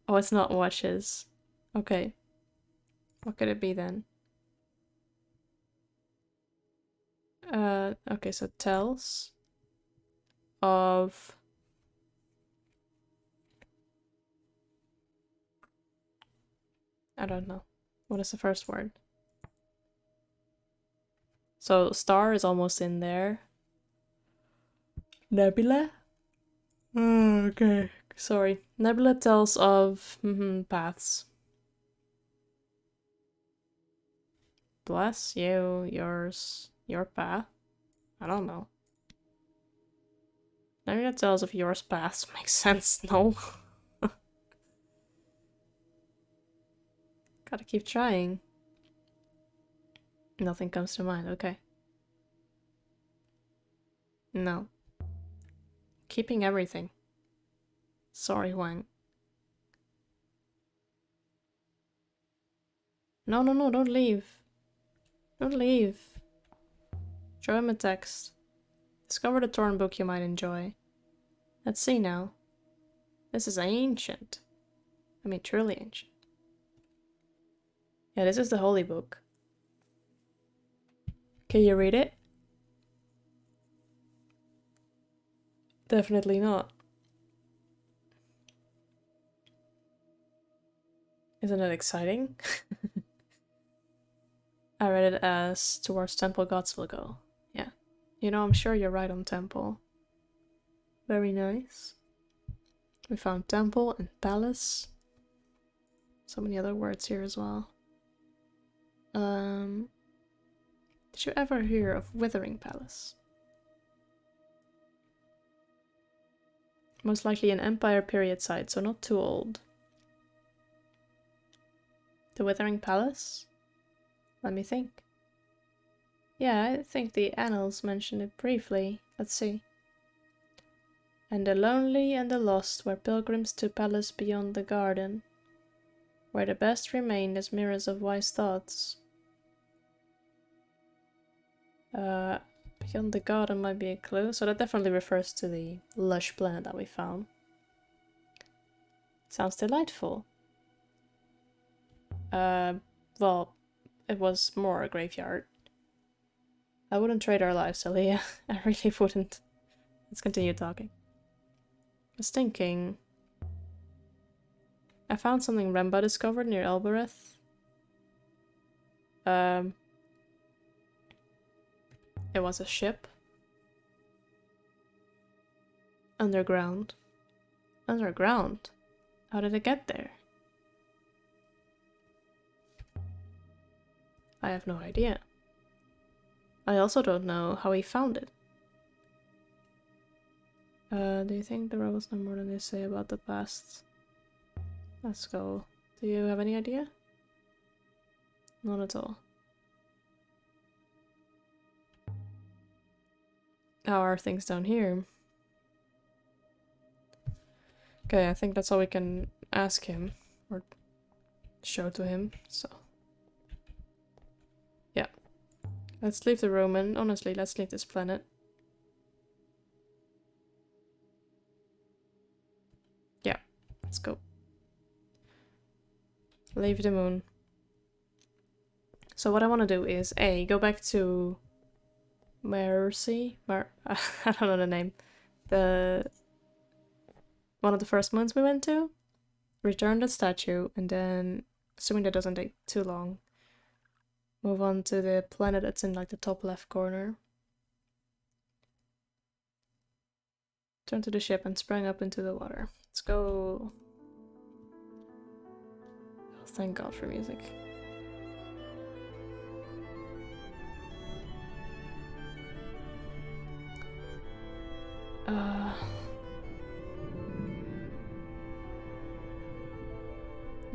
Oh, it's not watches. Okay. What could it be then? Okay, so tells of I don't know. What is the first word? So star is almost in there. Nebula? Oh, okay. Sorry. Nebula tells of paths. Bless you, yours, your path. I don't know. Nebula tells of yours paths. Makes sense, no? Gotta keep trying. Nothing comes to mind, okay. No. Keeping everything. Sorry, Wang. No, no, no, don't leave. Don't leave. Show him a text. Discover the torn book you might enjoy. Let's see now. This is ancient. I mean, truly ancient. Yeah, this is the holy book. Can you read it? Definitely not. Isn't it exciting? I read it as towards temple gods will go. Yeah. You know, I'm sure you're right on temple. Very nice. We found temple and palace. So many other words here as well. Did you ever hear of Withering Palace? Most likely an Empire period site, so not too old. The Withering Palace? Let me think. Yeah, I think the annals mention it briefly. Let's see. And the lonely and the lost were pilgrims to palace beyond the garden, where the best remained as mirrors of wise thoughts. Beyond the garden might be a clue, so that definitely refers to the lush planet that we found. Sounds delightful. Well, it was more a graveyard. I wouldn't trade our lives, Aaliyah. I really wouldn't. Let's continue talking. I was thinking... I found something Remba discovered near Elbereth. It was a ship. Underground. Underground? How did it get there? I have no idea. I also don't know how he found it. Do you think the rebels know more than they say about the past? Let's go. Do you have any idea? Not at all. How are things down here? Okay, I think that's all we can ask him. Or show to him, so... Yeah. Let's leave the room, and honestly, let's leave this planet. Yeah, let's go. Leave the moon. So what I want to do is, A, go back to... I don't know the name. One of the first moons we went to. Return the statue, and then, assuming that doesn't take too long, move on to the planet that's in like the top left corner. Turn to the ship and sprang up into the water. Let's go. Oh, thank God for music.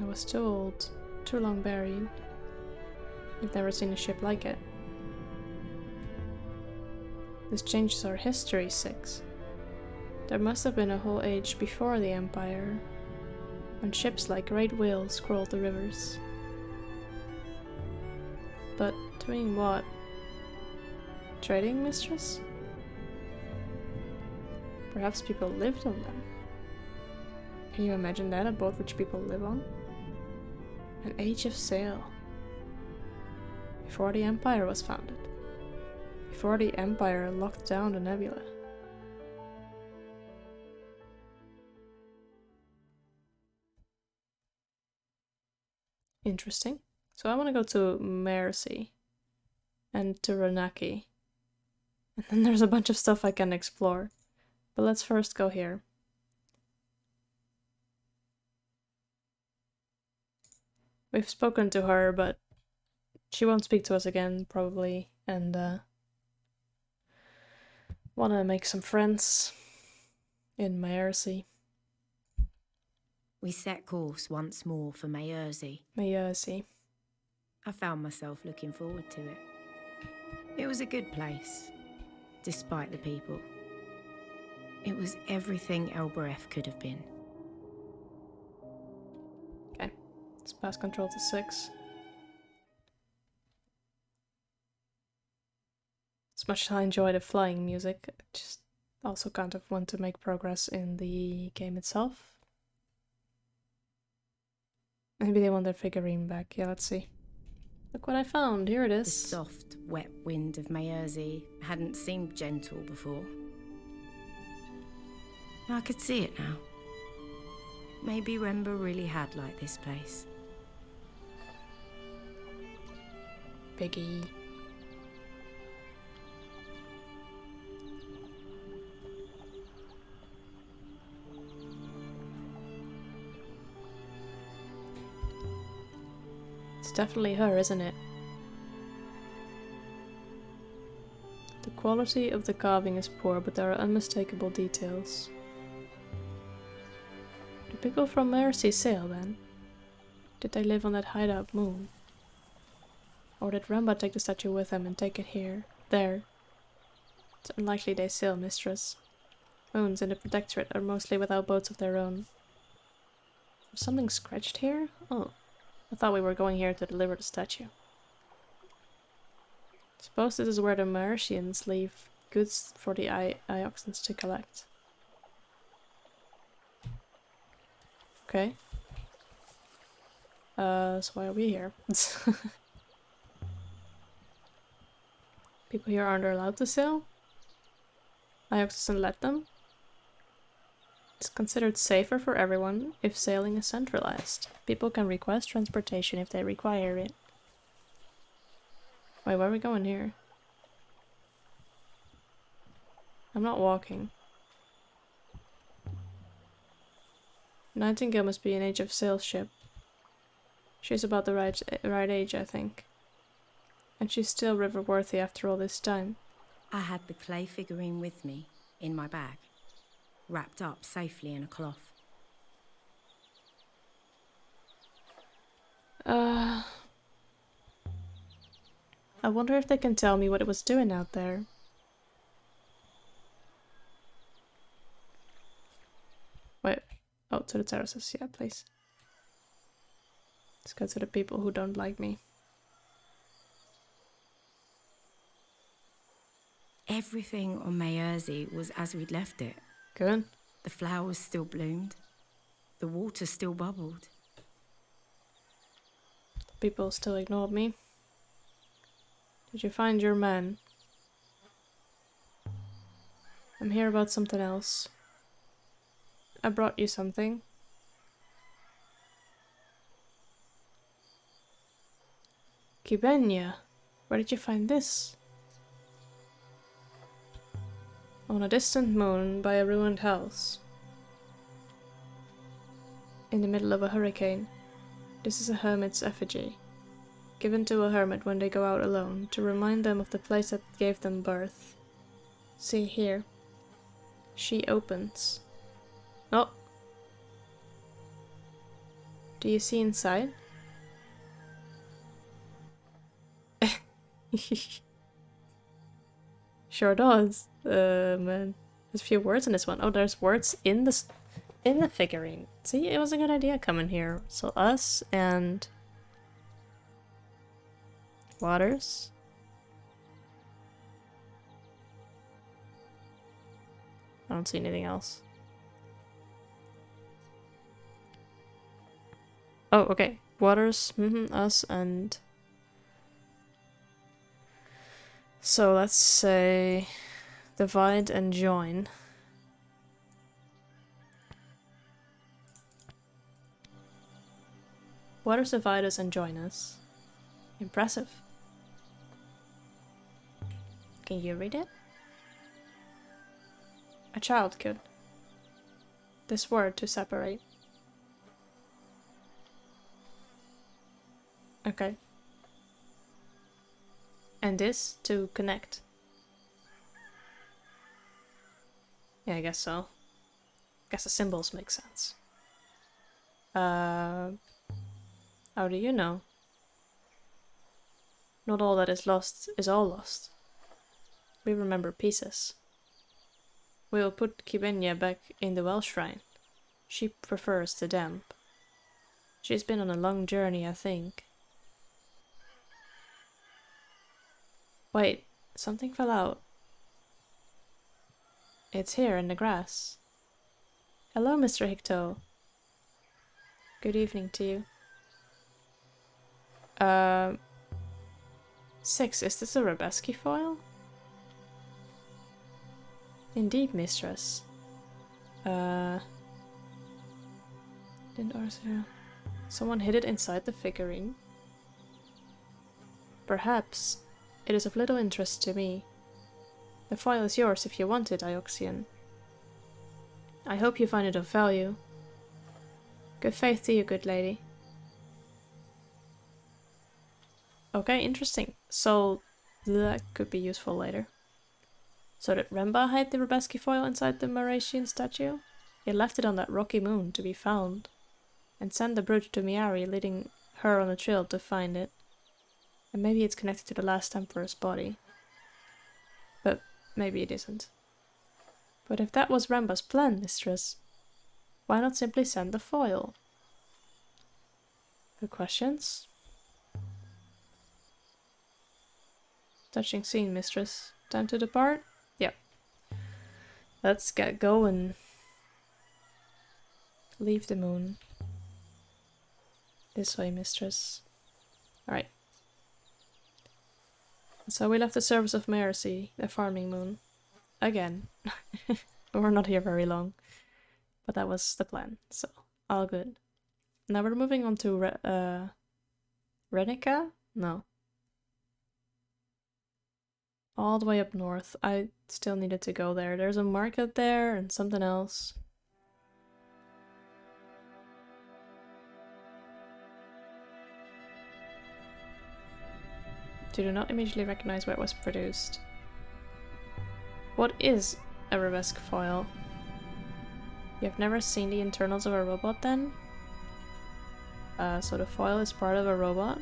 I was too old, too long buried. I've never seen a ship like it. This changes our history, 6. There must have been a whole age before the Empire, when ships like great whales scrolled the rivers. But doing what? Trading, mistress? Perhaps people lived on them. Can you imagine that, a boat which people live on? An age of sail. Before the Empire was founded. Before the Empire locked down the nebula. Interesting. So I want to go to Mercy and to Ranaki. And then there's a bunch of stuff I can explore. But let's first go here. We've spoken to her, but she won't speak to us again, probably. And want to make some friends in Mercy. We set course once more for Mayersey. Mercy. I found myself looking forward to it. It was a good place, despite the people. It was everything Elbereth could have been. Okay, let's pass control to 6. As much as I enjoy the flying music, I just also kind of want to make progress in the game itself. Maybe they want their figurine back. Yeah, let's see. Look what I found. Here it is. The soft, wet wind of Mayersey hadn't seemed gentle before. I could see it now. Maybe Remba really had liked this place. Piggy. It's definitely her, isn't it? The quality of the carving is poor, but there are unmistakable details. Do people from Mercy sail then? Did they live on that hideout moon? Or did Ramba take the statue with him and take it here? There. It's unlikely they sail, mistress. Moons in the Protectorate are mostly without boats of their own. Is something scratched here? Oh. I thought we were going here to deliver the statue. Suppose this is where the Martians leave goods for the Ioxans to collect. Okay. So why are we here? People here aren't allowed to sail? Iox doesn't let them? It's considered safer for everyone if sailing is centralized. People can request transportation if they require it. Wait, where are we going here? I'm not walking. Nightingale must be an Age of Sail ship. She's about the right age, I think. And she's still river-worthy after all this time. I had the clay figurine with me, in my bag, wrapped up safely in a cloth. I wonder if they can tell me what it was doing out there. Wait. Oh, to the terraces. Yeah, please. Let's go to the people who don't like me. Everything on Mayersey was as we'd left it. Good. The flowers still bloomed. The water still bubbled. People still ignored me. Did you find your man? I'm here about something else. I brought you something. Kibenya, where did you find this? On a distant moon by a ruined house. In the middle of a hurricane. This is a hermit's effigy. Given to a hermit when they go out alone, to remind them of the place that gave them birth. See here. She opens. Oh! Do you see inside? Sure does. Man. There's a few words in this one. Oh, there's words in this in the figurine. See, it was a good idea coming here. So us and Waters. I don't see anything else. Oh, okay. Waters, us, and... So let's say... divide and join. Waters divide us and join us. Impressive. Can you read it? A child could. This word to separate. Okay. And this to connect. Yeah, I guess so. Guess the symbols make sense. How do you know? Not all that is lost is all lost. We remember pieces. We will put Kibenya back in the well shrine. She prefers the damp. She's been on a long journey, I think. Wait, something fell out. It's here in the grass. Hello, Mr. Hicto. Good evening to you. 6, is this a Rabeski foil? Indeed, mistress. Didn't Arthur... Someone hid it inside the figurine. Perhaps. It is of little interest to me. The foil is yours if you want it, Ioxian. I hope you find it of value. Good faith to you, good lady. Okay, interesting. So that could be useful later. So did Remba hide the Rabeski foil inside the Mauritian statue? He left it on that rocky moon to be found, and sent the brooch to Miari, leading her on a trail to find it. And maybe it's connected to the last emperor's body. But maybe it isn't. But if that was Remba's plan, mistress, why not simply send the foil? Good questions. Touching scene, mistress. Time to depart? Yep. Let's get going. Leave the moon. This way, mistress. Alright. So we left the service of Mercy, the farming moon. Again. We're not here very long. But that was the plan, so all good. Now we're moving on to Renica? No. All the way up north. I still needed to go there. There's a market there and something else. Do not immediately recognize where it was produced. What is a Rabesk foil? You have never seen the internals of a robot then? So the foil is part of a robot?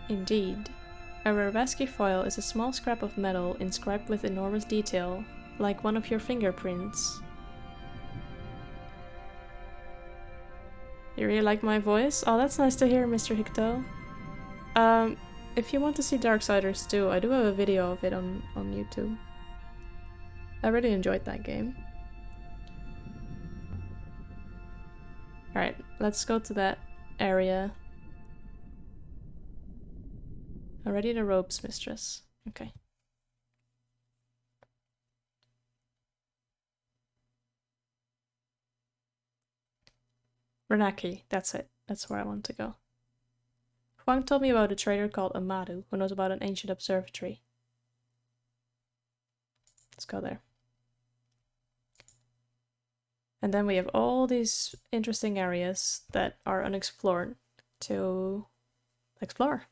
Indeed. A Rabeski foil is a small scrap of metal inscribed with enormous detail, like one of your fingerprints. You really like my voice? Oh, that's nice to hear, Mr. Hicto. If you want to see Darksiders 2, I do have a video of it on YouTube. I really enjoyed that game. Alright, let's go to that area. Already the ropes, mistress. Okay. Renaki, that's it. That's where I want to go. Huang told me about a trader called Amadu, who knows about an ancient observatory. Let's go there. And then we have all these interesting areas that are unexplored to explore.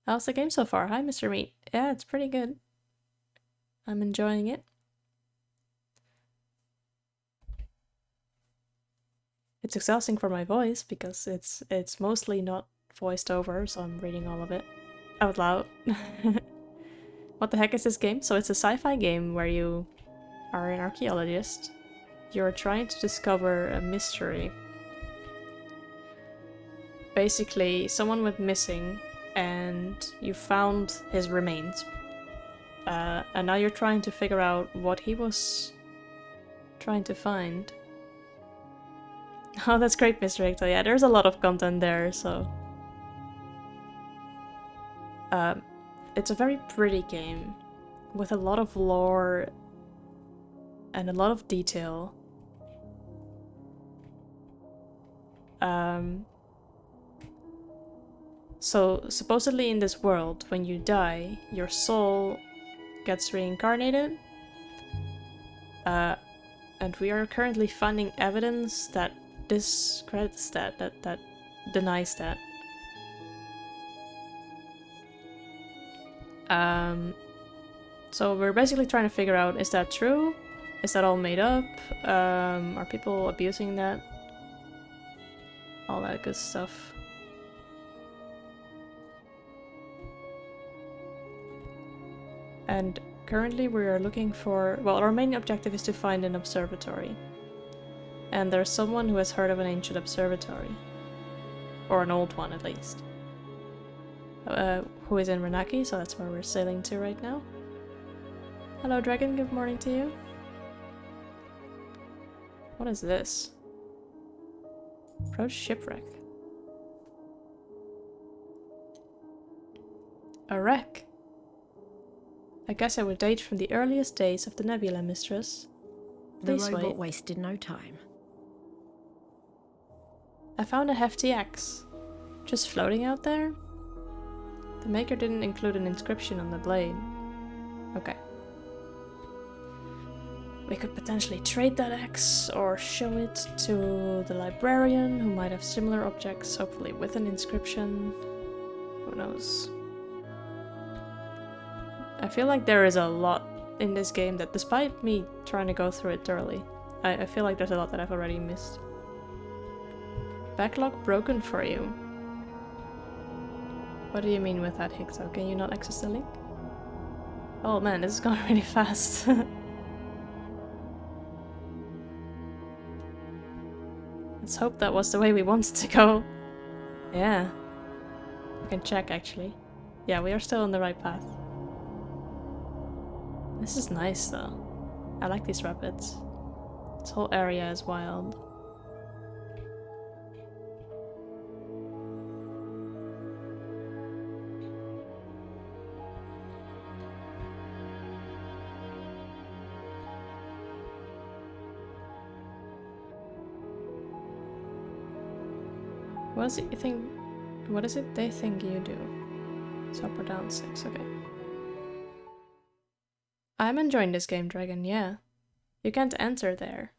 How's the game so far? Hi, Mr. Meat. Yeah, it's pretty good. I'm enjoying it. It's exhausting for my voice because it's mostly not voiced over, so I'm reading all of it out loud. What the heck is this game? So it's a sci-fi game where you are an archaeologist. You're trying to discover a mystery. Basically, someone went missing and you found his remains. And now you're trying to figure out what he was trying to find. Oh, that's great, Mr. Hector. Yeah, there's a lot of content there, so... it's a very pretty game, with a lot of lore and a lot of detail. So, supposedly in this world, when you die, your soul gets reincarnated. And we are currently finding evidence that discredits that denies that. So we're basically trying to figure out, is that true? Is that all made up? Are people abusing that? All that good stuff. And currently we are looking for... Well, our main objective is to find an observatory. And there's someone who has heard of an ancient observatory. Or an old one, at least. Who is in Renaki, so that's where we're sailing to right now. Hello, Dragon. Good morning to you. What is this? Approach shipwreck. A wreck. I guess I would date from the earliest days of the Nebula, Mistress. Please The robot wait. wasted no time. I found a hefty axe. Just floating out there? The maker didn't include an inscription on the blade. Okay. We could potentially trade that axe or show it to the librarian who might have similar objects, hopefully with an inscription. Who knows? I feel like there is a lot in this game that, despite me trying to go through it thoroughly, I feel like there's a lot that I've already missed. Backlog broken for you. What do you mean with that, Hicto? Can you not access the link? Oh man, this is going really fast. Let's hope that was the way we wanted to go. Yeah. We can check, actually. Yeah, we are still on the right path. This is nice, though. I like these rapids. This whole area is wild. What is it you think? What is it they think you do? It's up or down 6, okay. I'm enjoying this game, Dragon, yeah. You can't enter there.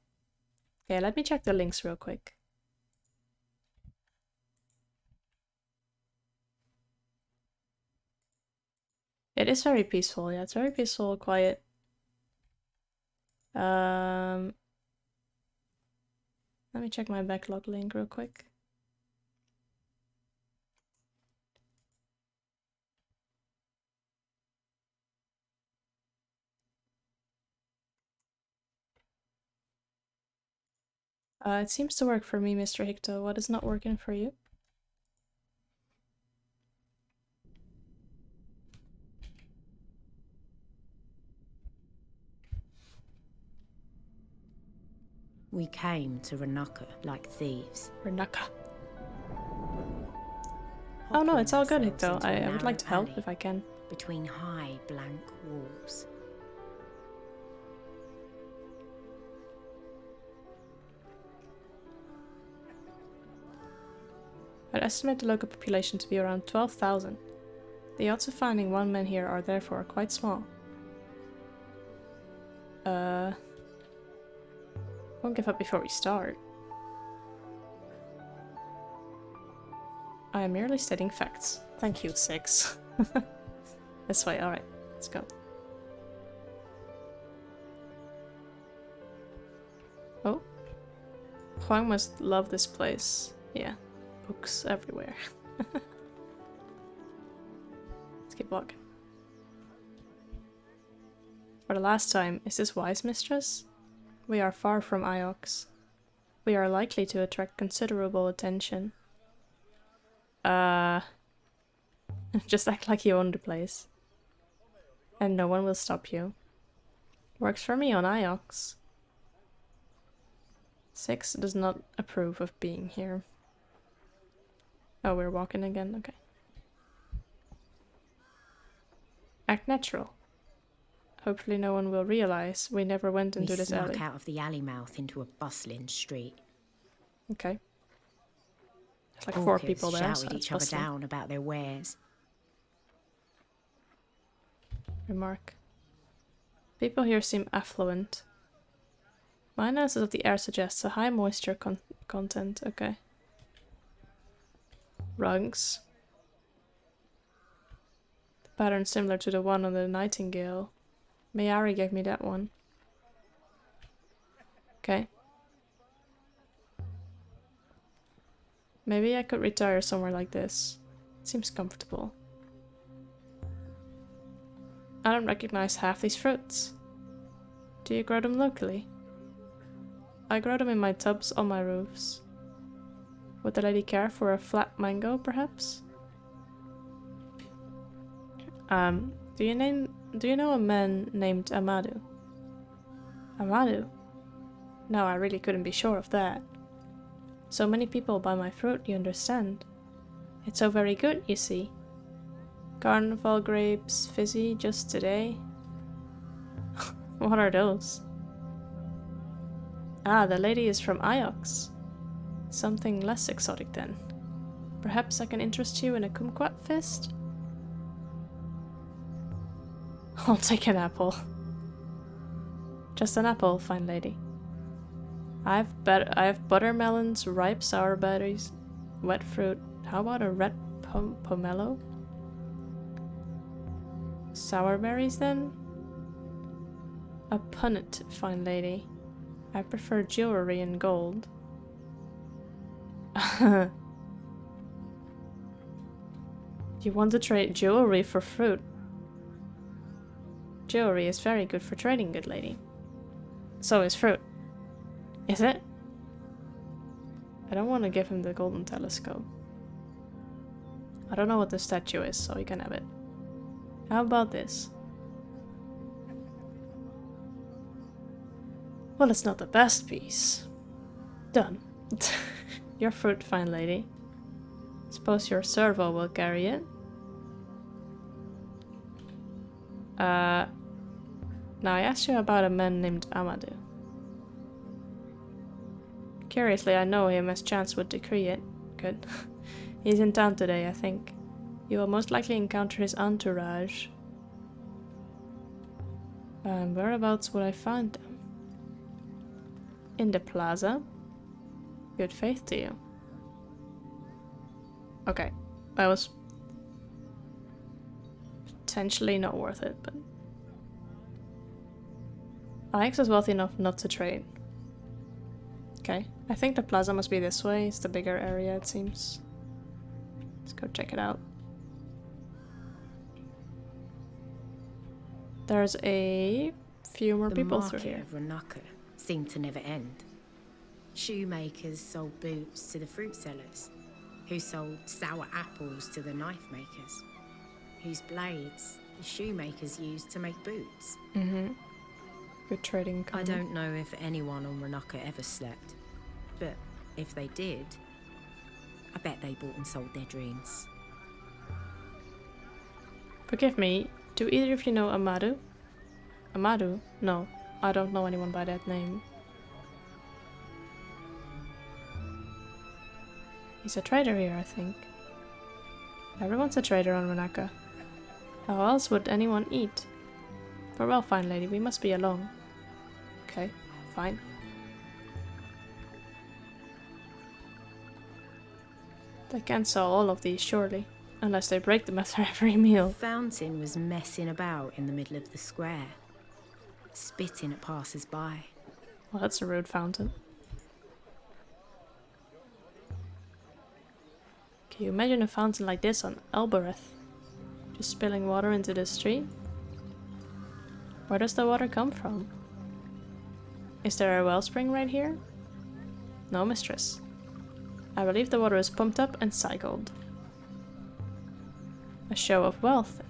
Okay, let me check the links real quick. It is very peaceful, yeah, it's very peaceful, quiet. Let me check my backlog link real quick. It seems to work for me, Mr. Hicto. What is not working for you? We came to Renaka like thieves. Renaka. Oh no, it's all good, Hicto. I would like to help if I can. Between high, blank walls. I'd estimate the local population to be around 12,000. The odds of finding one man here are therefore quite small. Won't give up before we start. I am merely stating facts. Thank you, 6. This way, alright, let's go. Oh. Huang must love this place. Yeah, books everywhere. Let's keep walking. For the last time, is this wise, mistress? We are far from Iox. We are likely to attract considerable attention. Just act like you own the place. And no one will stop you. Works for me on Iox. 6 does not approve of being here. Oh, we're walking again? Okay. Act natural. Hopefully no one will realize we never went into this alley. We snuck out of the alley mouth into a bustling street. Okay. There's like 4 people there, shouted so that's each other bustling. down about their wares. Remark. People here seem affluent. My analysis of the air suggests a high moisture content. Okay. Rugs. The pattern similar to the one on the Nightingale. Mayari gave me that one. Okay. Maybe I could retire somewhere like this. It seems comfortable. I don't recognize half these fruits. Do you grow them locally? I grow them in my tubs on my roofs. Would the lady care for a flat mango, perhaps? Do you know a man named Amadu? Amadu? No, I really couldn't be sure of that. So many people buy my fruit, you understand. It's so very good, you see. Carnival grapes, fizzy, just today. What are those? Ah, the lady is from Iox. Something less exotic then. Perhaps I can interest you in a kumquat fist? I'll take an apple. Just an apple, fine lady. I have buttermelons, ripe sour berries, wet fruit. How about a red pomelo? Sour berries then? A punnet, fine lady. I prefer jewelry in gold. You want to trade jewelry for fruit? Jewelry is very good for trading, good lady. So is fruit. Is it? I don't want to give him the golden telescope. I don't know what the statue is, so he can have it. How about this? Well, it's not the best piece. Done. Your fruit, fine lady. Suppose your servo will carry it. Now I asked you about a man named Amadu. Curiously, I know him as chance would decree it. Good. He's in town today, I think. You will most likely encounter his entourage. Whereabouts would I find them? In the plaza? Good faith to you. Okay, that was potentially not worth it, but Alex is wealthy enough not to trade. Okay, I think the plaza must be this way. It's the bigger area, it seems. Let's go check it out. There's a few more people through here. The market of Ranaka seemed to never end. Shoemakers sold boots to the fruit sellers, who sold sour apples to the knife makers, whose blades the shoemakers used to make boots. Mm-hmm. Good trading company. I don't know if anyone on Ranaka ever slept, but if they did, I bet they bought and sold their dreams. Forgive me, do either of you know Amadu? Amadu? No, I don't know anyone by that name. He's a trader here, I think. Everyone's a trader on Ranaka. How else would anyone eat? Farewell, fine lady, we must be alone. Okay, fine. They can't sell all of these, surely. Unless they break them after every meal. The fountain was messing about in the middle of the square, spitting at passers-by. Well, that's a rude fountain. Can you imagine a fountain like this on Elbereth? Just spilling water into the street? Where does the water come from? Is there a wellspring right here? No, mistress. I believe the water is pumped up and cycled. A show of wealth.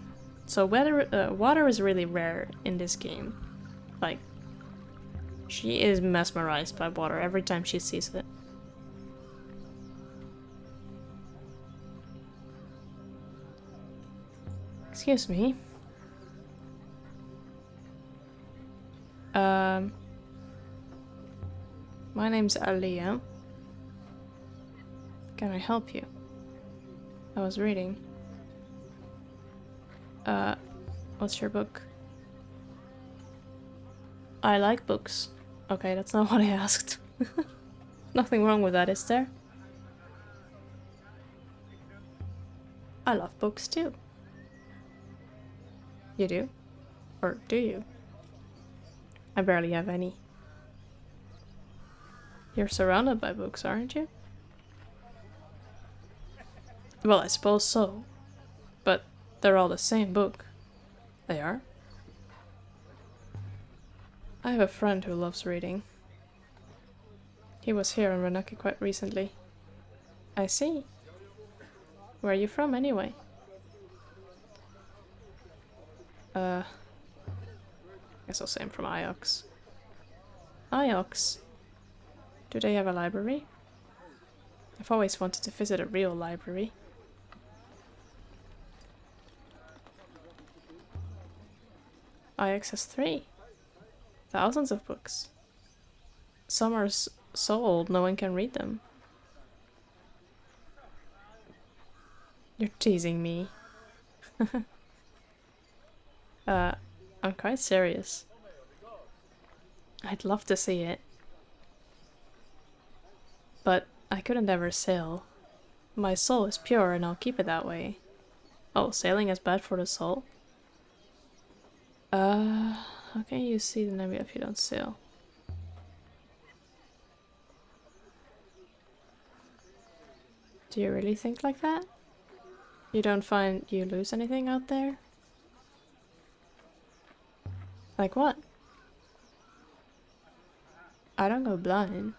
So water is really rare in this game. Like, she is mesmerized by water every time she sees it. Excuse me. My name's Aliyah. Can I help you? I was reading. What's your book? I like books. Okay, that's not what I asked. Nothing wrong with that, is there? I love books too. You do? Or do you? I barely have any. You're surrounded by books, aren't you? Well, I suppose so. But they're all the same book. They are? I have a friend who loves reading. He was here in Renaki quite recently. I see. Where are you from, anyway? Guess I'll say I'm from Iox. Iox? Do they have a library? I've always wanted to visit a real library. Iox has 3. Thousands of books. Some are so old no one can read them. You're teasing me. I'm quite serious. I'd love to see it. But I couldn't ever sail. My soul is pure and I'll keep it that way. Oh, sailing is bad for the soul? How can you see the nebula if you don't sail? Do you really think like that? You don't find you lose anything out there? Like what? I don't go blind.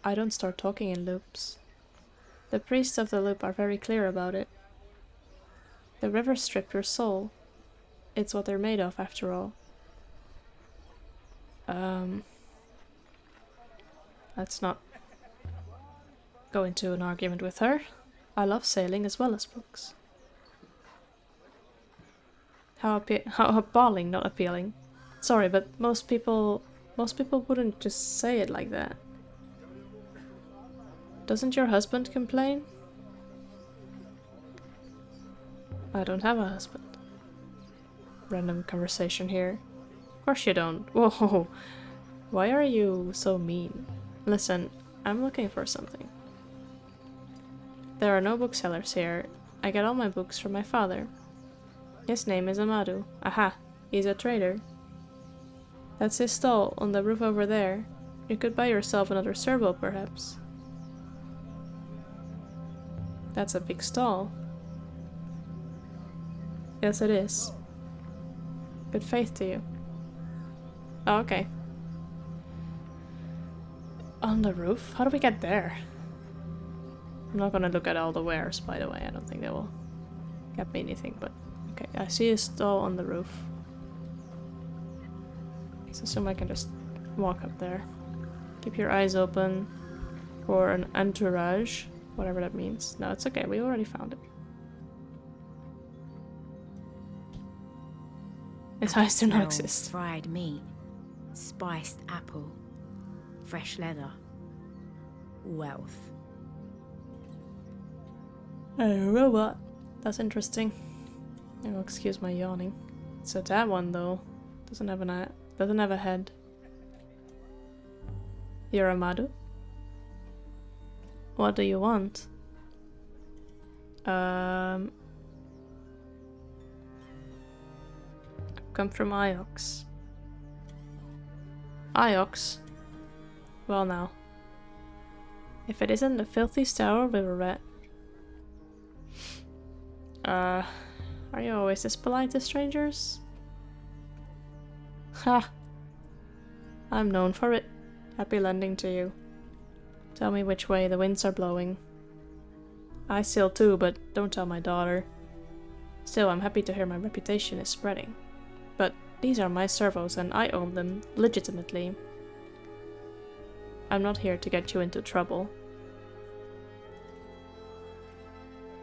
I don't start talking in loops. The priests of the loop are very clear about it. The rivers strip your soul. It's what they're made of, after all. Let's not go into an argument with her. I love sailing as well as books. How appalling, not appealing. Sorry, but most people wouldn't just say it like that. Doesn't your husband complain? I don't have a husband. Random conversation here. Of course you don't. Whoa. Why are you so mean? Listen, I'm looking for something. There are no booksellers here. I get all my books from my father. His name is Amadu. Aha, he's a trader. That's his stall on the roof over there. You could buy yourself another servo, perhaps. That's a big stall. Yes, it is. Good faith to you. Oh, okay. On the roof? How do we get there? I'm not gonna look at all the wares, by the way. I don't think they will get me anything, but... Okay, I see a stall on the roof. Let's assume I can just walk up there. Keep your eyes open for an entourage. Whatever that means. No, it's okay. We already found it. His eyes do not exist. Fried meat, spiced apple, fresh leather, wealth. A robot. That's interesting. Oh, excuse my yawning. So that one though doesn't have a head. You're Amadu? What do you want? I've come from Iox. Iox? Well now. If it isn't the filthy sour river rat. Are you always this polite to strangers? Ha! I'm known for it. Happy lending to you. Tell me which way the winds are blowing. I sail too, but don't tell my daughter. Still, I'm happy to hear my reputation is spreading. But these are my servos and I own them legitimately. I'm not here to get you into trouble.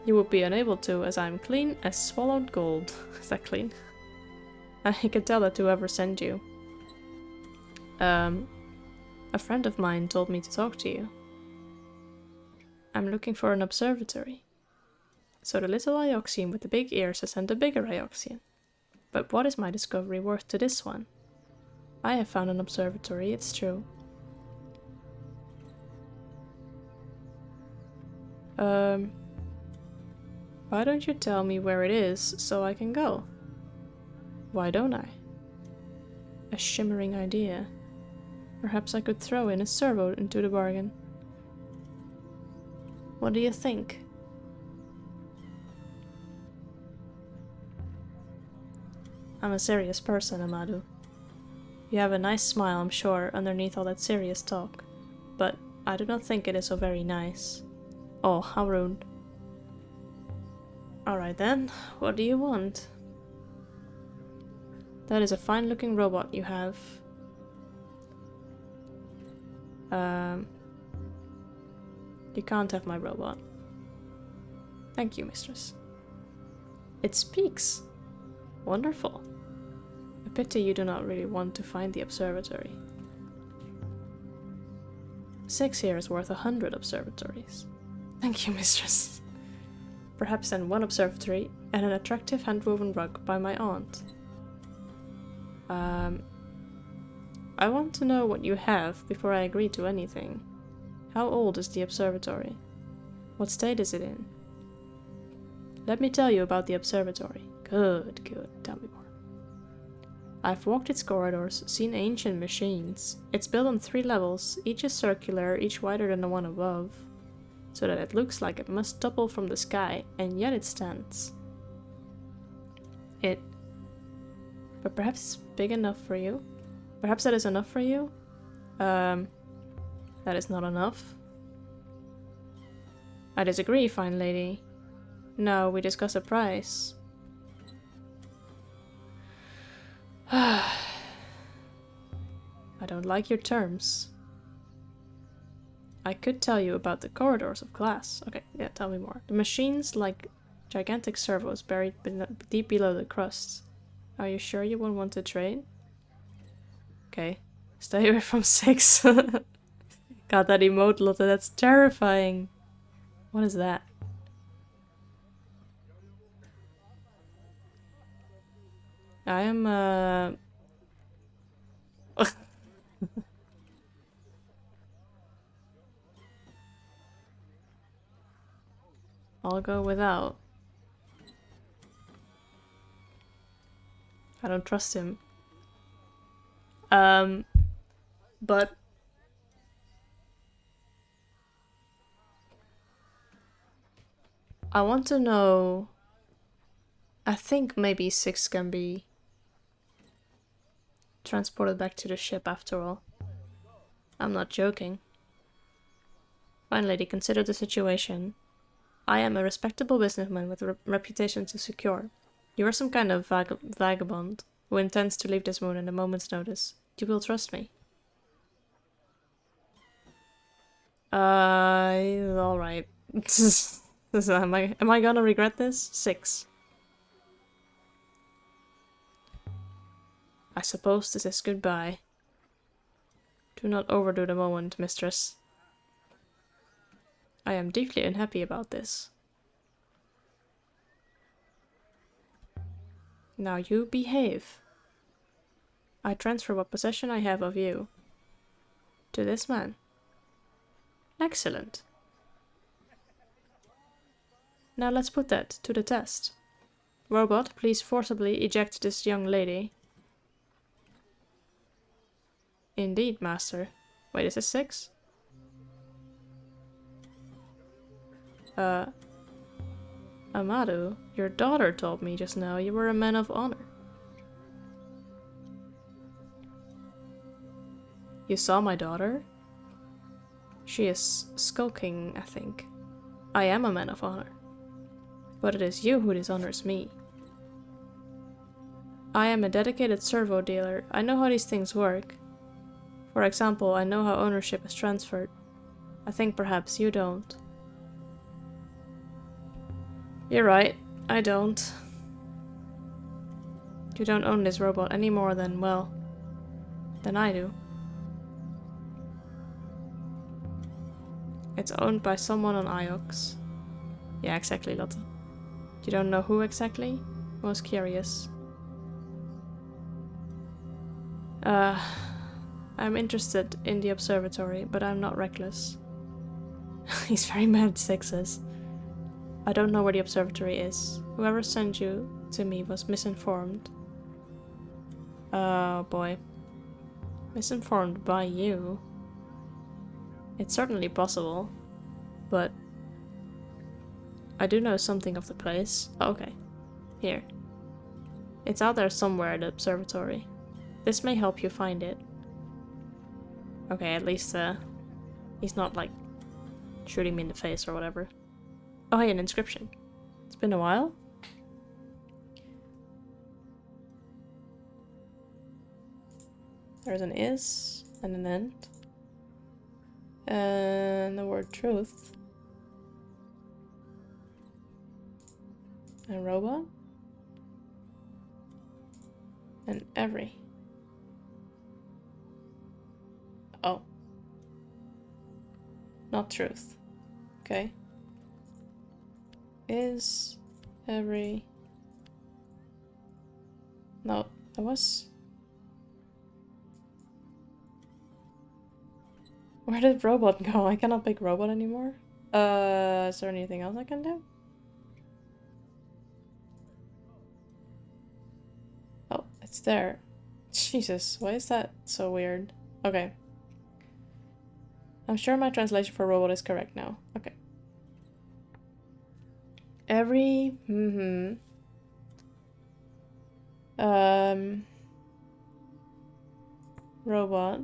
You would be unable to, as I'm clean as swallowed gold. Is that clean? I can tell that whoever sent you. A friend of mine told me to talk to you. I'm looking for an observatory. So the little Ioxian with the big ears has sent a bigger Ioxian. But what is my discovery worth to this one? I have found an observatory, it's true. Why don't you tell me where it is so I can go? Why don't I? A shimmering idea. Perhaps I could throw in a servo into the bargain. What do you think? I'm a serious person, Amadou. You have a nice smile, I'm sure, underneath all that serious talk. But I do not think it is so very nice. Oh, how rude. Alright then, what do you want? That is a fine-looking robot you have. You can't have my robot. Thank you, mistress. It speaks. Wonderful. A pity you do not really want to find the observatory. 6 here is worth 100 observatories. Thank you, mistress. Perhaps then 1 observatory and an attractive hand-woven rug by my aunt. I want to know what you have before I agree to anything. How old is the observatory? What state is it in? Let me tell you about the observatory. Good, good. Tell me more. I've walked its corridors, seen ancient machines. It's built on 3 levels, each is circular, each wider than the one above, so that it looks like it must topple from the sky, and yet it stands. But perhaps it's big enough for you? Perhaps that is enough for you? That is not enough. I disagree, fine lady. No, we discuss a price. I don't like your terms. I could tell you about the corridors of glass. Okay, yeah, tell me more. The machines like gigantic servos buried deep below the crust. Are you sure you won't want to trade? Okay. Stay away from 6. God, that emote, Lotte, that's terrifying. What is that? I am, I'll go without. I don't trust him. But I want to know. I think maybe 6 can be transported back to the ship after all. I'm not joking. Fine lady, consider the situation. I am a respectable businessman with a reputation to secure. You are some kind of vagabond who intends to leave this moon at a moment's notice. You will trust me. Alright. Am I gonna regret this? 6. I suppose this is goodbye. Do not overdo the moment, mistress. I am deeply unhappy about this. Now you behave. I transfer what possession I have of you to this man. Excellent. Now let's put that to the test. Robot, please forcibly eject this young lady. Indeed, master. Wait, is this 6? Amadu, your daughter told me just now you were a man of honor. You saw my daughter? She is skulking, I think. I am a man of honor. But it is you who dishonors me. I am a dedicated servo dealer. I know how these things work. For example, I know how ownership is transferred. I think perhaps you don't. You're right, I don't. You don't own this robot any more than, well, than I do. It's owned by someone on Iox. Yeah, exactly, Lotte. You don't know who exactly? Most curious. I'm interested in the observatory, but I'm not reckless. He's very mad, Six says. I don't know where the observatory is. Whoever sent you to me was misinformed. Oh boy. Misinformed by you? It's certainly possible, but I do know something of the place. Oh, okay. Here. It's out there somewhere at the observatory. This may help you find it. Okay, at least he's not like shooting me in the face or whatever. Oh hey, an inscription. It's been a while. There's an is and an end. And the word truth. And robot. And every. Oh. Not truth. Okay. Is every. No, that was. Where did robot go? I cannot pick robot anymore. Is there anything else I can do? Oh, it's there. Jesus, why is that so weird? Okay. I'm sure my translation for robot is correct now. Okay. Every robot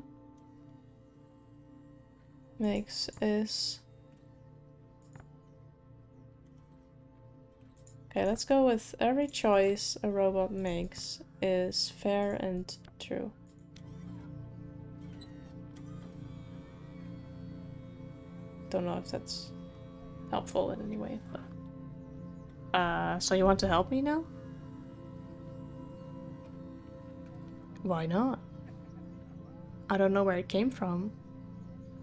makes is okay, let's go with every choice a robot makes is fair and true. Don't know if that's helpful in any way, but so you want to help me now? Why not? I don't know where it came from.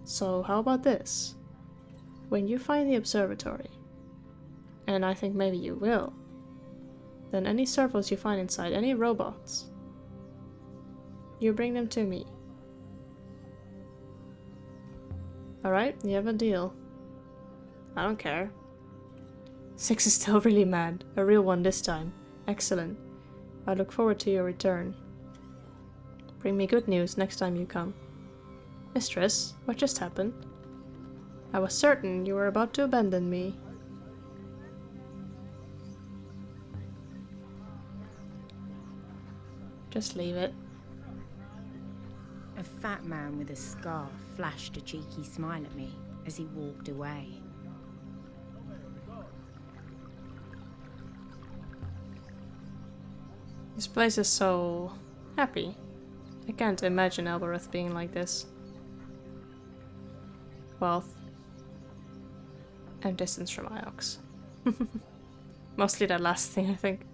So how about this? When you find the observatory, and I think maybe you will, then any servos you find inside, any robots, you bring them to me. Alright, you have a deal. I don't care. Six is still really mad. A real one this time. Excellent. I look forward to your return. Bring me good news next time you come. Mistress, what just happened? I was certain you were about to abandon me. Just leave it. A fat man with a scarf flashed a cheeky smile at me as he walked away. This place is so happy. I can't imagine Elbereth being like this. Wealth. And distance from Iox. Mostly that last thing, I think.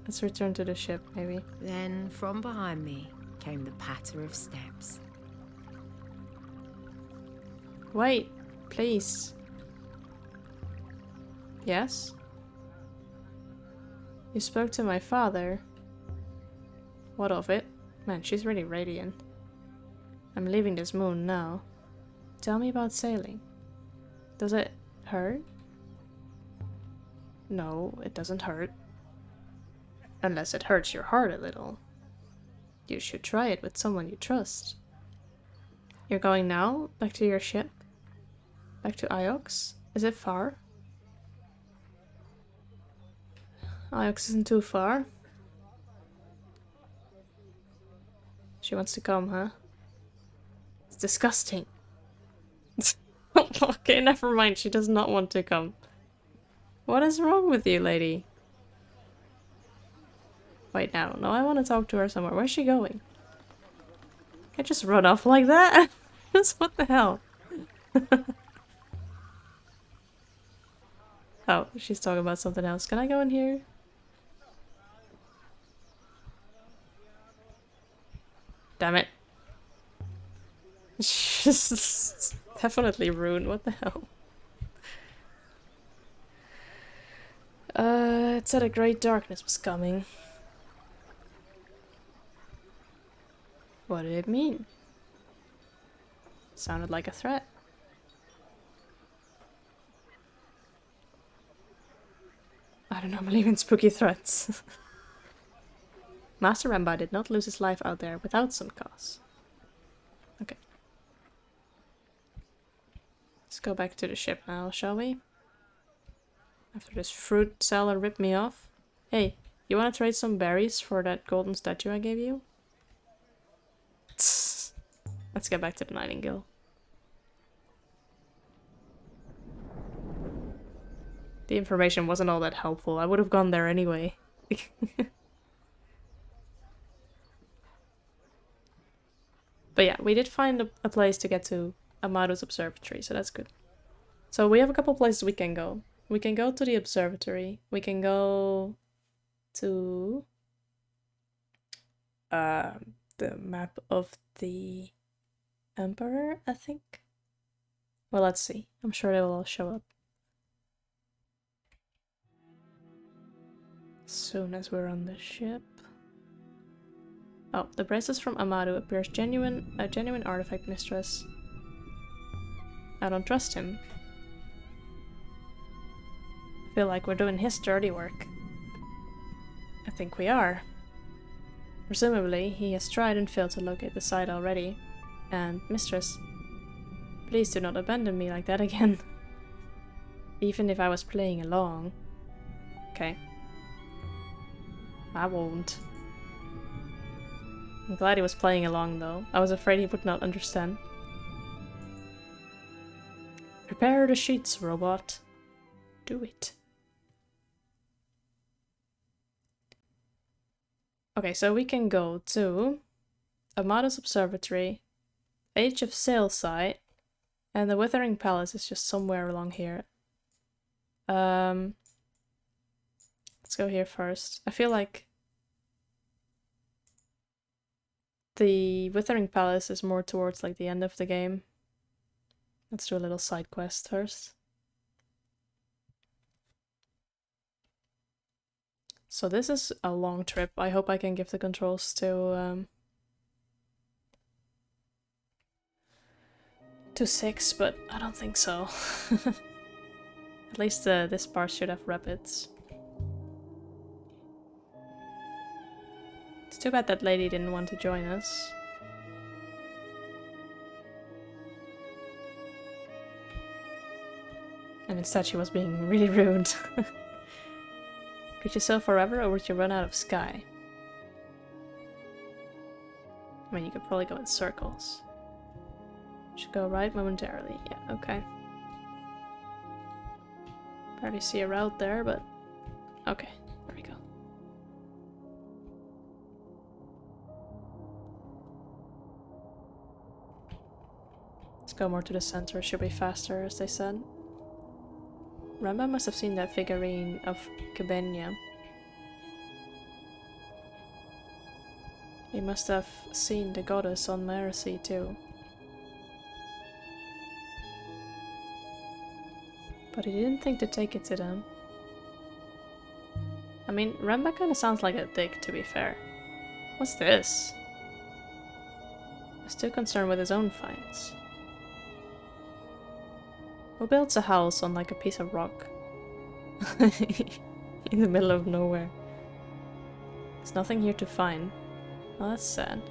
Let's return to the ship, maybe. Then from behind me came the patter of steps. Wait, please. Yes? You spoke to my father. What of it? Man, she's really radiant. I'm leaving this moon now. Tell me about sailing. Does it hurt? No, it doesn't hurt. Unless it hurts your heart a little. You should try it with someone you trust. You're going now? Back to your ship? Back to Iox? Is it far? Iox isn't too far. She wants to come, huh? It's disgusting. Okay, never mind. She does not want to come. What is wrong with you, lady? Wait, now. No, I want to talk to her somewhere. Where's she going? Can't just run off like that. Just what the hell? Oh, she's talking about something else. Can I go in here? Damn it. She's definitely rude. What the hell? It said a great darkness was coming. What did it mean? Sounded like a threat. I don't know, believe in spooky threats. Master Ramba did not lose his life out there without some cause. Okay. Let's go back to the ship now, shall we? After this fruit seller ripped me off. Hey, you wanna trade some berries for that golden statue I gave you? Let's get back to the Nightingale. The information wasn't all that helpful. I would have gone there anyway. But yeah, we did find a place to get to Amado's observatory, so that's good. So we have a couple places we can go. We can go to the observatory. We can go to the map of the Emperor, I think. Well, let's see. I'm sure they will all show up as soon as we're on the ship. Oh, the bracelets from Amado appears a genuine artifact, mistress. I don't trust him. I feel like we're doing his dirty work. I think we are. Presumably, he has tried and failed to locate the site already. And, mistress, please do not abandon me like that again. Even if I was playing along. Okay. I won't. I'm glad he was playing along, though. I was afraid he would not understand. Prepare the sheets, robot. Do it. Okay, so we can go to Amado's Observatory, Age of Sail site, and the Withering Palace is just somewhere along here. Let's go here first. I feel like the Withering Palace is more towards like the end of the game. Let's do a little side quest first. So this is a long trip. I hope I can give the controls to 6, but I don't think so. At least this part should have rapids. It's too bad that lady didn't want to join us. And instead she was being really rude. Could you sail forever or would you run out of sky? I mean, you could probably go in circles. Should go right momentarily. Yeah, okay. Barely see a route there, but okay, there we go. Let's go more to the center. It should be faster, as they said. Ramba must have seen that figurine of Cabenia. He must have seen the goddess on Mercy too. But he didn't think to take it to them. I mean, Ramba kinda sounds like a dick, to be fair. What's this? He's too concerned with his own finds. Who builds a house on like a piece of rock? In the middle of nowhere. There's nothing here to find. Oh, that's sad.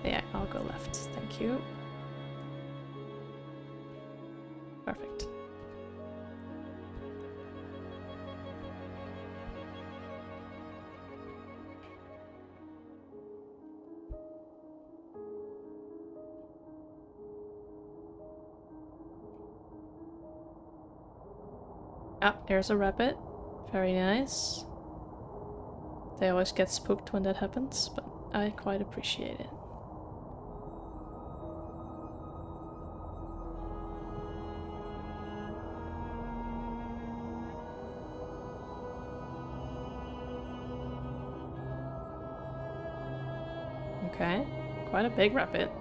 Yeah, I'll go left. Thank you. Perfect. Ah, here's a rabbit. Very nice. They always get spooked when that happens, but I quite appreciate it. Okay, quite a big rabbit.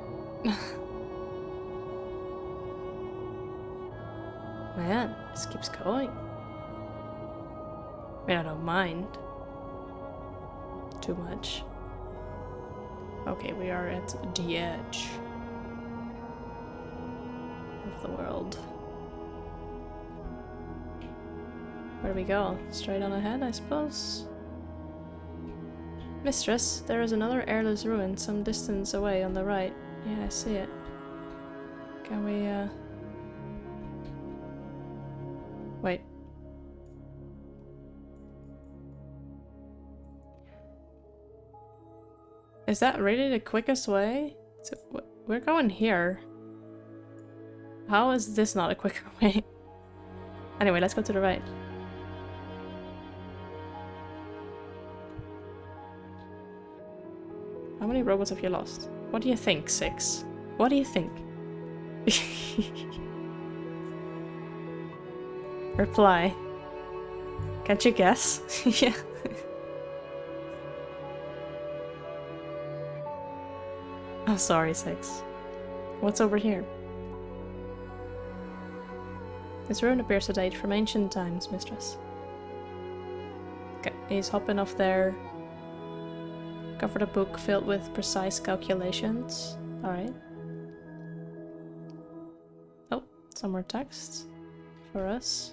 Man, this keeps going. I mean, I don't mind too much. Okay, we are at the edge of the world. Where do we go? Straight on ahead, I suppose? Mistress, there is another airless ruin some distance away on the right. Yeah, I see it. Can we, wait. Is that really the quickest way? So, we're going here. How is this not a quicker way? Anyway, let's go to the right. How many robots have you lost? What do you think, 6? What do you think? Reply. Can't you guess? Yeah. Oh, sorry, 6. What's over here? This ruin appears to date from ancient times, mistress. Okay, he's hopping off there. Covered a book filled with precise calculations. Alright. Oh, some more text for us.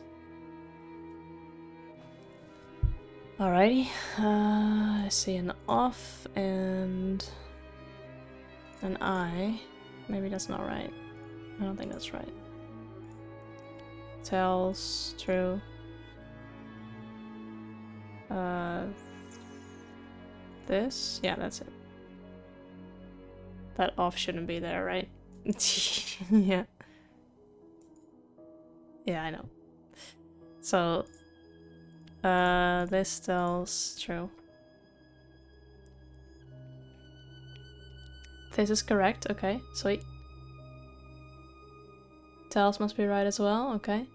Alrighty. I see an off and an I. Maybe that's not right. I don't think that's right. Tells, true. This? Yeah, that's it. That off shouldn't be there, right? Yeah. Yeah, I know. So, this tells true. This is correct, okay, sweet. Tells must be right as well, okay.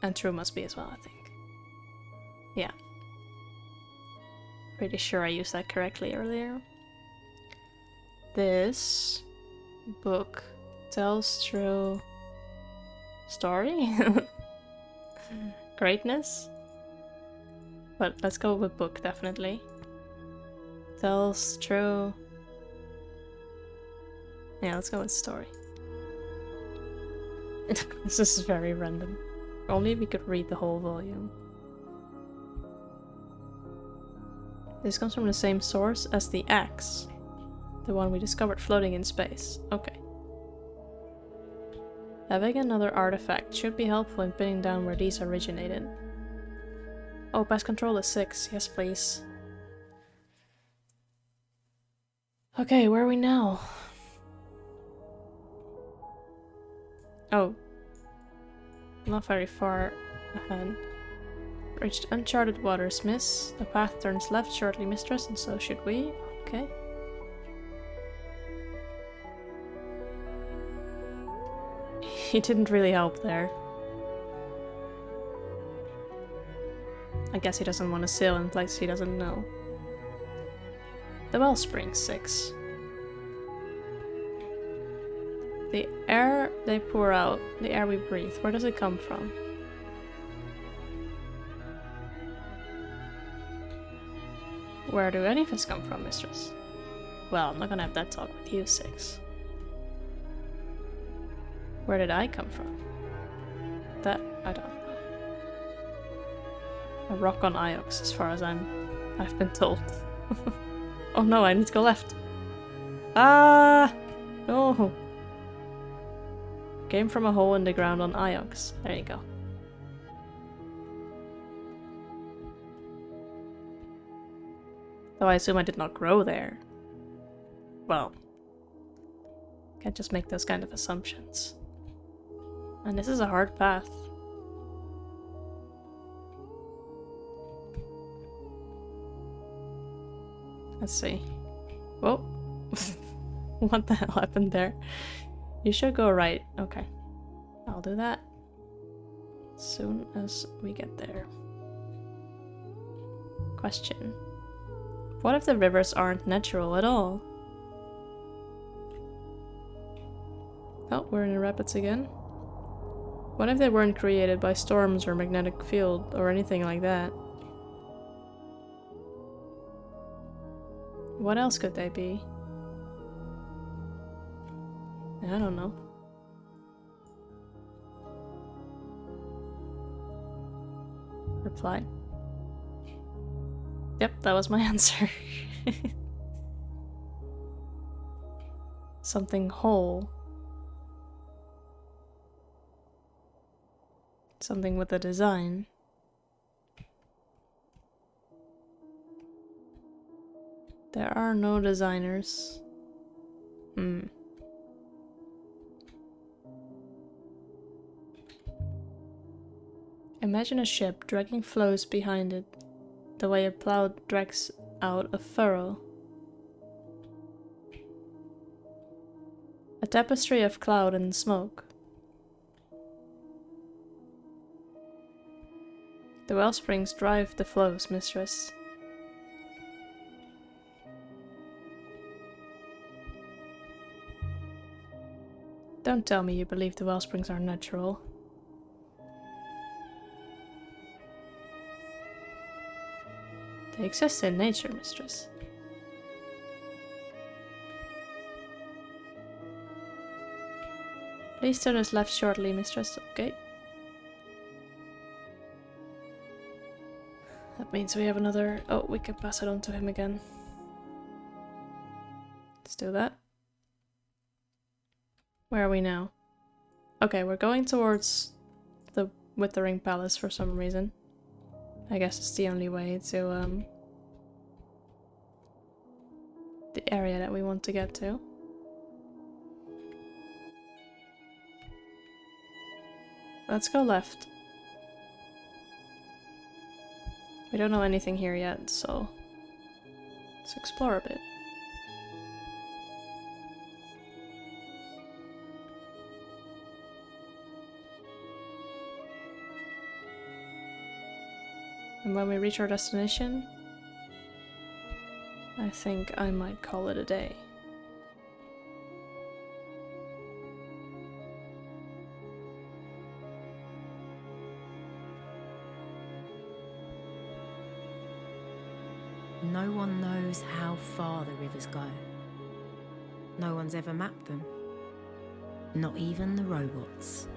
And true must be as well, I think. Yeah. Pretty sure I used that correctly earlier. This book tells true story? Greatness? But let's go with book, definitely. Tells true. Yeah, let's go with story. This is very random. Only we could read the whole volume. This comes from the same source as the axe. The one we discovered floating in space. Okay. Having another artifact should be helpful in pinning down where these originated. Oh, pest control is 6. Yes, please. Okay, where are we now? Oh. Not very far ahead. Reached uncharted waters, miss. The path turns left shortly, mistress, and so should we. Okay. He didn't really help there. I guess he doesn't want to sail in places he doesn't know. The wellspring, 6. The air they pour out, the air we breathe, where does it come from? Where do any of us come from, mistress? Well, I'm not gonna have that talk with you, 6. Where did I come from? That, I don't know. A rock on Iox, as far as I've been told. Oh no, I need to go left. Ah! No! Came from a hole in the ground on Iox. There you go. Though I assume I did not grow there. Well, can't just make those kind of assumptions. And this is a hard path. Let's see. Whoa. What the hell happened there? You should go right. Okay. I'll do that as soon as we get there. Question. What if the rivers aren't natural at all? Oh, we're in the rapids again. What if they weren't created by storms or magnetic field or anything like that? What else could they be? I don't know. Reply. Yep, that was my answer. Something whole. Something with a design. There are no designers. Imagine a ship dragging floes behind it, the way a plow drags out a furrow. A tapestry of cloud and smoke. The wellsprings drive the flows, mistress. Don't tell me you believe the wellsprings are natural. They exist in nature, mistress. Please turn us left shortly, mistress. Okay. That means we have another... Oh, we can pass it on to him again. Let's do that. Where are we now? Okay, we're going towards the Withering Palace for some reason. I guess it's the only way to the area that we want to get to. Let's go left. We don't know anything here yet, so let's explore a bit. And when we reach our destination, I think I might call it a day. No one knows how far the rivers go. No one's ever mapped them. Not even the robots.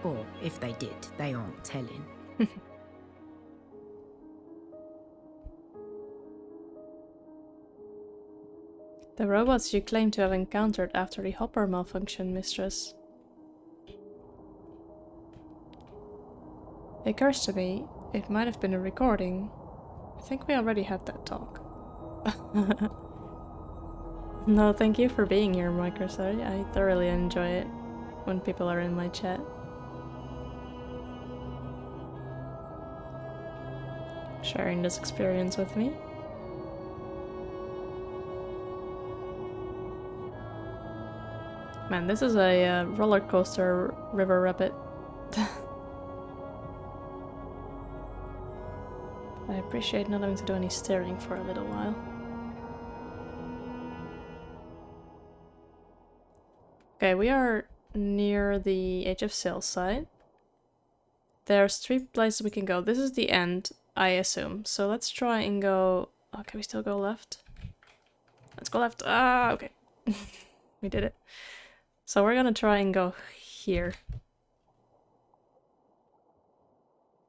Or, if they did, they aren't telling. The robots you claim to have encountered after the hopper malfunction, mistress. It occurs to me, it might have been a recording. I think we already had that talk. No, thank you for being here, Microsoft. I thoroughly enjoy it when people are in my chat. Sharing this experience with me. Man, this is a roller coaster river rapid. I appreciate not having to do any steering for a little while. Okay, we are near the Age of Sail site. There's 3 places we can go. This is the end, I assume. So let's try and go... Oh, can we still go left? Let's go left. Ah, okay. We did it. So we're gonna try and go here.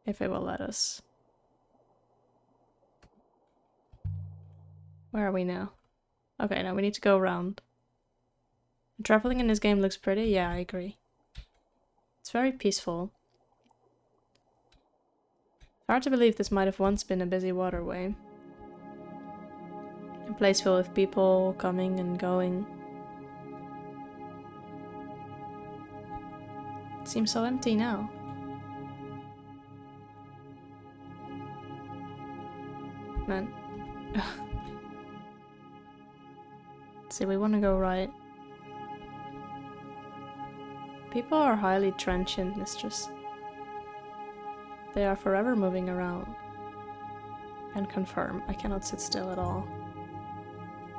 If it will let us. Where are we now? Okay, now we need to go around. Traveling in this game looks pretty. Yeah, I agree. It's very peaceful. Hard to believe this might have once been a busy waterway. A place filled with people coming and going. It seems so empty now. Man. See, we want to go right. People are highly transient, mistress. They are forever moving around. And confirm, I cannot sit still at all.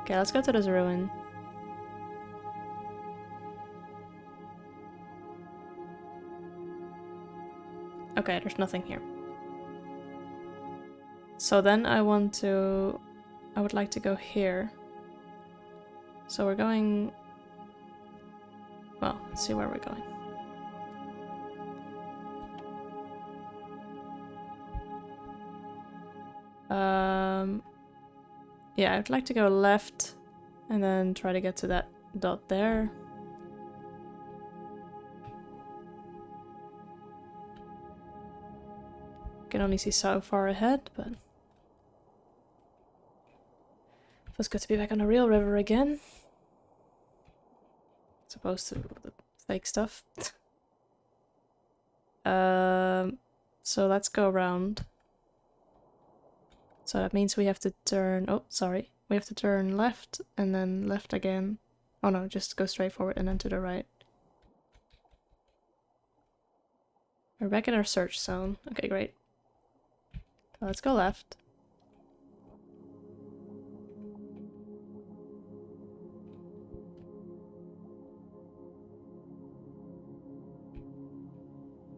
Okay, let's go to this ruin. Okay, there's nothing here. So then I would like to go here. So we're going... Well, let's see where we're going. Yeah, I'd like to go left and then try to get to that dot there. Can only see so far ahead, but feels good to be back on the real river again. As opposed to the fake stuff. So let's go around. So that means we have to turn... Oh, sorry. We have to turn left and then left again. Oh no, just go straight forward and then to the right. We're back in our search zone. Okay, great. So let's go left.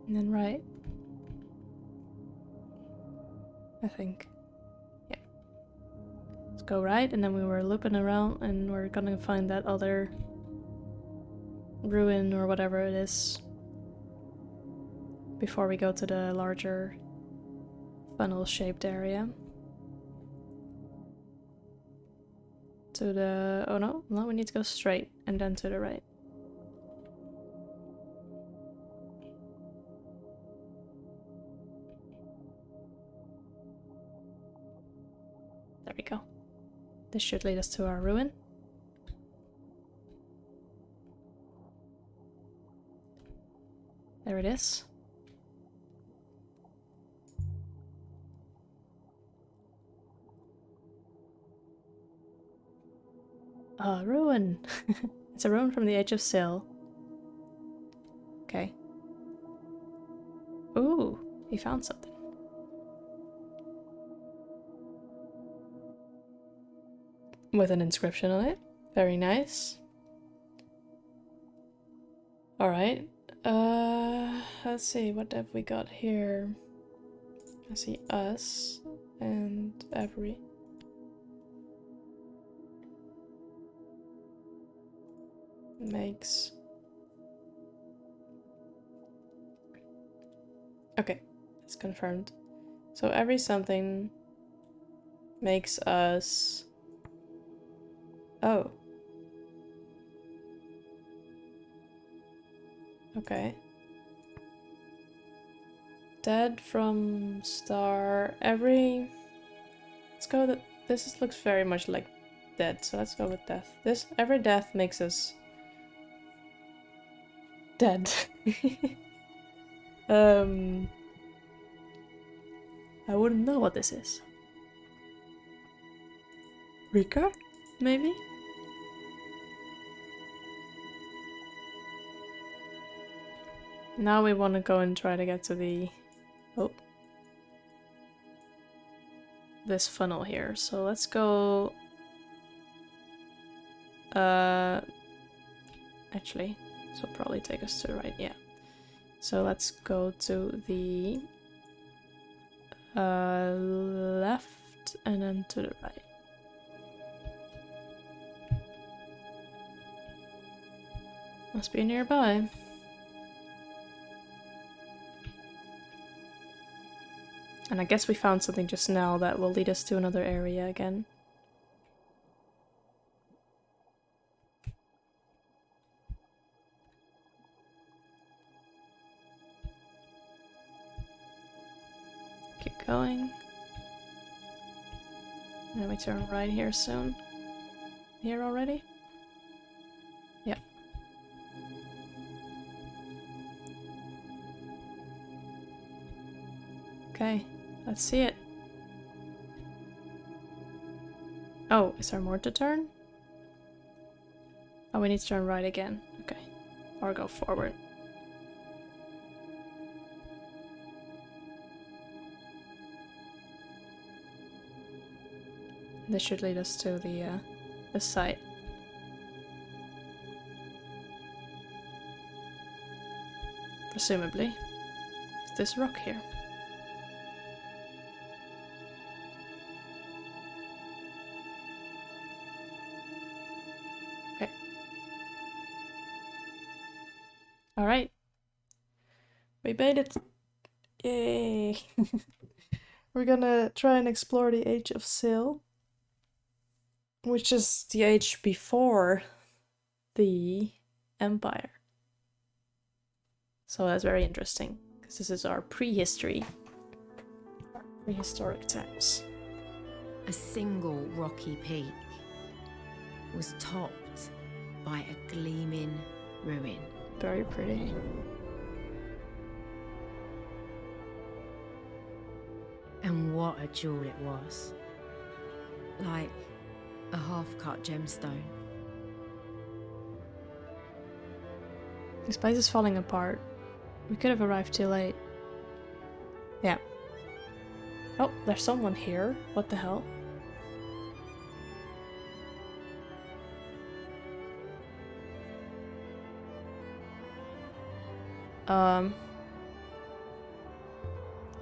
And then right. I think. Yeah. Let's go right, and then we were looping around, and we're gonna find that other ruin or whatever it is before we go to the larger funnel-shaped area. To the... Oh no, no, we need to go straight and then to the right. There we go. This should lead us to our ruin. There it is. A ruin! It's a ruin from the Age of Sail. Okay. Ooh, he found something. With an inscription on it. Very nice. Alright. Let's see, what have we got here? I see us and every. Makes. Okay, it's confirmed. So every something makes us. Oh. Okay. Dead from star. Every. Let's go with. This looks very much like dead, so let's go with death. Every death makes us dead. I wouldn't know what this is. Rika? Maybe? Now we want to go and try to get to the... Oh. This funnel here. So let's go... Actually, this will probably take us to the right, yeah. So let's go to the... left and then to the right. Must be nearby. And I guess we found something just now that will lead us to another area again. Keep going. And then we turn right here soon. Here already? Yep. Okay, let's see it. Oh, is there more to turn? Oh, we need to turn right again. Okay. Or go forward. This should lead us to the site. Presumably. Is this rock here? Okay. Alright. We made it. Yay. We're gonna try and explore the Age of Sail, which is the age before the Empire. So that's very interesting, because this is our prehistory. Our prehistoric times. A single rocky peak was topped by a gleaming ruin. Very pretty. And what a jewel it was. Like a half-cut gemstone. This place is falling apart. We could have arrived too late. Yeah. Oh, there's someone here. What the hell?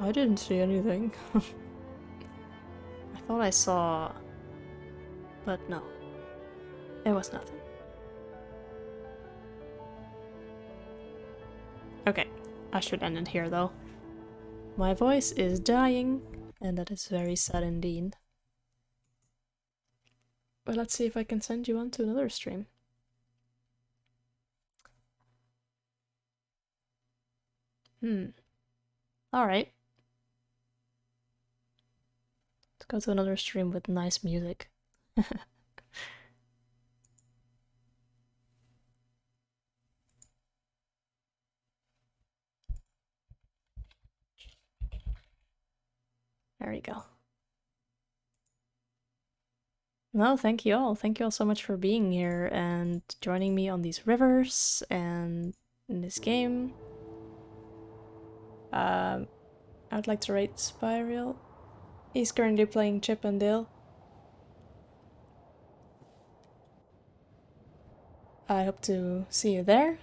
I didn't see anything. I thought I saw... But no. It was nothing. Okay, I should end it here though. My voice is dying, and that is very sad indeed. But let's see if I can send you on to another stream. Alright. Let's go to another stream with nice music. There we go. No, thank you all. Thank you all so much for being here and joining me on these rivers and in this game. I would like to rate Spiral. He's currently playing Chip and Dale. I hope to see you there.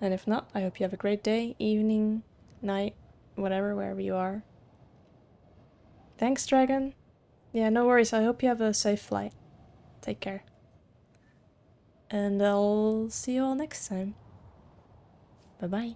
And if not, I hope you have a great day, evening, night, whatever, wherever you are. Thanks, Dragon. Yeah, no worries. I hope you have a safe flight. Take care. And I'll see you all next time. Bye-bye.